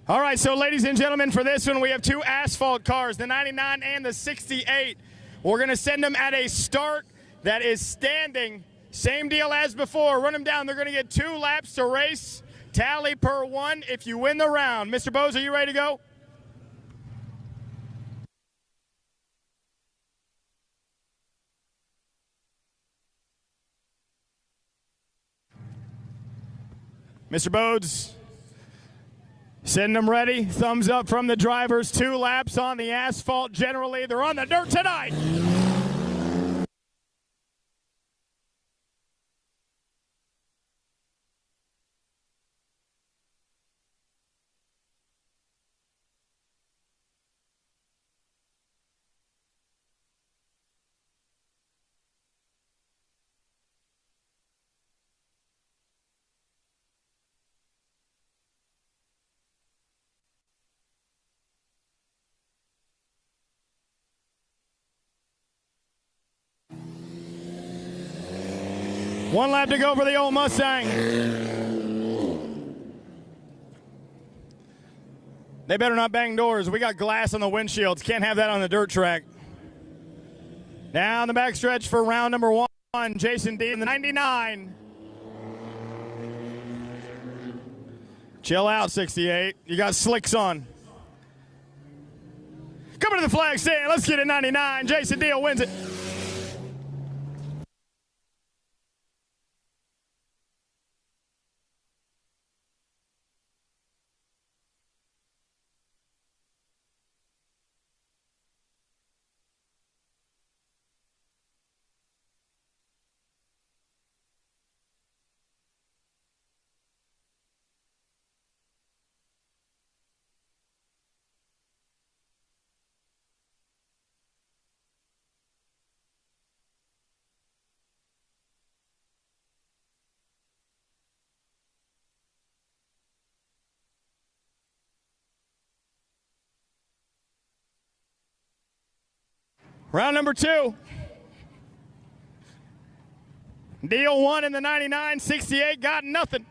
All right, so ladies and gentlemen, for this one, we have two asphalt cars, the 99 and the 68. We're going to send them at a start that is standing. Same deal as before. Run them down. They're going to get 2 laps to race. Tally per one if you win the round. Mr. Bose, are you ready to go? Mr. Bodes, send them ready. Thumbs up from the drivers. 2 laps on the asphalt. Generally, they're on the dirt tonight. One lap to go for the old Mustang. They better not bang doors. We got glass on the windshields. Can't have that on the dirt track. Down the backstretch for round number 1. Jason D in the 99. Chill out, 68. You got slicks on. Coming to the flag stand. Let's get it, 99. Jason D wins it. Round number 2. Deal 1 in the 99, 68 got nothing.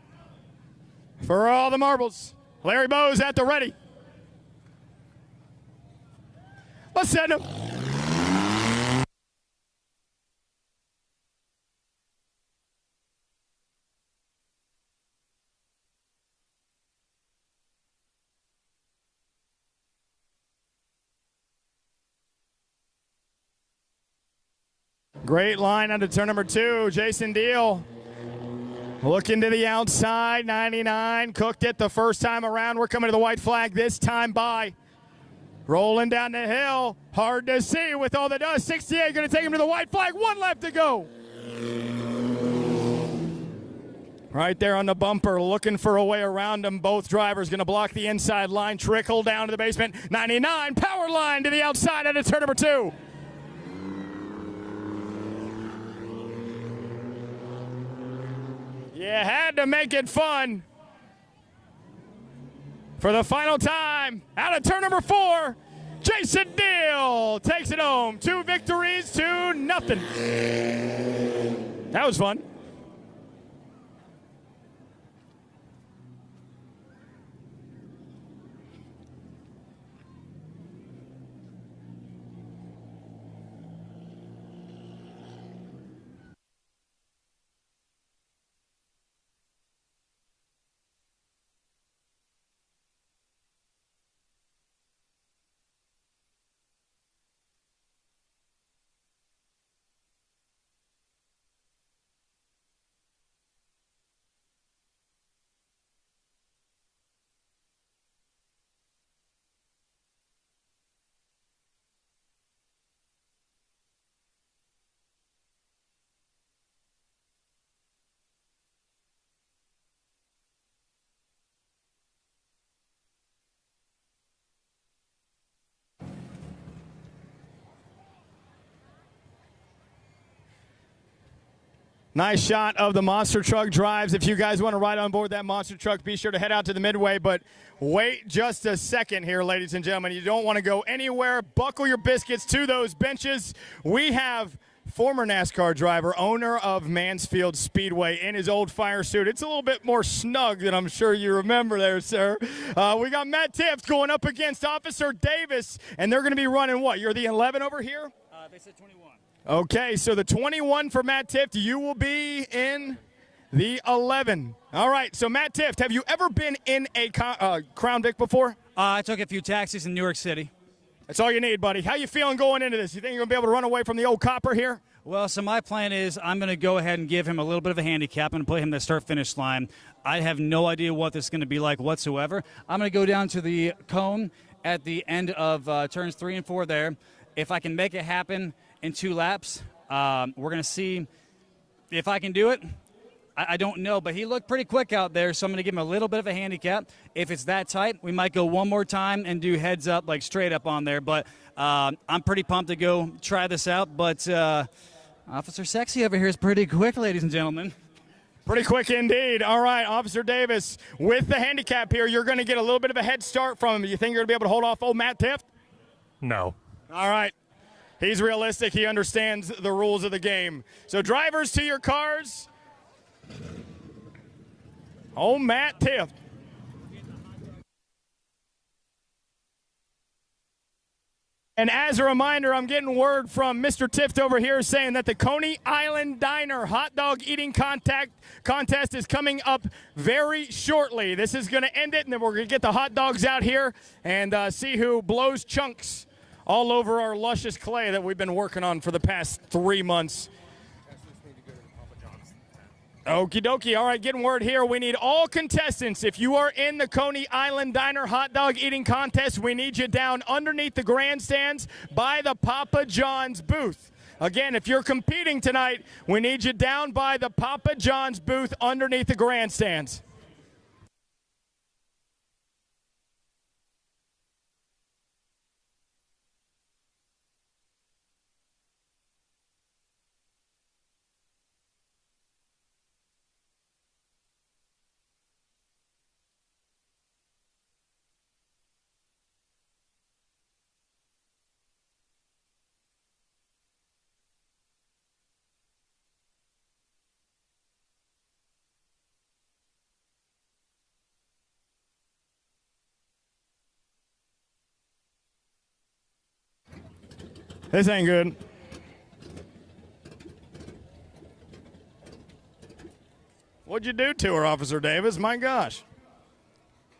For all the marbles, Larry Bose at the ready. Let's send him. Great line onto turn number 2. Jason Deal looking to the outside. 99 cooked it the first time around. We're coming to the white flag this time by. Rolling down the hill. Hard to see with all the dust. 68 going to take him to the white flag. 1 lap to go. Right there on the bumper, looking for a way around him. Both drivers going to block the inside line. Trickle down to the basement. 99 power line to the outside out of turn number 2. You had to make it fun. For the final time, out of turn number 4, Jason Deal takes it home. 2 victories to nothing. That was fun. Nice shot of the monster truck drives. If you guys want to ride on board that monster truck, be sure to head out to the midway. But wait just a second here, ladies and gentlemen. You don't want to go anywhere. Buckle your biscuits to those benches. We have former NASCAR driver, owner of Mansfield Speedway, in his old fire suit. It's a little bit more snug than I'm sure you remember there, sir. We got Matt Tift going up against Officer Davis, and they're going to be running what? You're the 11 over here? They said 21. Okay, so the 21 for Matt Tift. You will be in the 11. All right, so Matt Tift, have you ever been in a Crown Vic before? I took a few taxis in New York City. That's all you need, buddy. How you feeling going into this? You think you're going to be able to run away from the old copper here? Well, so my plan is I'm going to go ahead and give him a little bit of a handicap. I'm going to put him in the start-finish line. I have no idea what this is going to be like whatsoever. I'm going to go down to the cone at the end of turns 3 and 4 there. If I can make it happen in 2 laps, we're going to see if I can do it. I don't know, but he looked pretty quick out there, so I'm going to give him a little bit of a handicap. If it's that tight, we might go one more time and do heads up, like straight up on there. But I'm pretty pumped to go try this out. But Officer Sexy over here is pretty quick, ladies and gentlemen. Pretty quick indeed. All right, Officer Davis, with the handicap here, you're going to get a little bit of a head start from him. You think you're going to be able to hold off old Matt Tift? No. All right. He's realistic. He understands the rules of the game. So drivers, to your cars. Oh, Matt Tift. And as a reminder, I'm getting word from Mr. Tift over here saying that the Coney Island Diner hot dog eating contest is coming up very shortly. This is going to end it, and then we're going to get the hot dogs out here and see who blows chunks all over our luscious clay that we've been working on for the past 3 months. Okie dokie. All right, getting word here. We need all contestants. If you are in the Coney Island Diner hot dog eating contest, we need you down underneath the grandstands by the Papa John's booth. Again, if you're competing tonight, we need you down by the Papa John's booth underneath the grandstands. This ain't good. What'd you do to her, Officer Davis? My gosh.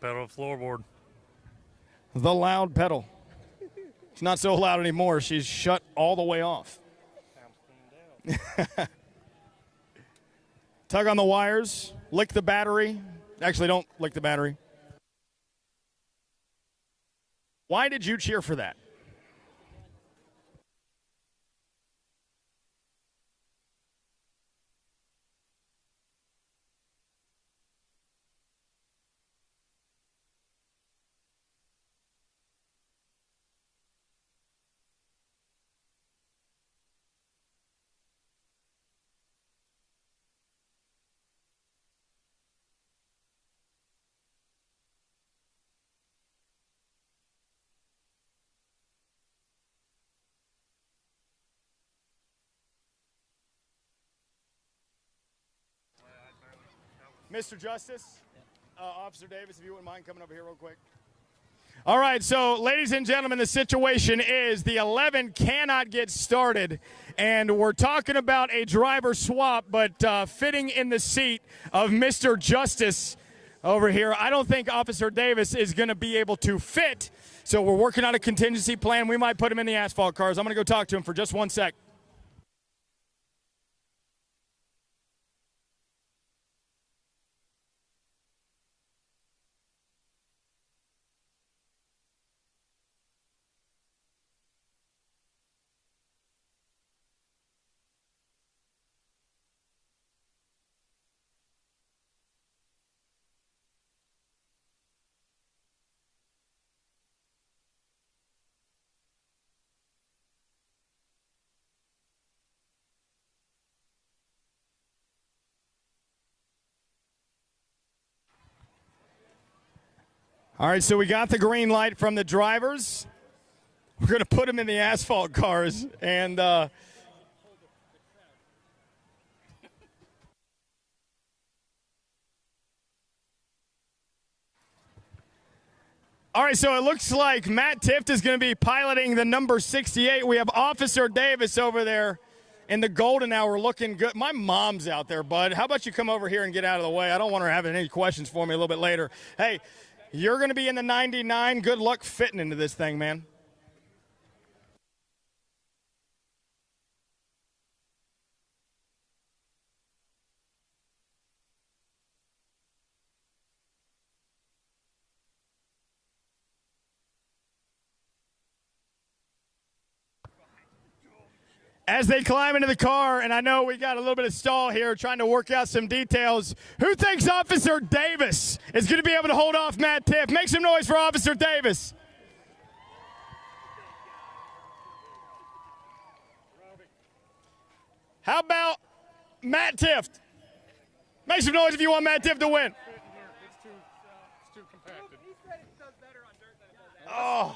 Pedal floorboard. The loud pedal. It's not so loud anymore. She's shut all the way off. Tug on the wires. Lick the battery. Actually, don't lick the battery. Why did you cheer for that? Mr. Justice, Officer Davis, if you wouldn't mind coming over here real quick. All right, so ladies and gentlemen, the situation is the 11 cannot get started, and we're talking about a driver swap, but fitting in the seat of Mr. Justice over here. I don't think Officer Davis is going to be able to fit, so we're working on a contingency plan. We might put him in the asphalt cars. I'm going to go talk to him for just 1 sec. All right, so we got the green light from the drivers. We're going to put them in the asphalt cars. And All right, so it looks like Matt Tift is going to be piloting the number 68. We have Officer Davis over there in the golden hour looking good. My mom's out there, bud. How about you come over here and get out of the way? I don't want her having any questions for me a little bit later. Hey, you're going to be in the 99. Good luck fitting into this thing, man. As they climb into the car, and I know we got a little bit of stall here trying to work out some details, who thinks Officer Davis is going to be able to hold off Matt Tift? Make some noise for Officer Davis. How about Matt Tift? Make some noise if you want Matt Tift to win. It's too compacted. Oh.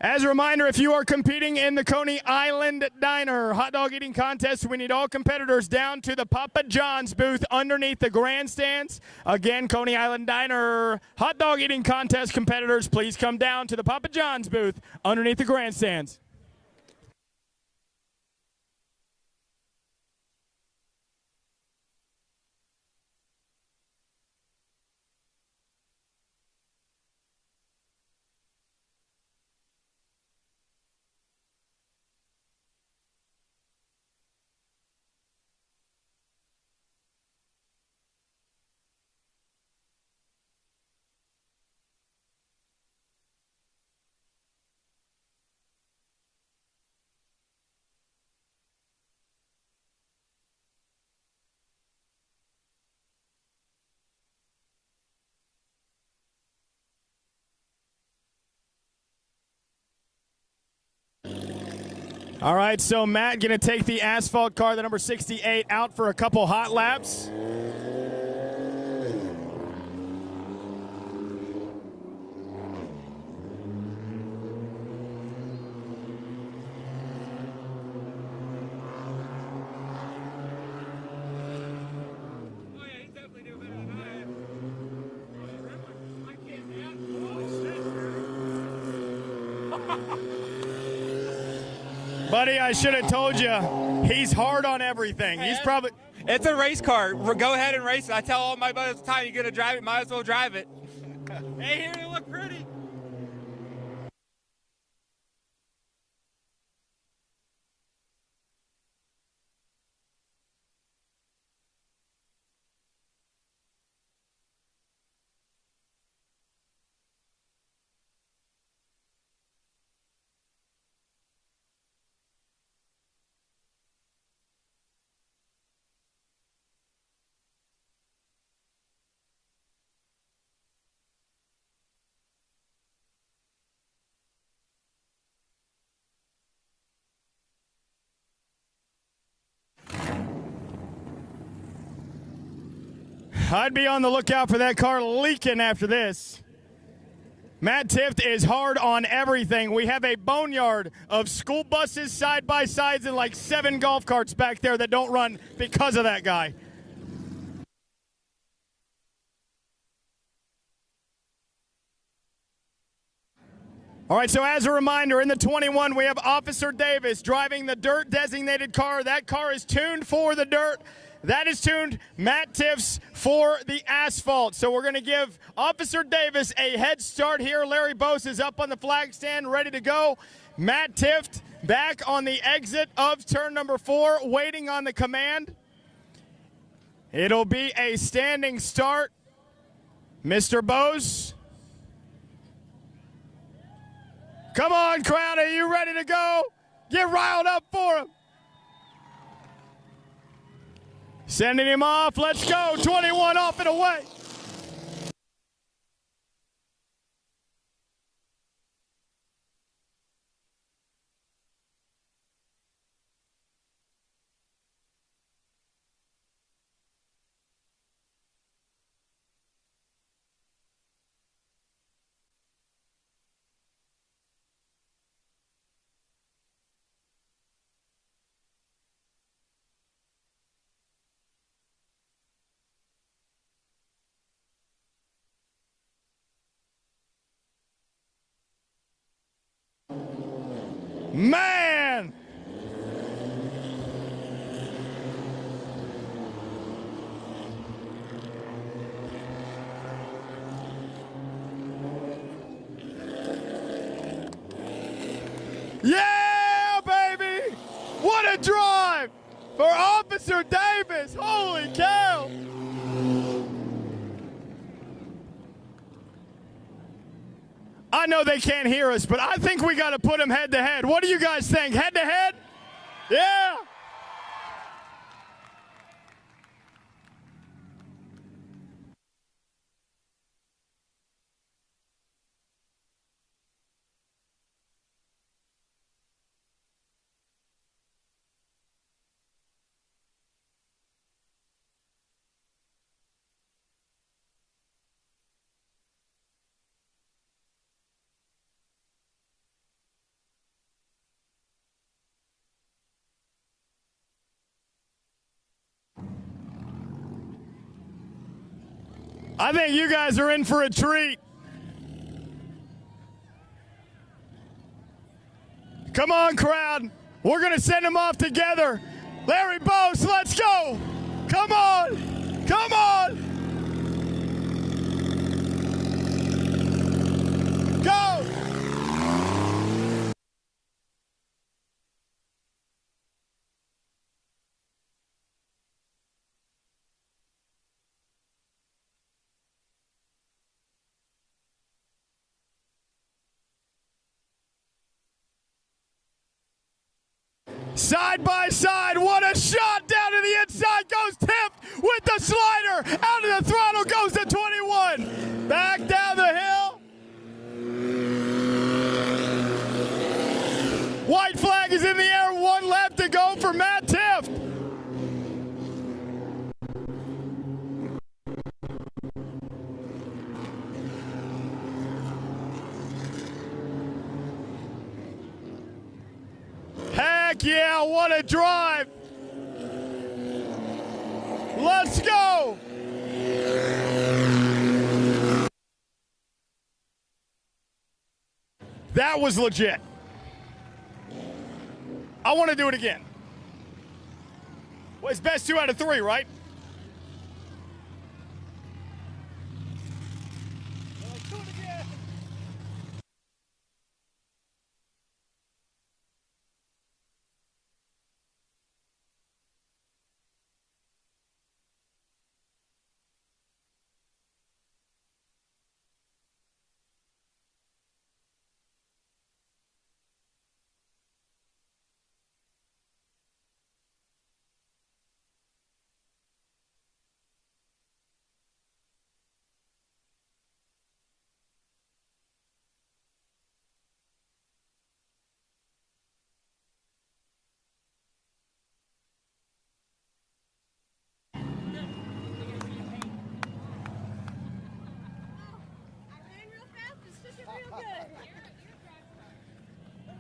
As a reminder, if you are competing in the Coney Island Diner hot dog eating contest, we need all competitors down to the Papa John's booth underneath the grandstands. Again, Coney Island Diner hot dog eating contest competitors, please come down to the Papa John's booth underneath the grandstands. All right, so Matt going to take the asphalt car, the number 68, out for a couple hot laps. Buddy, I should have told you, he's hard on everything. He's probably... It's a race car. Go ahead and race it. I tell all my buddies all the time, you're going to drive it, might as well drive it. Hey, here, you look pretty. I'd be on the lookout for that car leaking after this. Matt Tift is hard on everything. We have a boneyard of school buses, side-by-sides, and like 7 golf carts back there that don't run because of that guy. All right, so as a reminder, in the 21, we have Officer Davis driving the dirt-designated car. That car is tuned for the dirt. That is tuned Matt Tiffs for the asphalt. So we're going to give Officer Davis a head start here. Larry Bose is up on the flag stand, ready to go. Matt Tift back on the exit of turn number 4, waiting on the command. It'll be a standing start. Mr. Bose. Come on, crowd, are you ready to go? Get riled up for him. Sending him off, let's go. 21 off and away. Man! Yeah, baby! What a drive for Officer Davis! Holy cow! I know they can't hear us, but I think we got to put them head to head. What do you guys think? Head to head? Yeah. I think you guys are in for a treat. Come on, crowd. We're going to send them off together. Larry Bose, let's go. Come on. Come on. Go. Side by side, what a shot down to the inside goes Tift with the slider. Out of the throttle goes the 21. Back down the hill. White flag is in the air, 1 lap to go for Matt Tift. Heck yeah, what a drive. Let's go. That was legit. I want to do it again. Well, it's best 2 out of 3, right?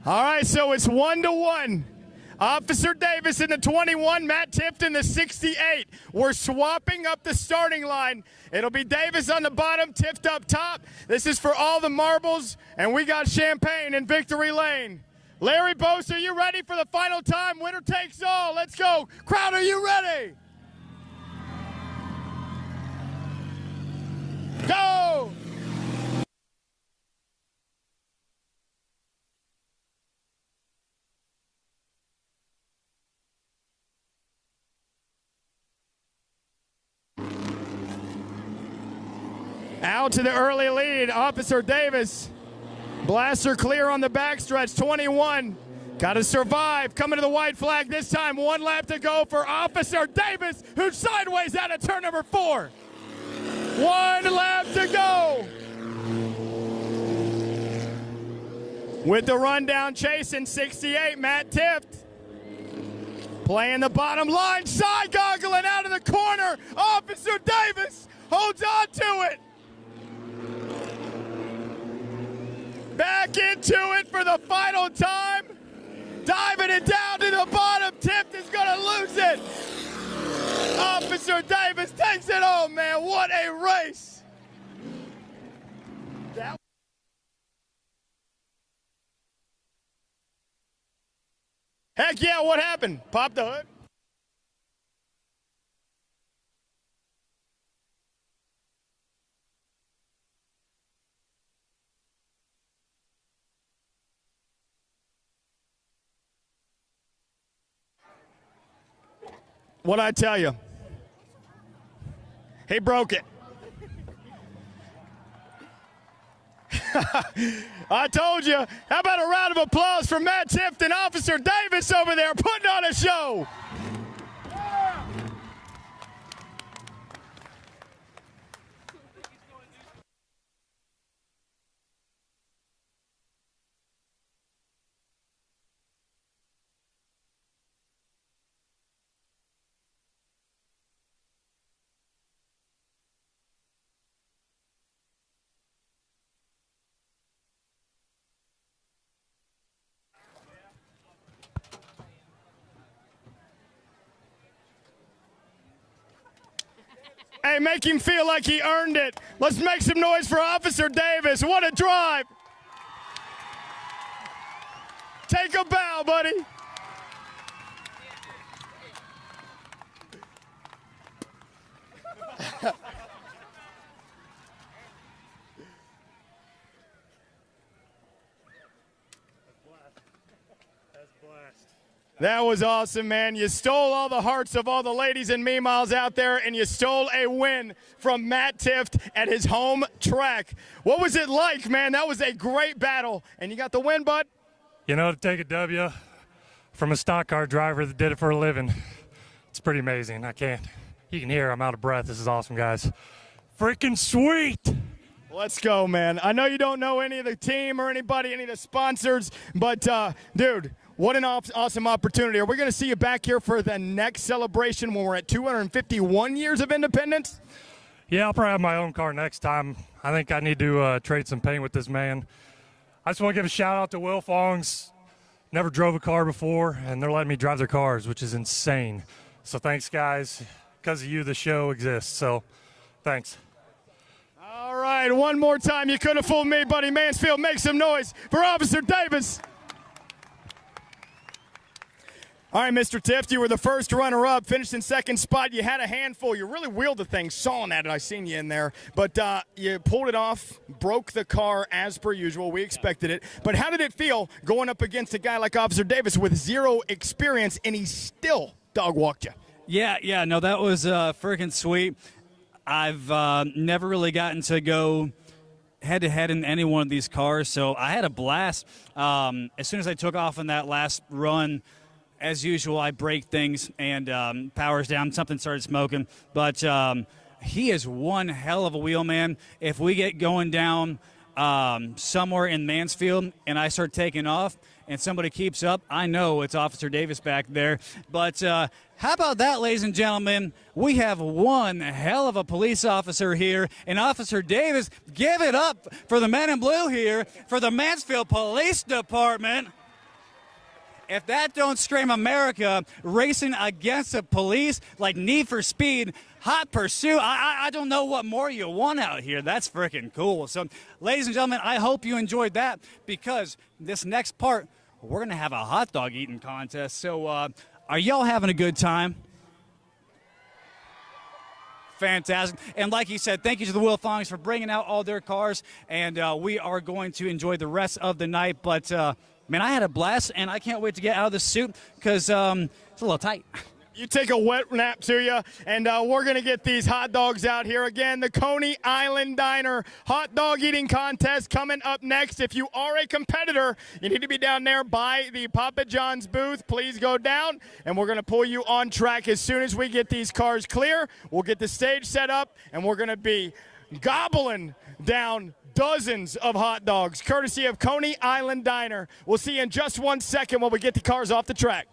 All right, so it's 1-1. Officer Davis in the 21, Matt Tift in the 68. We're swapping up the starting line. It'll be Davis on the bottom, Tift up top. This is for all the marbles, and we got champagne in victory lane. Larry Bose, are you ready for the final time? Winner takes all. Let's go. Crowd, are you ready? Out to the early lead, Officer Davis. Blaster clear on the backstretch, 21. Got to survive. Coming to the white flag this time. 1 lap to go for Officer Davis, who's sideways out of turn number 4. 1 lap to go. With the rundown chasing 68, Matt Tift. Playing the bottom line, side goggling out of the corner. Officer Davis holds on to it. Back into it for the final time. Diving it down to the bottom. Tift is going to lose it. Officer Davis takes it home, man. What a race. Heck yeah, what happened? Pop the hood? What'd I tell you? He broke it. I told you. How about a round of applause for Matt Tift and Officer Davis over there putting on a show? Hey, make him feel like he earned it. Let's make some noise for Officer Davis. What a drive. Take a bow, buddy. That was awesome, man. You stole all the hearts of all the ladies and me-miles out there, and you stole a win from Matt Tift at his home track. What was it like, man? That was a great battle, and you got the win, bud? You know, to take a W from a stock car driver that did it for a living, it's pretty amazing. You can hear I'm out of breath. This is awesome, guys. Freaking sweet. Let's go, man. I know you don't know any of the team or anybody, any of the sponsors, but, dude, what an awesome opportunity. Are we going to see you back here for the next celebration when we're at 251 years of independence? Yeah, I'll probably have my own car next time. I think I need to trade some paint with this man. I just want to give a shout-out to Will Fongs. Never drove a car before, and they're letting me drive their cars, which is insane. So thanks, guys. Because of you, the show exists. So thanks. All right, one more time. You couldn't have fooled me, buddy. Mansfield, make some noise for Officer Davis. All right, Mr. Tift, you were the first runner-up, finished in second spot. You had a handful. You really wheeled the thing, sawing at it. I seen you in there. But you pulled it off, broke the car as per usual. We expected it. But how did it feel going up against a guy like Officer Davis with zero experience, and he still dog-walked you? Yeah, no, that was freaking sweet. I've never really gotten to go head-to-head in any one of these cars, so I had a blast. As soon as I took off on that last run, as usual, I break things and powers down. Something started smoking. But he is one hell of a wheelman. If we get going down somewhere in Mansfield and I start taking off and somebody keeps up, I know it's Officer Davis back there. But how about that, ladies and gentlemen? We have one hell of a police officer here. And Officer Davis, give it up for the men in blue here for the Mansfield Police Department. If that don't scream America, racing against the police like Need for Speed, Hot Pursuit, I don't know what more you want out here. That's freaking cool. So, ladies and gentlemen, I hope you enjoyed that because this next part, we're going to have a hot dog eating contest. So, are y'all having a good time? Fantastic. And like he said, thank you to the Will Fongs for bringing out all their cars. And we are going to enjoy the rest of the night. But, man, I had a blast, and I can't wait to get out of this suit because it's a little tight. You take a wet nap to you, and we're going to get these hot dogs out here. Again, the Coney Island Diner hot dog eating contest coming up next. If you are a competitor, you need to be down there by the Papa John's booth. Please go down, and we're going to pull you on track as soon as we get these cars clear. We'll get the stage set up, and we're going to be gobbling down dozens of hot dogs, courtesy of Coney Island Diner. We'll see you in just 1 second when we get the cars off the track.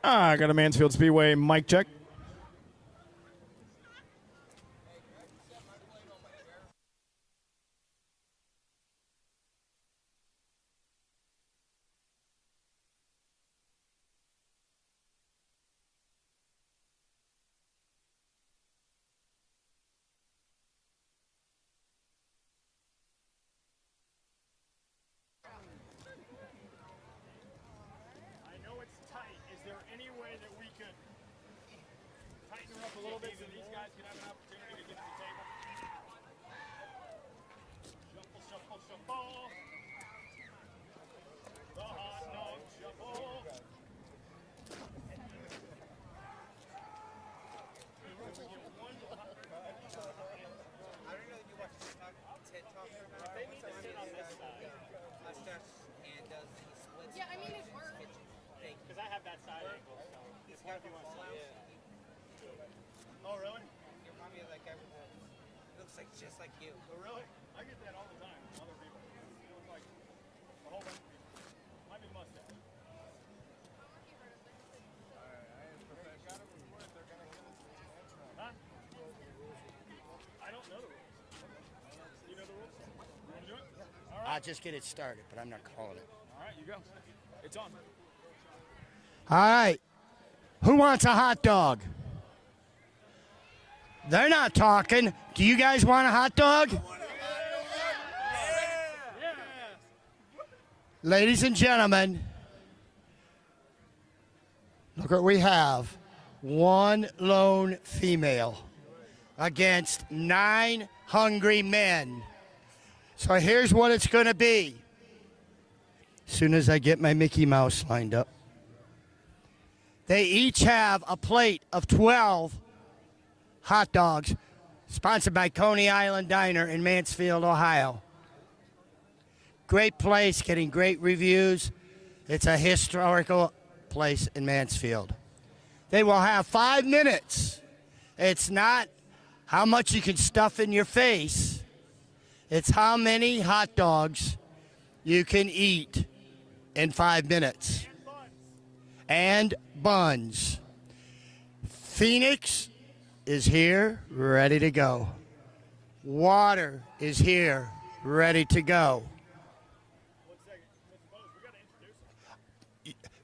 I got a Mansfield Speedway mic check. I know it's tight. Is there any way that we could tighten her up a little bit so these guys can have an opportunity to get to the table? Shuffle, shuffle, shuffle. The hot dog shuffle. Yeah, I mean, it works. Because I have that side angle. So it's gotta be one side. Oh, really? Your mommy looks like just like you. Oh, really? I get that all the time from other people. They look like a whole bunch of people. Might be the mustache. Huh? I don't know the rules. You know the rules? You want to do it? All right. I'll just get it started, but I'm not calling it. All right, you go. It's on. All right. Who wants a hot dog? They're not talking. Do you guys want a hot dog? Ladies and gentlemen, look what we have. One lone female against 9 hungry men. So here's what it's going to be. As soon as I get my Mickey Mouse lined up. They each have a plate of 12 hot dogs, sponsored by Coney Island Diner in Mansfield, Ohio. Great place, getting great reviews. It's a historical place in Mansfield. They will have 5 minutes. It's not how much you can stuff in your face. It's how many hot dogs you can eat in 5 minutes. And buns. Phoenix is here, ready to go. Water is here, ready to go.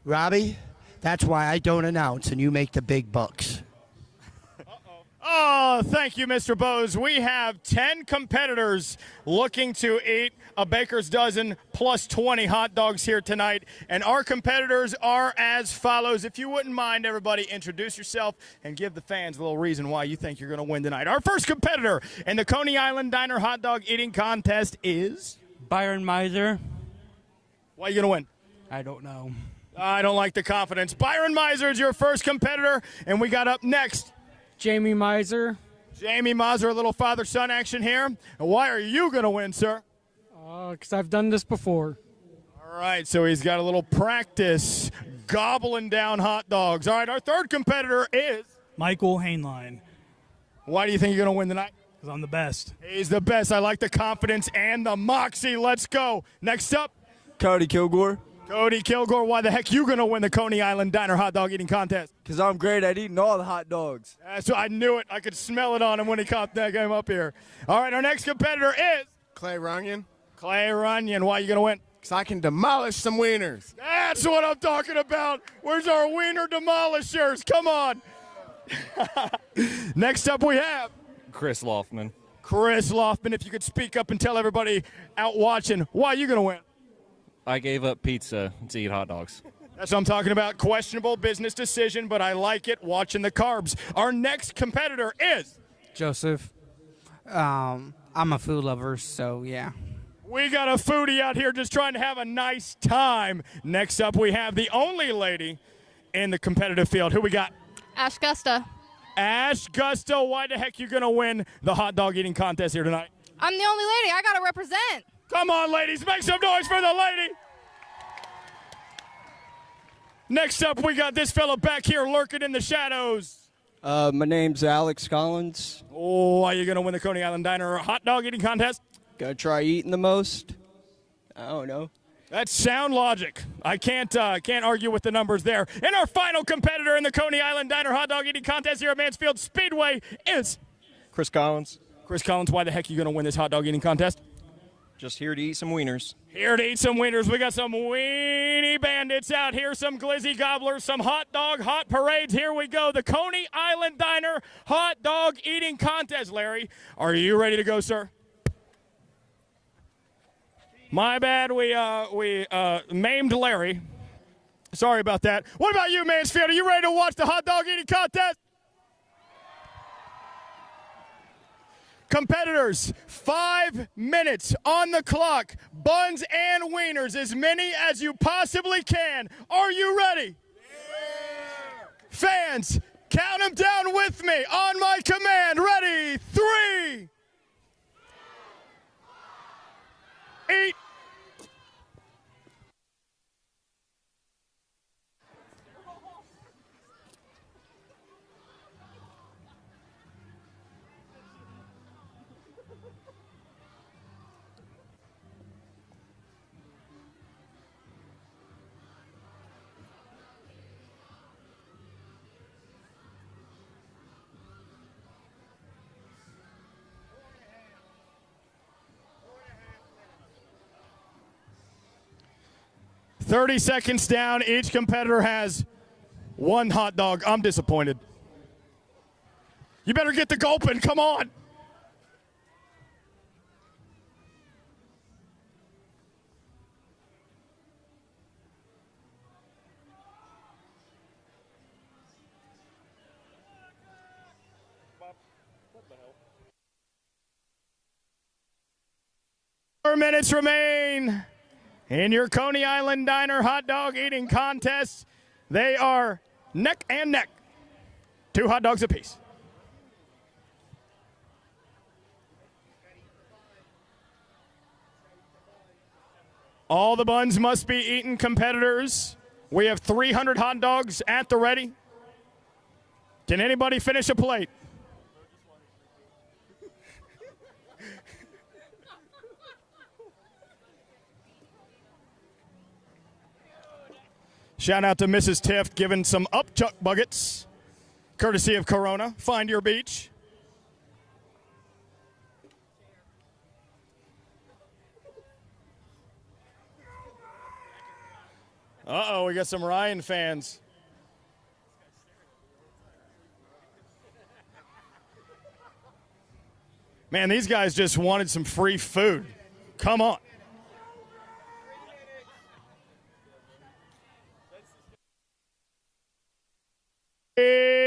Robbie, that's why I don't announce and you make the big bucks. Oh, thank you, Mr. Bose. We have 10 competitors looking to eat a baker's dozen plus 20 hot dogs here tonight. And our competitors are as follows. If you wouldn't mind, everybody, introduce yourself and give the fans a little reason why you think you're going to win tonight. Our first competitor in the Coney Island Diner hot dog eating contest is Byron Miser. Why are you going to win? I don't know. I don't like the confidence. Byron Miser is your first competitor, and we got up next Jamie Miser. Jamie Miser, a little father-son action here. And why are you going to win, sir? Because I've done this before. All right, so he's got a little practice gobbling down hot dogs. All right, our third competitor is Michael Hainline. Why do you think you're going to win tonight? Because I'm the best. He's the best. I like the confidence and the moxie. Let's go. Next up, Cody Kilgore. Cody Kilgore, why the heck you going to win the Coney Island Diner hot dog eating contest? Because I'm great at eating all the hot dogs. So I knew it. I could smell it on him when he caught that game up here. All right, our next competitor is Clay Runyon. Clay Runyon. Why are you going to win? Because I can demolish some wieners. That's what I'm talking about. Where's our wiener demolishers? Come on. Next up we have Chris Loftman. Chris Loftman. If you could speak up and tell everybody out watching, why are you going to win? I gave up pizza to eat hot dogs. That's what I'm talking about. Questionable business decision, but I like it. Watching the carbs. Our next competitor is Joseph. I'm a food lover, so yeah. We got a foodie out here just trying to have a nice time. Next up, we have the only lady in the competitive field. Who we got? Ash Gusta. Ash Gusto. Why the heck you going to win the hot dog eating contest here tonight? I'm the only lady. I got to represent. Come on, ladies. Make some noise for the lady. Next up, we got this fella back here lurking in the shadows. My name's Alex Collins. Oh, why are you going to win the Coney Island Diner hot dog eating contest? Gonna try eating the most. I don't know. That's sound logic. I can't argue with the numbers there. And our final competitor in the Coney Island Diner hot dog eating contest here at Mansfield Speedway is Chris Collins. Chris Collins. Why the heck are you going to win this hot dog eating contest? Just here to eat some wieners. Here to eat some wieners. We got some weenie bandits out here, some glizzy gobblers, some hot dog hot parades. Here we go. The Coney Island Diner hot dog eating contest. Larry, are you ready to go, sir? My bad, we maimed Larry. Sorry about that. What about you, Mansfield? Are you ready to watch the hot dog eating contest? Competitors, 5 minutes on the clock. Buns and wieners, as many as you possibly can. Are you ready? Yeah. Fans, count them down with me on my command. Ready? 3. Eat. $30 seconds down. Each competitor has 1 hot dog. I'm disappointed. You better get the gulping. Come on. Four minutes remain. In your Coney Island Diner hot dog eating contest, they are neck and neck. 2 hot dogs apiece. All the buns must be eaten, competitors. We have 300 hot dogs at the ready. Can anybody finish a plate? Shout out to Mrs. Tift giving some upchuck buckets, courtesy of Corona. Find your beach. Uh-oh, we got some Ryan fans. Man, these guys just wanted some free food. Come on.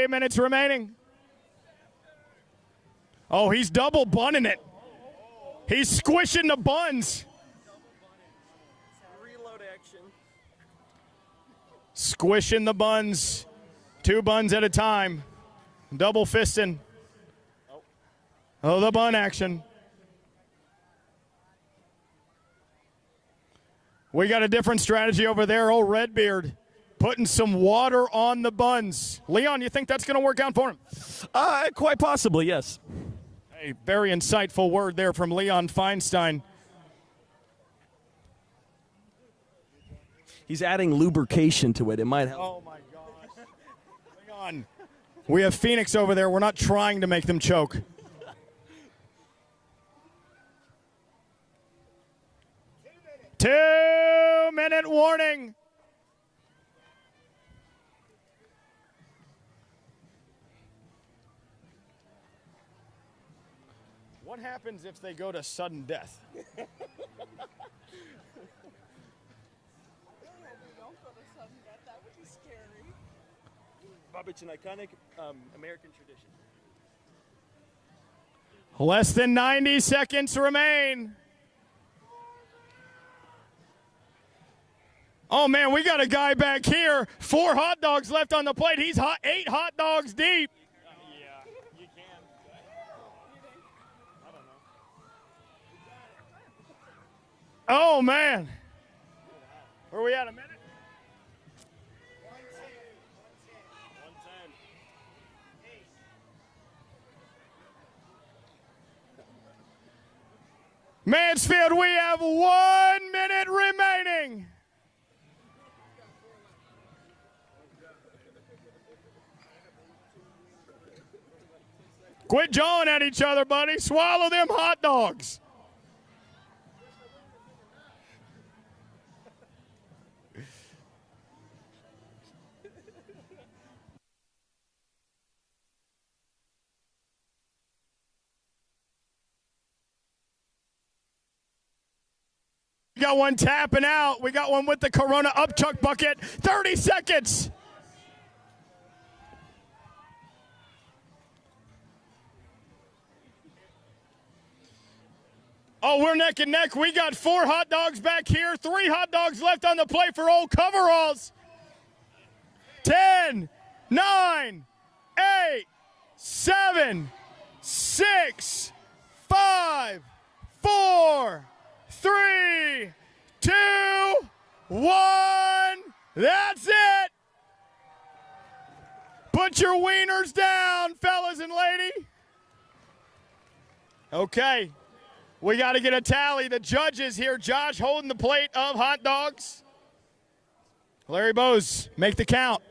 Minutes remaining. Oh, he's double bunning it. He's squishing the buns. Reload action. Squishing the buns. 2 buns at a time. Double fisting. Oh, the bun action. We got a different strategy over there. Old Redbeard putting some water on the buns. Leon, you think that's going to work out for him? Quite possibly, yes. A very insightful word there from Leon Feinstein. He's adding lubrication to it. It might help. Oh, my gosh. Leon, we have Phoenix over there. We're not trying to make them choke. Two-minute warning. What happens if they go to sudden death? Bob, it's an iconic American tradition. Less than 90 seconds remain. Oh, man, we got a guy back here. 4 hot dogs left on the plate. He's 8 hot dogs deep. Oh, man. Where are we at, a minute? 110. Mansfield, we have 1 minute remaining. Quit jawing at each other, buddy. Swallow them hot dogs. We got one tapping out. We got one with the Corona upchuck bucket. 30 seconds. Oh, we're neck and neck. We got 4 hot dogs back here. 3 hot dogs left on the plate for old coveralls. 10, 9, 8, 7, 6, 5, 4, 3, 2, 1. That's it. Put your wieners down, fellas and lady. Okay. We got to get a tally. The judges here. Josh holding the plate of hot dogs. Larry Bose, make the count.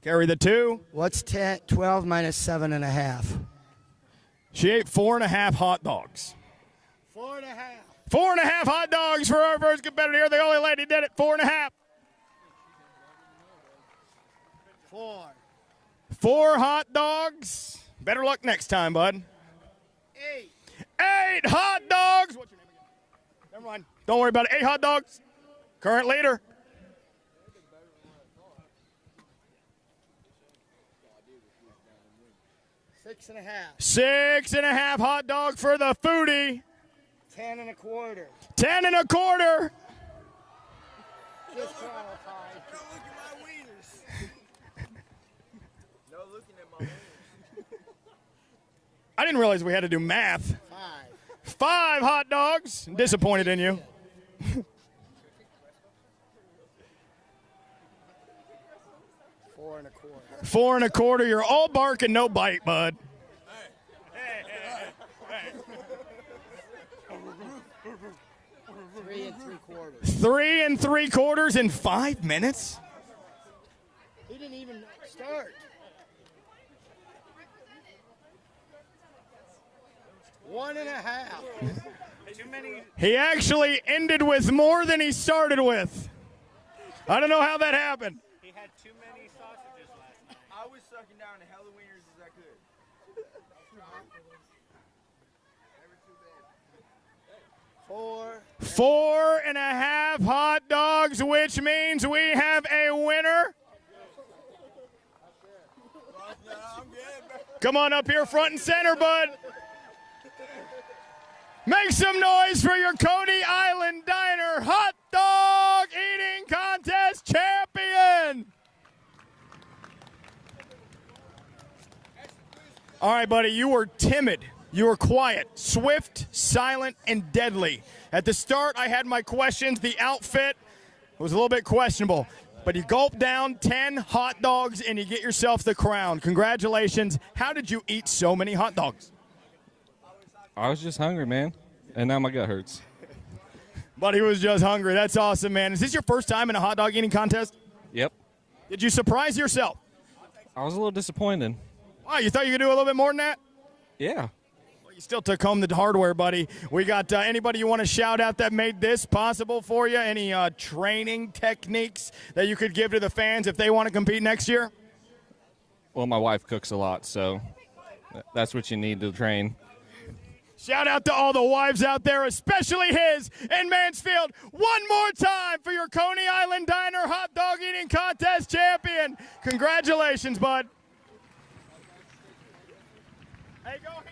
Carry the 2. What's 12 minus 7.5? She ate 4.5 hot dogs. 4.5. 4.5 hot dogs for our first competitor. The only lady did it. 4.5. 4. 4 hot dogs. Better luck next time, bud. 8. 8 hot dogs. What's your name again? Never mind. Don't worry about it. 8 hot dogs. Current leader. 6.5. 6.5 hot dog for the foodie. 10.25. 10 and a quarter. Just qualified. Don't look at my wieners. No looking at my wieners. I didn't realize we had to do math. 5 hot dogs. I'm disappointed in you. 4.25. 4.25. You're all bark and no bite, bud. 3 3/4. 3 3/4 in 5 minutes? He didn't even start. 1.5. Too many. He actually ended with more than he started with. I don't know how that happened. He had too many sausages last night. I was sucking down the hell of wieners as I could. 4. 4.5 hot dogs, which means we have a winner. Come on up here front and center, bud. Make some noise for your Coney Island Diner Hot Dog Eating Contest champion. All right, buddy, you were timid. You were quiet, swift, silent, and deadly. At the start, I had my questions. The outfit was a little bit questionable. But you gulp down 10 hot dogs and you get yourself the crown. Congratulations. How did you eat so many hot dogs? I was just hungry, man, and now my gut hurts. But he was just hungry. That's awesome, man. Is this your first time in a hot dog eating contest? Yep. Did you surprise yourself? I was a little disappointed. Wow, you thought you could do a little bit more than that? Yeah. Well, you still took home the hardware, buddy. We got anybody you want to shout out that made this possible for you? Any training techniques that you could give to the fans if they want to compete next year? Well, my wife cooks a lot, so that's what you need to train. Shout out to all the wives out there, especially his in Mansfield. One more time for your Coney Island Diner Hot Dog Eating Contest champion. Congratulations, bud. Hey, go ahead.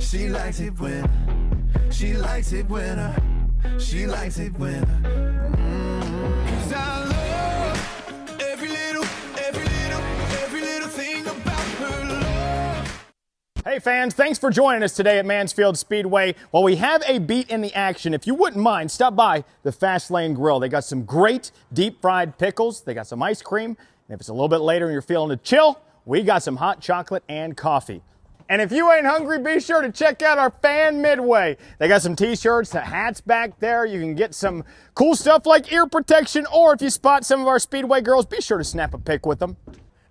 She likes it when, she likes it when, she likes it when. 'Cause I love every little thing about her love. Hey fans, thanks for joining us today at Mansfield Speedway. While we have a beat in the action, if you wouldn't mind, stop by the Fast Lane Grill. They got some great deep fried pickles. They got some ice cream. And if it's a little bit later and you're feeling to chill, we got some hot chocolate and coffee. And if you ain't hungry, be sure to check out our Fan Midway. They got some t-shirts, hats back there. You can get some cool stuff like ear protection, or if you spot some of our Speedway girls, be sure to snap a pic with them.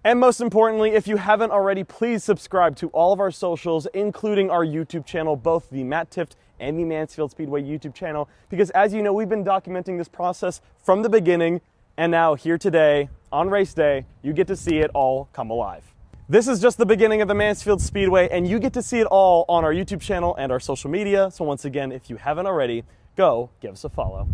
And most importantly, if you haven't already, please subscribe to all of our socials, including our YouTube channel, both the Matt Tifft and the Mansfield Speedway YouTube channel, because as you know, we've been documenting this process from the beginning, and now here today, on race day, you get to see it all come alive. This is just the beginning of the Mansfield Speedway, and you get to see it all on our YouTube channel and our social media. So once again, if you haven't already, go give us a follow.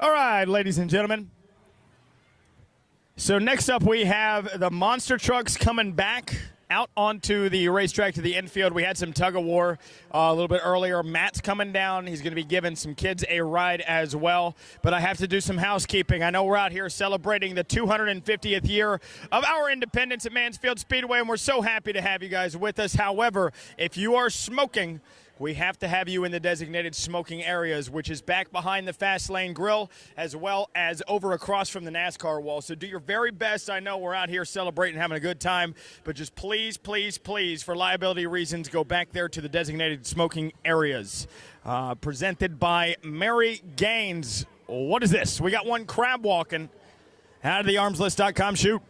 All right, ladies and gentlemen. So next up we have the monster trucks coming back out onto the racetrack to the infield. We had some tug of war a little bit earlier. Matt's coming down. He's going to be giving some kids a ride as well. But I have to do some housekeeping. I know we're out here celebrating the 250th year of our independence at Mansfield Speedway, and we're so happy to have you guys with us. However, if you are smoking, we have to have you in the designated smoking areas, which is back behind the fast lane grill, as well as over across from the NASCAR wall. So do your very best. I know we're out here celebrating, having a good time, but just please, please, please, for liability reasons, go back there to the designated smoking areas. Presented by Mary Gaines. What is this? We got one crab walking out of the armslist.com shoot.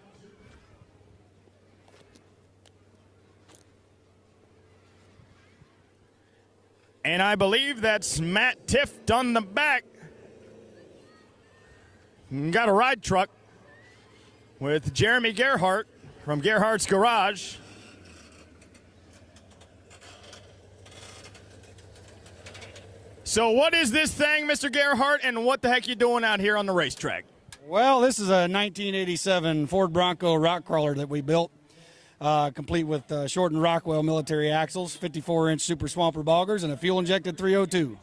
And I believe that's Matt Tift on the back. Got a ride truck with Jeremy Gerhardt from Gerhardt's Garage. So what is this thing, Mr. Gerhardt, and what the heck you doing out here on the racetrack? Well, this is a 1987 Ford Bronco rock crawler that we built, complete with shortened Rockwell military axles, 54-inch super swamper boggers, and a fuel-injected 302.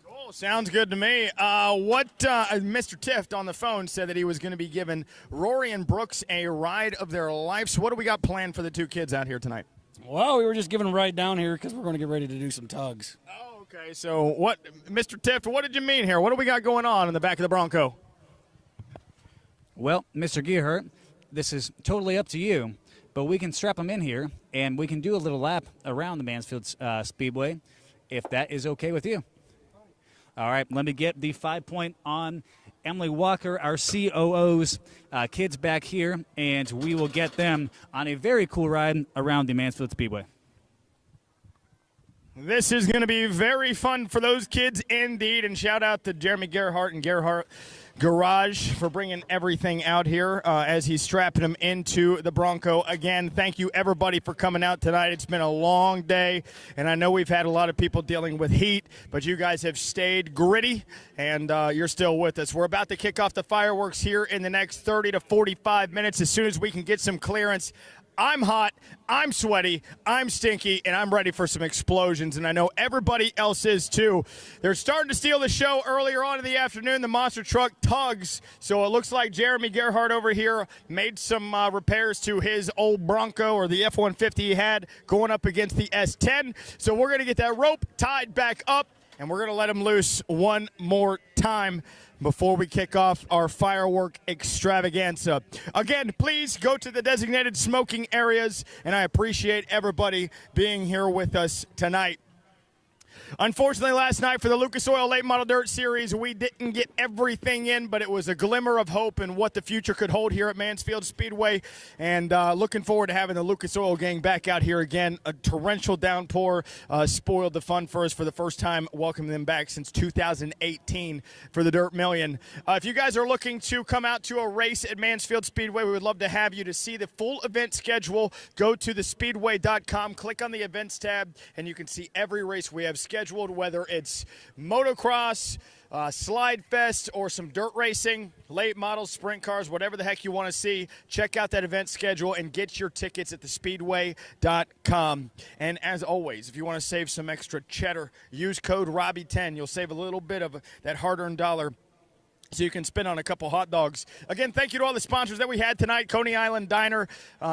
Cool, sounds good to me. Mr. Tift on the phone said that he was going to be giving Rory and Brooks a ride of their lives. What do we got planned for the two kids out here tonight? Well, we were just giving them right down here because we're going to get ready to do some tugs. Oh, okay. So what, Mr. Tift, what did you mean here? What do we got going on in the back of the Bronco? Well, Mr. Gerhardt, this is totally up to you. But we can strap them in here, and we can do a little lap around the Mansfield Speedway, if that is okay with you. All right, let me get the 5-point on Emily Walker, our COO's kids back here, and we will get them on a very cool ride around the Mansfield Speedway. This is going to be very fun for those kids indeed, and shout out to Jeremy Gerhardt and Gerhardt Garage for bringing everything out here as he's strapping them into the Bronco. Again, thank you everybody for coming out tonight. It's been a long day, and I know we've had a lot of people dealing with heat, but you guys have stayed gritty, and you're still with us. We're about to kick off the fireworks here in the next 30 to 45 minutes as soon as we can get some clearance. I'm hot, I'm sweaty, I'm stinky, and I'm ready for some explosions, and I know everybody else is too. They're starting to steal the show earlier on in the afternoon, the monster truck tugs, so it looks like Jeremy Gerhardt over here made some repairs to his old Bronco, or the F-150 he had, going up against the S10. So we're going to get that rope tied back up, and we're going to let him loose one more time before we kick off our firework extravaganza. Again, please go to the designated smoking areas, and I appreciate everybody being here with us tonight. Unfortunately, last night for the Lucas Oil Late Model Dirt Series, we didn't get everything in, but it was a glimmer of hope in what the future could hold here at Mansfield Speedway. And looking forward to having the Lucas Oil gang back out here again. A torrential downpour spoiled the fun for us for the first time, welcoming them back since 2018 for the Dirt Million. If you guys are looking to come out to a race at Mansfield Speedway, we would love to have you. To see the full event schedule, go to thespeedway.com, click on the events tab, and you can see every race we have scheduled, whether it's motocross, slide fest, or some dirt racing, late models, sprint cars, whatever the heck you want to see. Check out that event schedule and get your tickets at thespeedway.com. And as always, if you want to save some extra cheddar, use code Robbie10. You'll save a little bit of that hard-earned dollar, so you can spend on a couple hot dogs. Again, thank you to all the sponsors that we had tonight. Coney Island Diner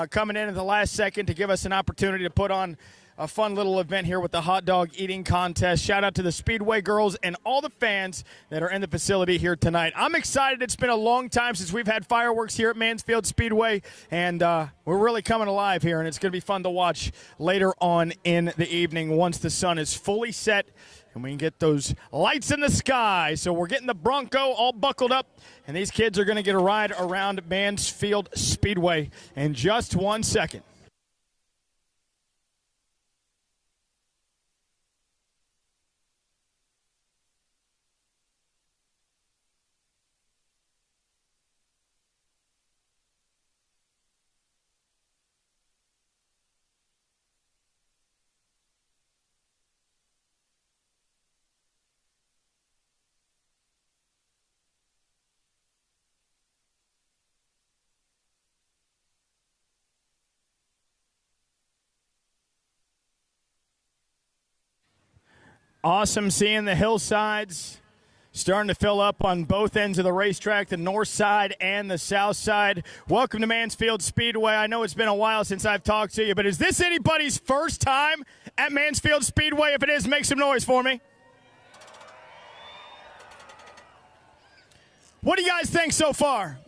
coming in at the last second to give us an opportunity to put on a fun little event here with the hot dog eating contest. Shout out to the Speedway girls and all the fans that are in the facility here tonight. I'm excited. It's been a long time since we've had fireworks here at Mansfield Speedway, and we're really coming alive here, and it's going to be fun to watch later on in the evening once the sun is fully set and we can get those lights in the sky. So we're getting the Bronco all buckled up, and these kids are going to get a ride around Mansfield Speedway in just 1 second. Awesome seeing the hillsides starting to fill up on both ends of the racetrack, the north side and the south side. Welcome to Mansfield Speedway. I know it's been a while since I've talked to you, but is this anybody's first time at Mansfield Speedway? If it is, make some noise for me. What do you guys think so far?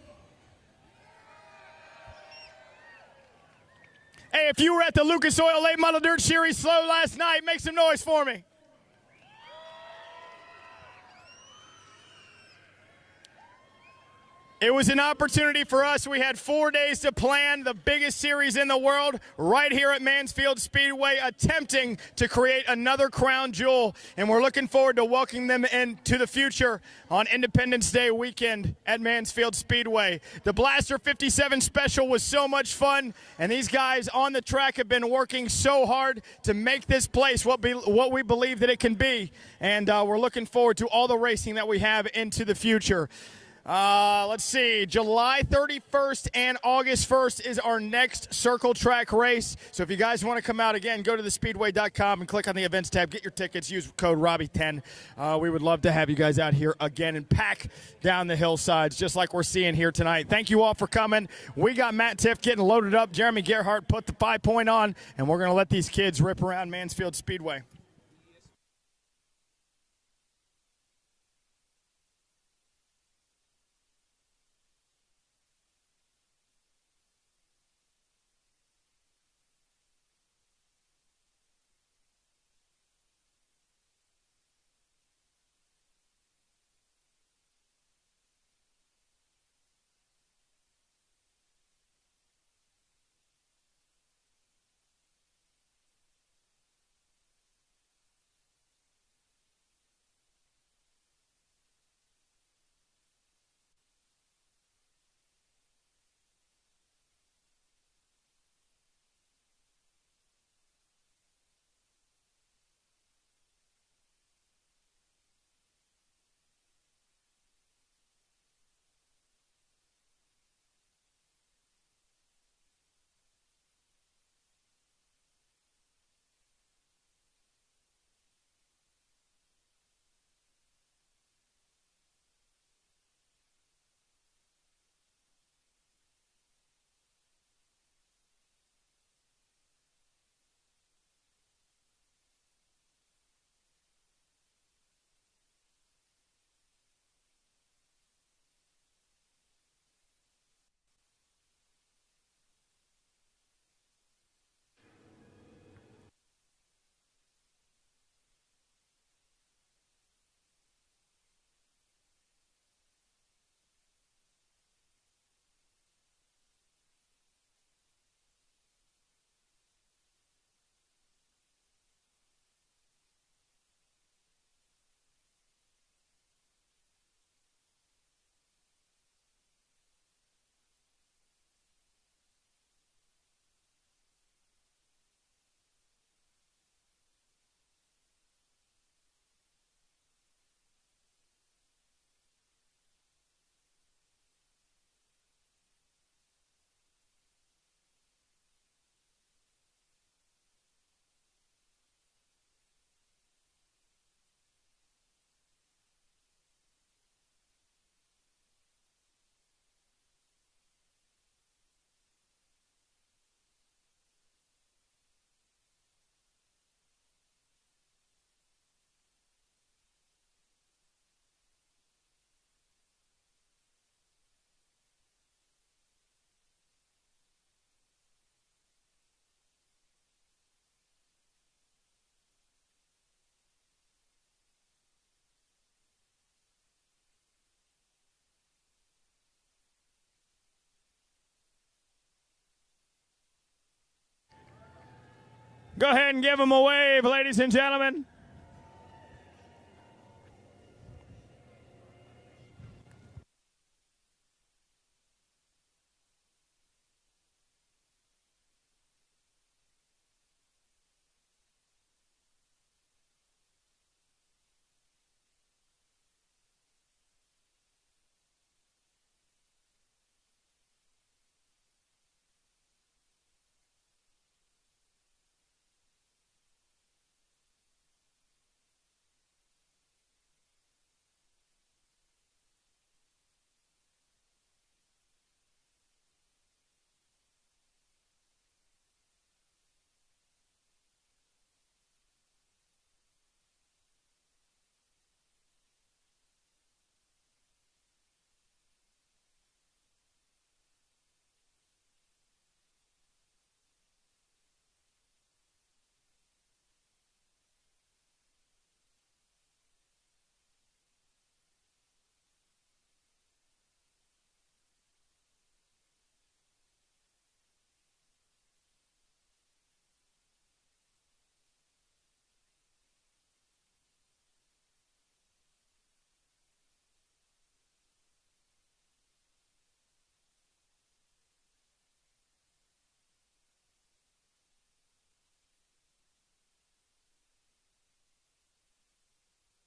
Hey, if you were at the Lucas Oil Late Model Dirt Series Slow last night, make some noise for me. It was an opportunity for us. We had 4 days to plan the biggest series in the world right here at Mansfield Speedway, attempting to create another crown jewel. And we're looking forward to welcoming them into the future on Independence Day weekend at Mansfield Speedway. The Blaster 57 Special was so much fun, and these guys on the track have been working so hard to make this place what we believe that it can be. And we're looking forward to all the racing that we have into the future. Let's see, July 31st and August 1st is our next Circle Track race. So if you guys want to come out again, go to thespeedway.com and click on the events tab, get your tickets, use code Robbie10. We would love to have you guys out here again and pack down the hillsides just like we're seeing here tonight. Thank you all for coming. We got Matt Tiff getting loaded up. Jeremy Gerhardt put the 5-point on, and we're going to let these kids rip around Mansfield Speedway. Go ahead and give them a wave, ladies and gentlemen.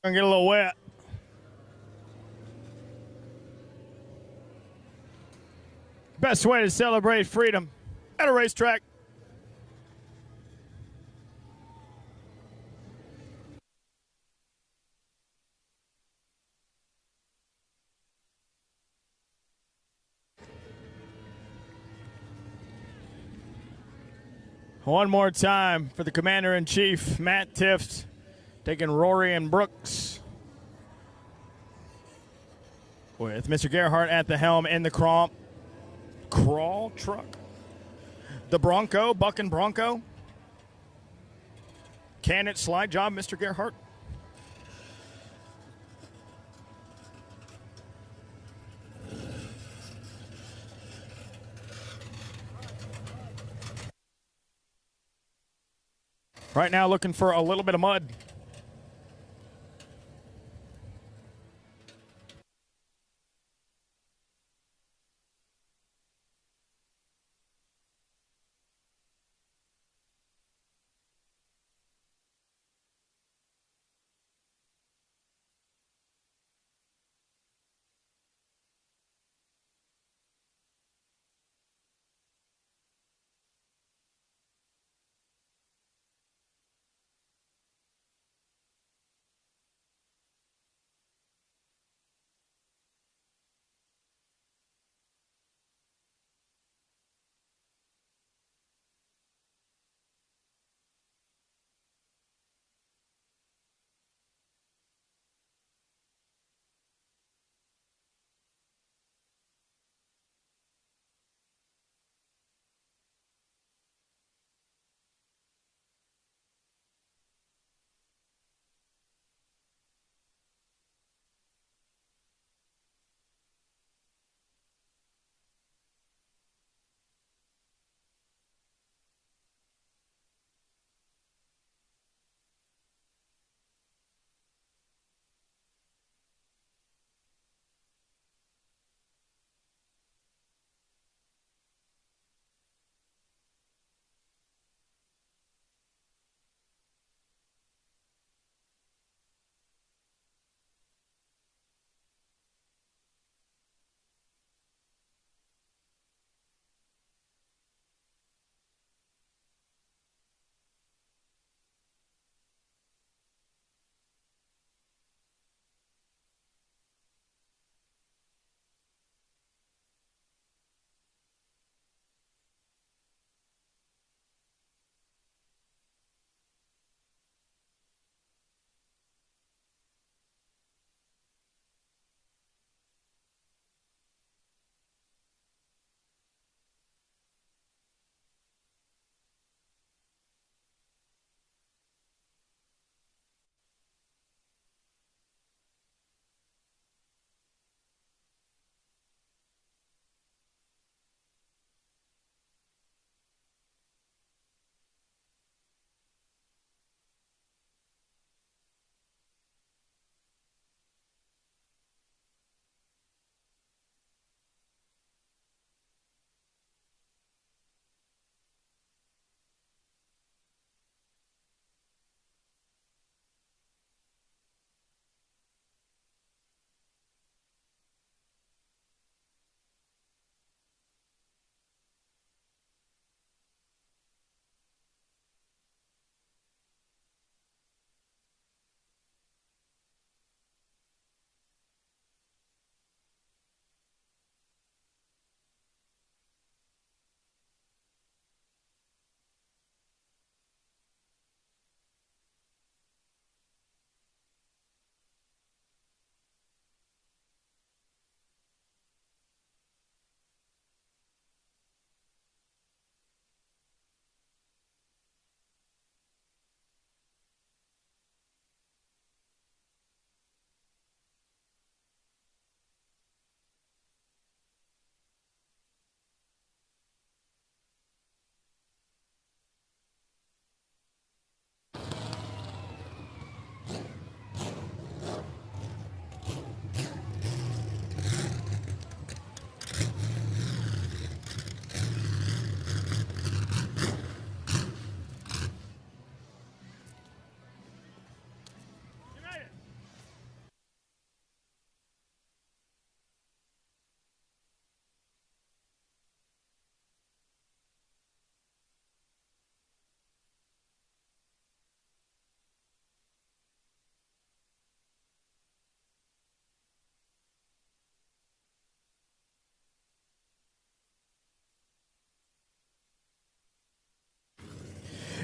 Gonna get a little wet. Best way to celebrate freedom at a racetrack. One more time for the Commander-in-Chief, Matt Tifft, taking Rory and Brooks. With Mr. Gerhart at the helm in the crawl truck. The Bronco, Bucking Bronco. Can it slide job, Mr. Gerhart? Right now looking for a little bit of mud.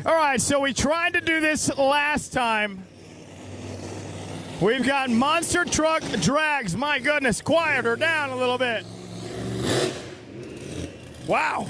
All right, so we tried to do this last time. We've got monster truck drags. My goodness, quiet her down a little bit. Wow.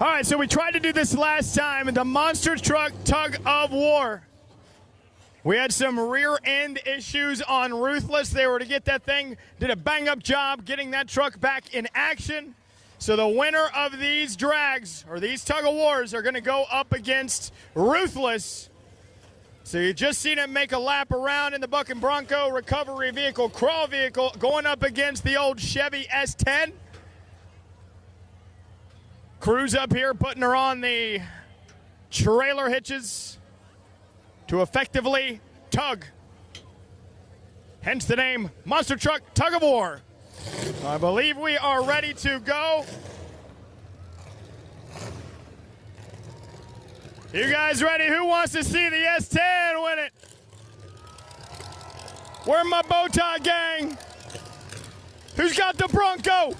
All right, so we tried to do this last time, the monster truck tug of war. We had some rear end issues on Ruthless. They were to get that thing, did a bang up job getting that truck back in action. So the winner of these drags, or these tug of wars, are going to go up against Ruthless. So you just seen him make a lap around in the Buck and Bronco recovery vehicle, crawl vehicle, going up against the old Chevy S10. Crew's up here putting her on the trailer hitches to effectively tug. Hence the name Monster Truck Tug of War. I believe we are ready to go. You guys ready? Who wants to see the S10 win it? Where my bow tie gang? Who's got the Bronco?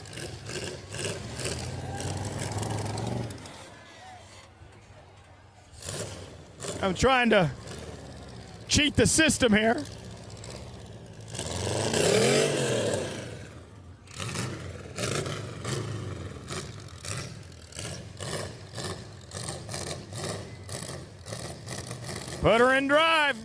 I'm trying to cheat the system here. Put her in drive.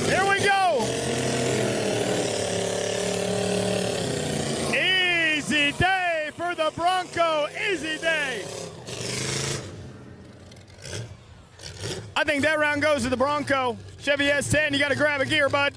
Here we go. Easy day for the Bronco. Easy day. I think that round goes to the Bronco. Chevy S10, you got to grab a gear, bud.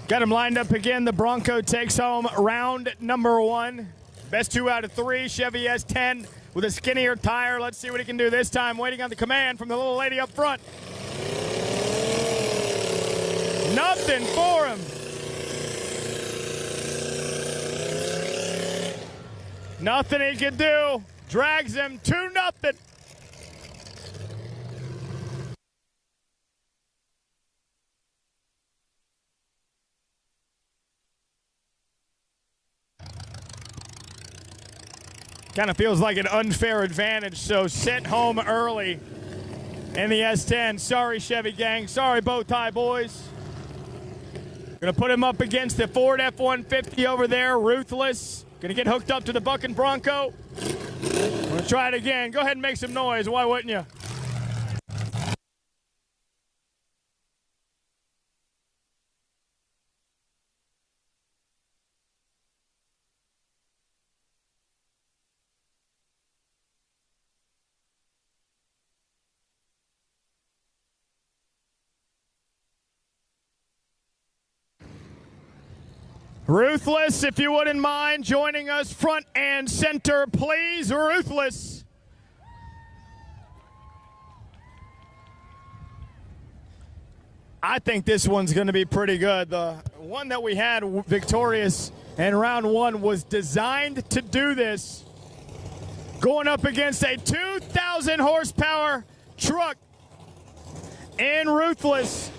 Got him lined up again. The Bronco takes home round number one. Best 2 out of 3. Chevy S10 with a skinnier tire. Let's see what he can do this time. Waiting on the command from the little lady up front. Nothing for him. Nothing he can do. Drags him 2-0. Kind of feels like an unfair advantage, so sent home early in the S10. Sorry, Chevy gang. Sorry, bow tie boys. Gonna put him up against the Ford F-150 over there, Ruthless. Gonna get hooked up to the Buck and Bronco. Gonna try it again. Go ahead and make some noise. Why wouldn't you? Ruthless, if you wouldn't mind joining us front and center, please. Ruthless. I think this one's going to be pretty good. The one that we had victorious in round one was designed to do this. Going up against a 2,000 horsepower truck in Ruthless.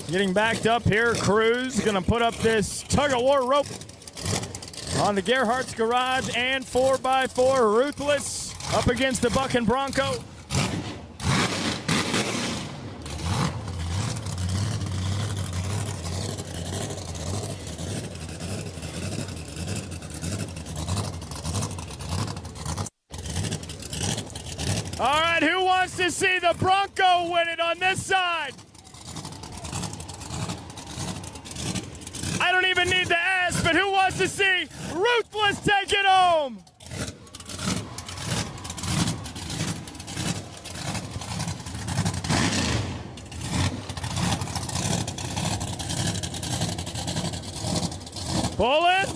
Getting backed up here, Cruz gonna put up this tug-of-war rope on the Gerhardt's Garage and 4x4 Ruthless up against the Buck and Bronco. All right, who wants to see the Bronco win it on this side? I don't even need to ask, but who wants to see Ruthless take it home? Pull in.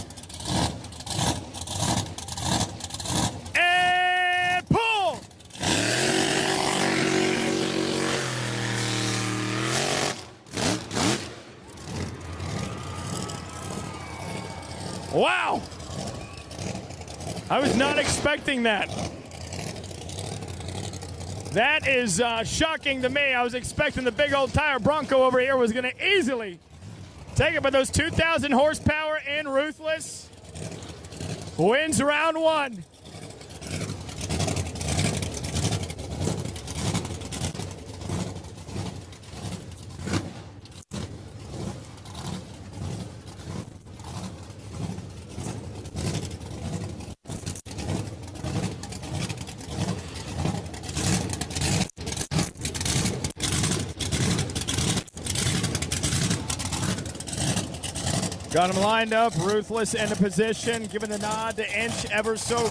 And pull. Wow! I was not expecting that. That is shocking to me. I was expecting the big old tire Bronco over here was going to easily take it, but those 2,000 horsepower in Ruthless wins round one. Got him lined up, Ruthless in a position, giving the nod to inch ever so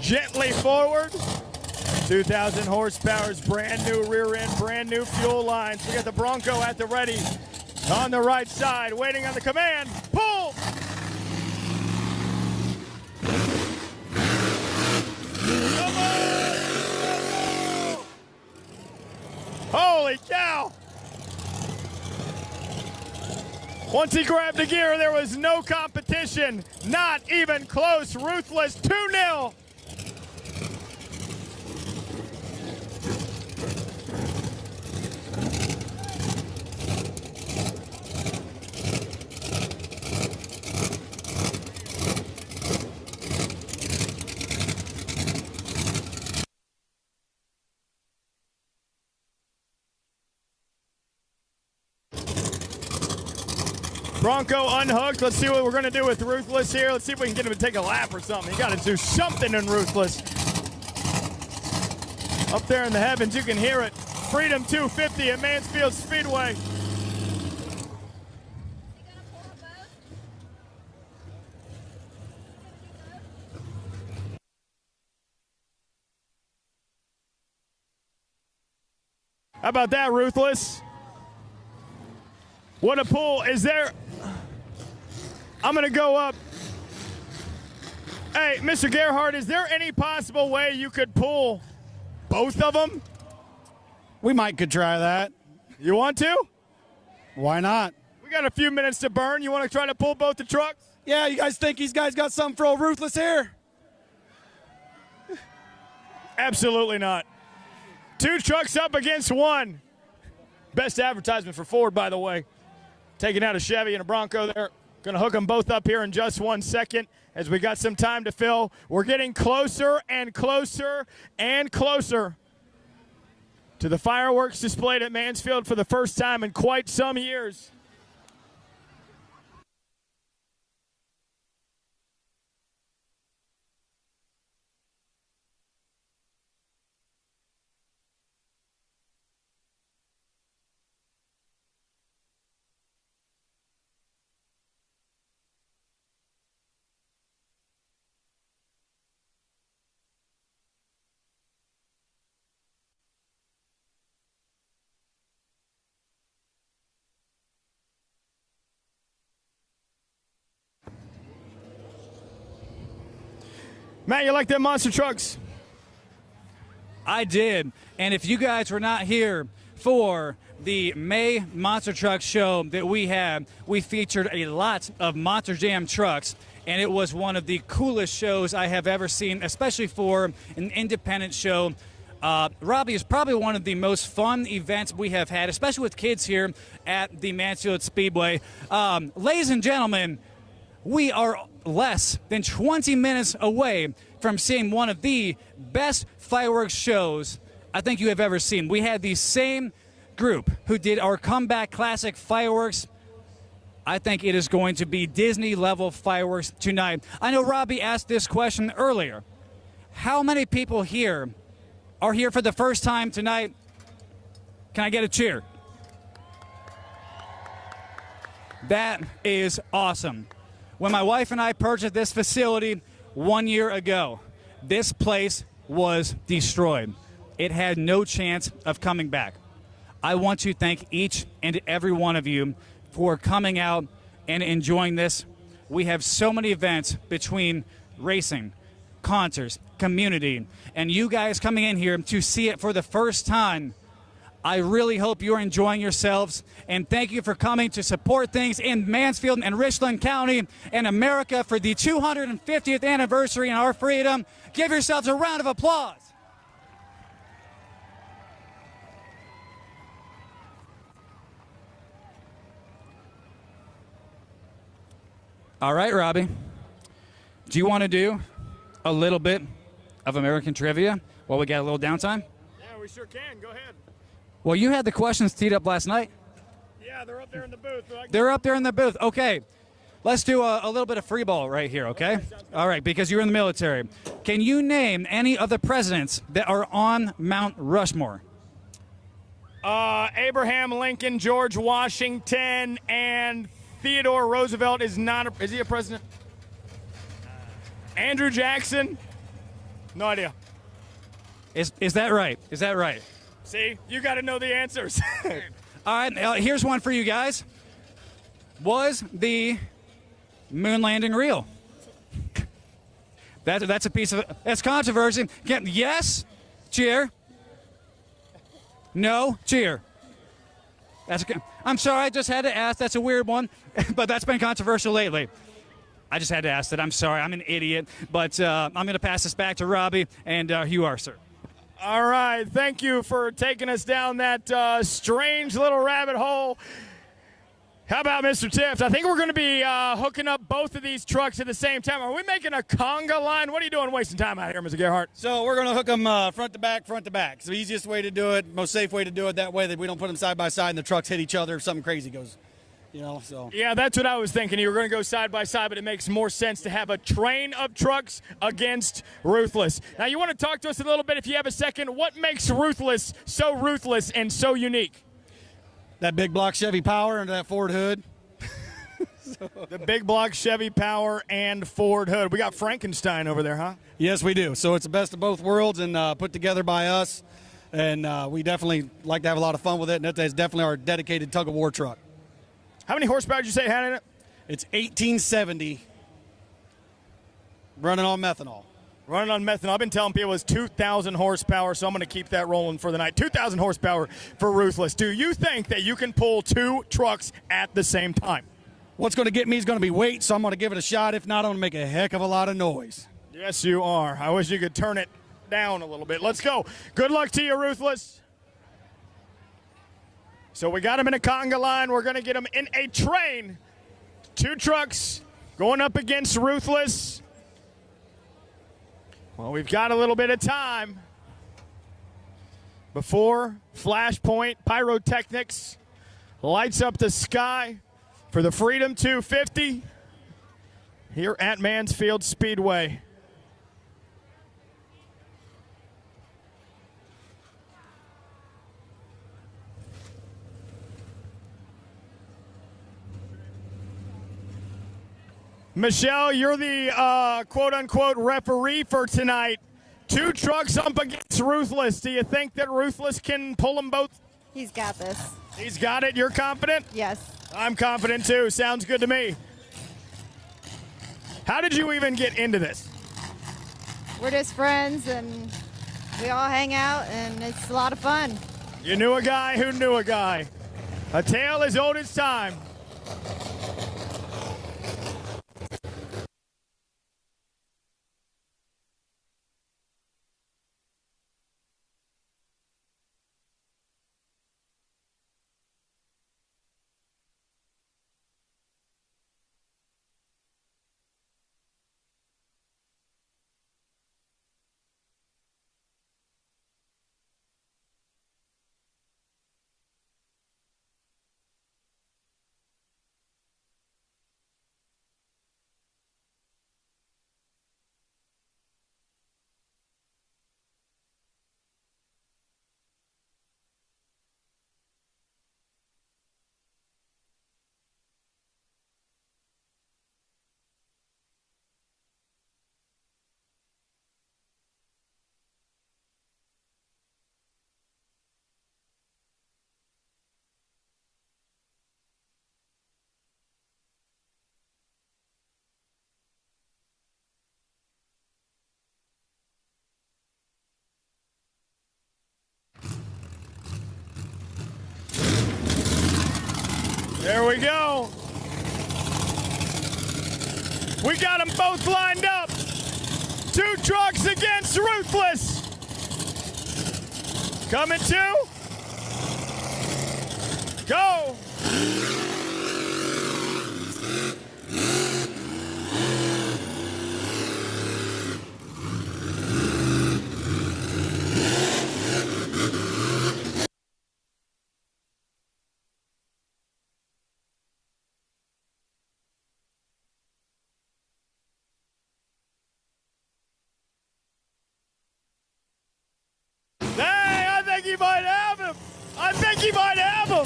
gently forward. 2,000 horsepower's brand new rear end, brand new fuel lines. We got the Bronco at the ready on the right side, waiting on the command. Pull! Come on! Holy cow! Once he grabbed the gear, there was no competition. Not even close. Ruthless 2-0. Bronco unhooked. Let's see what we're going to do with Ruthless here. Let's see if we can get him to take a lap or something. You got to do something in Ruthless. Up there in the heavens, you can hear it. Freedom 250 at Mansfield Speedway. How about that, Ruthless? What a pull. Is there... I'm going to go up. Hey, Mr. Gerhardt, is there any possible way you could pull both of them? We could try that. You want to? Why not? We got a few minutes to burn. You want to try to pull both the trucks? Yeah, you guys think these guys got something for old Ruthless here? Absolutely not. Two trucks up against one. Best advertisement for Ford, by the way. Taking out a Chevy and a Bronco there. Going to hook them both up here in just 1 second as we got some time to fill. We're getting closer and closer and closer to the fireworks displayed at Mansfield for the first time in quite some years. Matt, you like them monster trucks? I did. And if you guys were not here for the May Monster Truck show that we had, we featured a lot of Monster Jam trucks, and it was one of the coolest shows I have ever seen, especially for an independent show. Robbie is probably one of the most fun events we have had, especially with kids here at the Mansfield Speedway. Ladies and gentlemen, we are less than 20 minutes away from seeing one of the best fireworks shows I think you have ever seen. We had the same group who did our comeback classic fireworks. I think it is going to be Disney-level fireworks tonight. I know Robbie asked this question earlier. How many people here are here for the first time tonight? Can I get a cheer? That is awesome. When my wife and I purchased this facility 1 year ago, this place was destroyed. It had no chance of coming back. I want to thank each and every one of you for coming out and enjoying this. We have so many events between racing, concerts, community, and you guys coming in here to see it for the first time. I really hope you're enjoying yourselves, and thank you for coming to support things in Mansfield and Richland County and America for the 250th anniversary in our freedom. Give yourselves a round of applause. All right, Robbie, do you want to do a little bit of American trivia while we got a little downtime? Yeah, we sure can. Go ahead. Well, you had the questions teed up last night. Yeah, they're up there in the booth. They're up there in the booth. Okay, let's do a little bit of free ball right here, okay? All right, because you're in the military. Can you name any of the presidents that are on Mount Rushmore? Abraham Lincoln, George Washington, and Theodore Roosevelt is he a president? Andrew Jackson? No idea. Is that right? Is that right? See, you got to know the answers. All right, here's one for you guys. Was the moon landing real? That's a piece of that's controversy. Yes, cheer. No, cheer. I'm sorry, I just had to ask. That's a weird one, but that's been controversial lately. I just had to ask that. I'm sorry, I'm an idiot, but I'm going to pass this back to Robbie, and you are, sir. All right, thank you for taking us down that strange little rabbit hole. How about Mr. Tift? I think we're going to be hooking up both of these trucks at the same time. Are we making a conga line? What are you doing wasting time out here, Mr. Gerhardt? So we're going to hook them front to back, front to back. It's the easiest way to do it, most safe way to do it. That way that we don't put them side by side and the trucks hit each other if something crazy goes, so. Yeah, that's what I was thinking. You were going to go side by side, but it makes more sense to have a train of trucks against Ruthless. Now, you want to talk to us a little bit, if you have a second, what makes Ruthless so ruthless and so unique? That big block Chevy Power and that Ford hood. The big block Chevy Power and Ford hood. We got Frankenstein over there, huh? Yes, we do. So it's the best of both worlds and put together by us. And we definitely like to have a lot of fun with it. And that's definitely our dedicated tug of war truck. How many horsepower did you say it had in it? It's 1870 running on methanol. Running on methanol. I've been telling people it's 2,000 horsepower, so I'm going to keep that rolling for the night. 2,000 horsepower for Ruthless. Do you think that you can pull two trucks at the same time? What's going to get me is going to be weight, so I'm going to give it a shot. If not, I'm going to make a heck of a lot of noise. Yes, you are. I wish you could turn it down a little bit. Let's go. Good luck to you, Ruthless. So we got him in a conga line. We're going to get him in a train. Two trucks going up against Ruthless. Well, we've got a little bit of time before Flashpoint Pyrotechnics lights up the sky for the Freedom 250 here at Mansfield Speedway. Michelle, you're the quote-unquote referee for tonight. Two trucks up against Ruthless. Do you think that Ruthless can pull them both? He's got this. He's got it. You're confident? Yes. I'm confident, too. Sounds good to me. How did you even get into this? we're just friends, and we all hang out, and it's a lot of fun. You knew a guy who knew a guy. A tale as old as time. There we go. We got them both lined up. 2 trucks against Ruthless. Coming to. Go. Hey, I think he might have him. I think he might have him.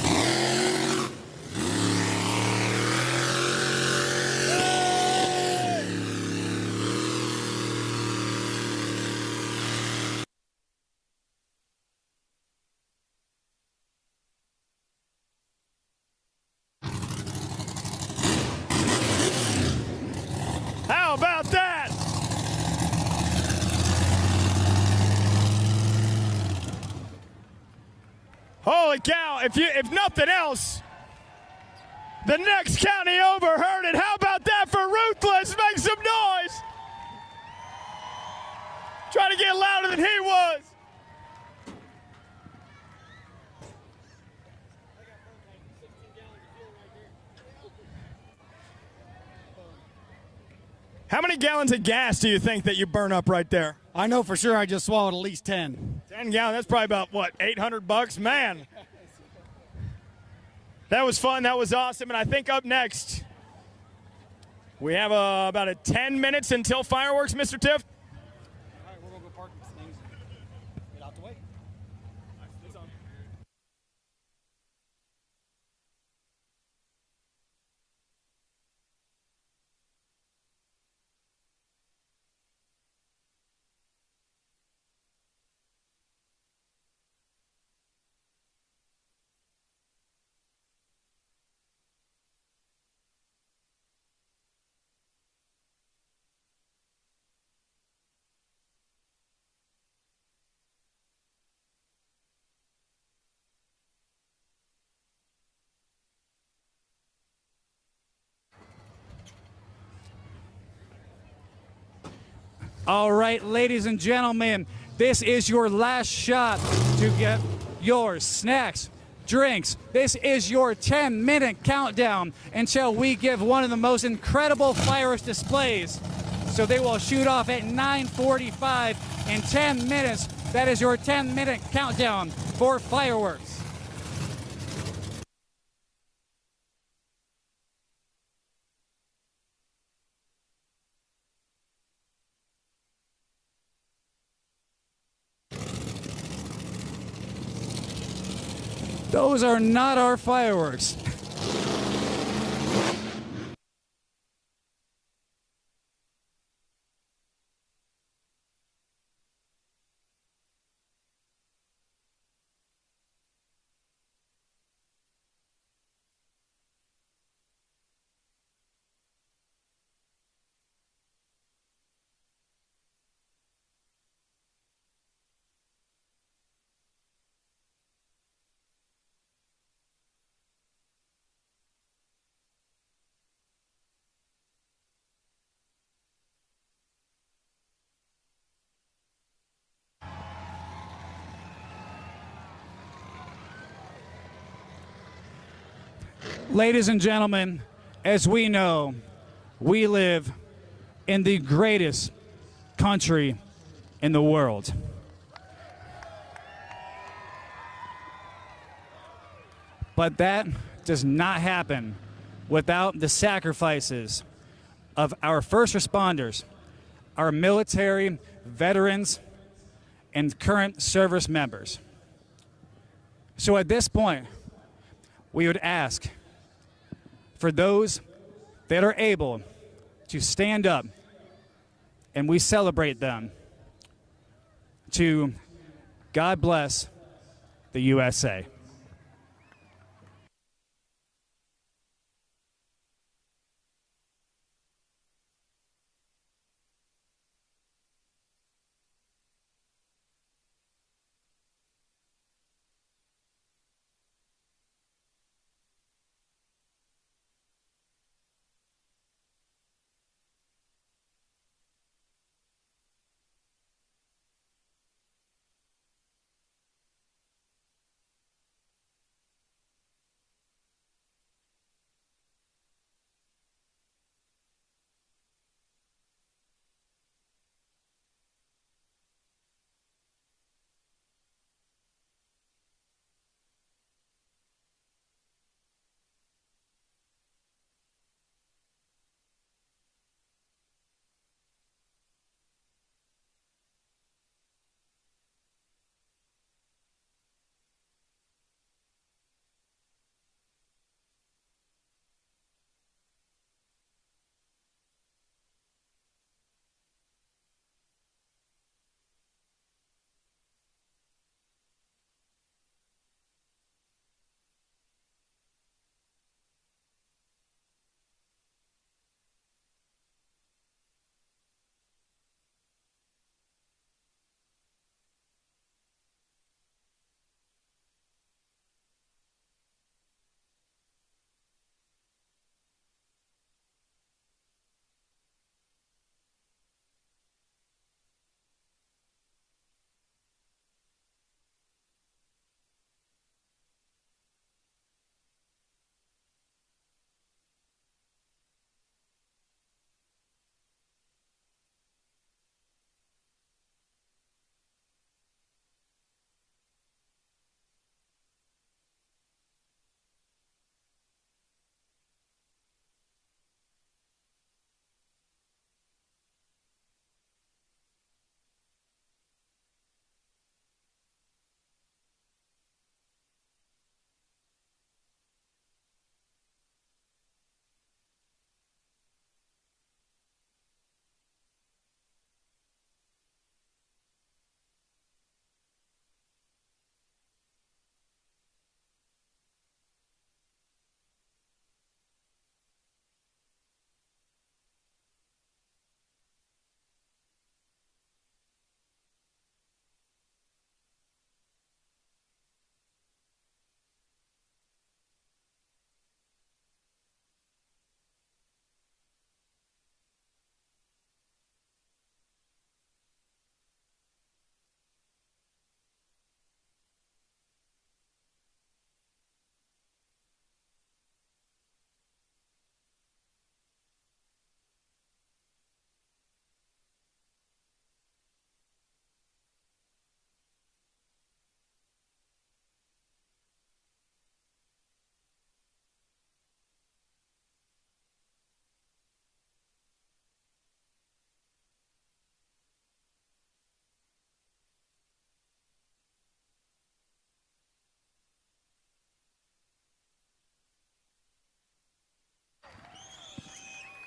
How about that? Holy cow, if nothing else, the next county over heard it. How about that for Ruthless? Make some noise. Trying to get louder than he was. How many gallons of gas do you think that you burn up right there? I know for sure I just swallowed at least 10. 10 gallons, that's probably about, what, $800? Man. That was fun, that was awesome, and I think up next, we have about 10 minutes until fireworks, Mr. Tiff. All right, we're going to go park these things and get out the way. It's on. All right, ladies and gentlemen, this is your last shot to get your snacks, drinks. This is your 10-minute countdown until we give one of the most incredible fireworks displays. So they will shoot off at 9:45 in 10 minutes. That is your 10-minute countdown for fireworks. Those are not our fireworks. Ladies and gentlemen, as we know, we live in the greatest country in the world. But that does not happen without the sacrifices of our first responders, our military, veterans, and current service members. So at this point, we would ask for those that are able to stand up, and we celebrate them, to God bless the USA.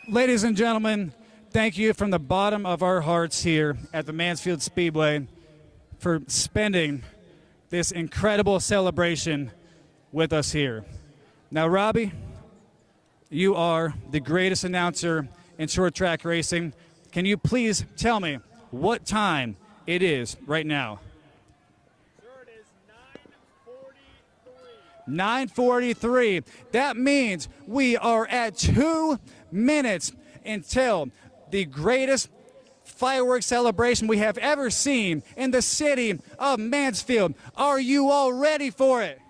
Ladies and gentlemen, thank you from the bottom of our hearts here at the Mansfield Speedway for spending this incredible celebration with us here. Now, Robbie, you are the greatest announcer in short track racing. Can you please tell me what time it is right now? Sir, it is 9:43. That means we are at 2 minutes until the greatest fireworks celebration we have ever seen in the city of Mansfield. Are you all ready for it?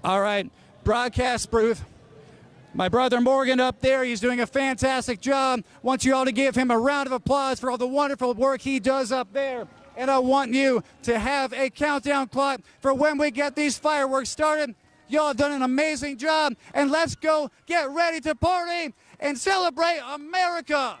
All right, broadcast booth. My brother Morgan up there, he's doing a fantastic job. Want you all to give him a round of applause for all the wonderful work he does up there. And I want you to have a countdown clock for when we get these fireworks started. Y'all have done an amazing job, and let's go get ready to party and celebrate America.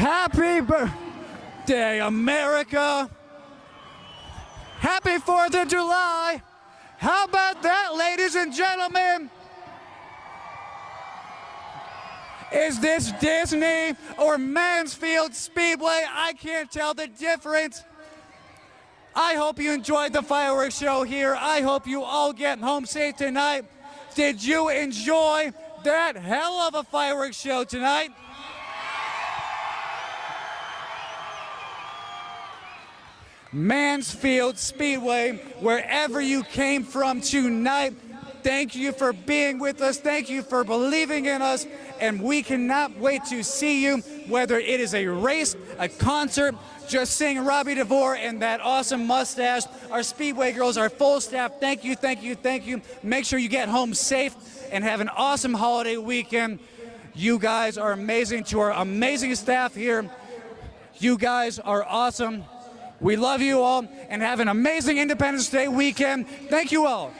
Happy birthday, America. Happy 4th of July. How about that, ladies and gentlemen? Is this Disney or Mansfield Speedway? I can't tell the difference. I hope you enjoyed the fireworks show here. I hope you all get home safe tonight. Did you enjoy that hell of a fireworks show tonight? Mansfield Speedway, wherever you came from tonight, thank you for being with us. Thank you for believing in us. And we cannot wait to see you, whether it is a race, a concert, just seeing Robbie DeVore and that awesome mustache. Our Speedway girls, our full staff, thank you, thank you, thank you. Make sure you get home safe and have an awesome holiday weekend. You guys are amazing. To our amazing staff here, you guys are awesome. We love you all and have an amazing Independence Day weekend. Thank you all.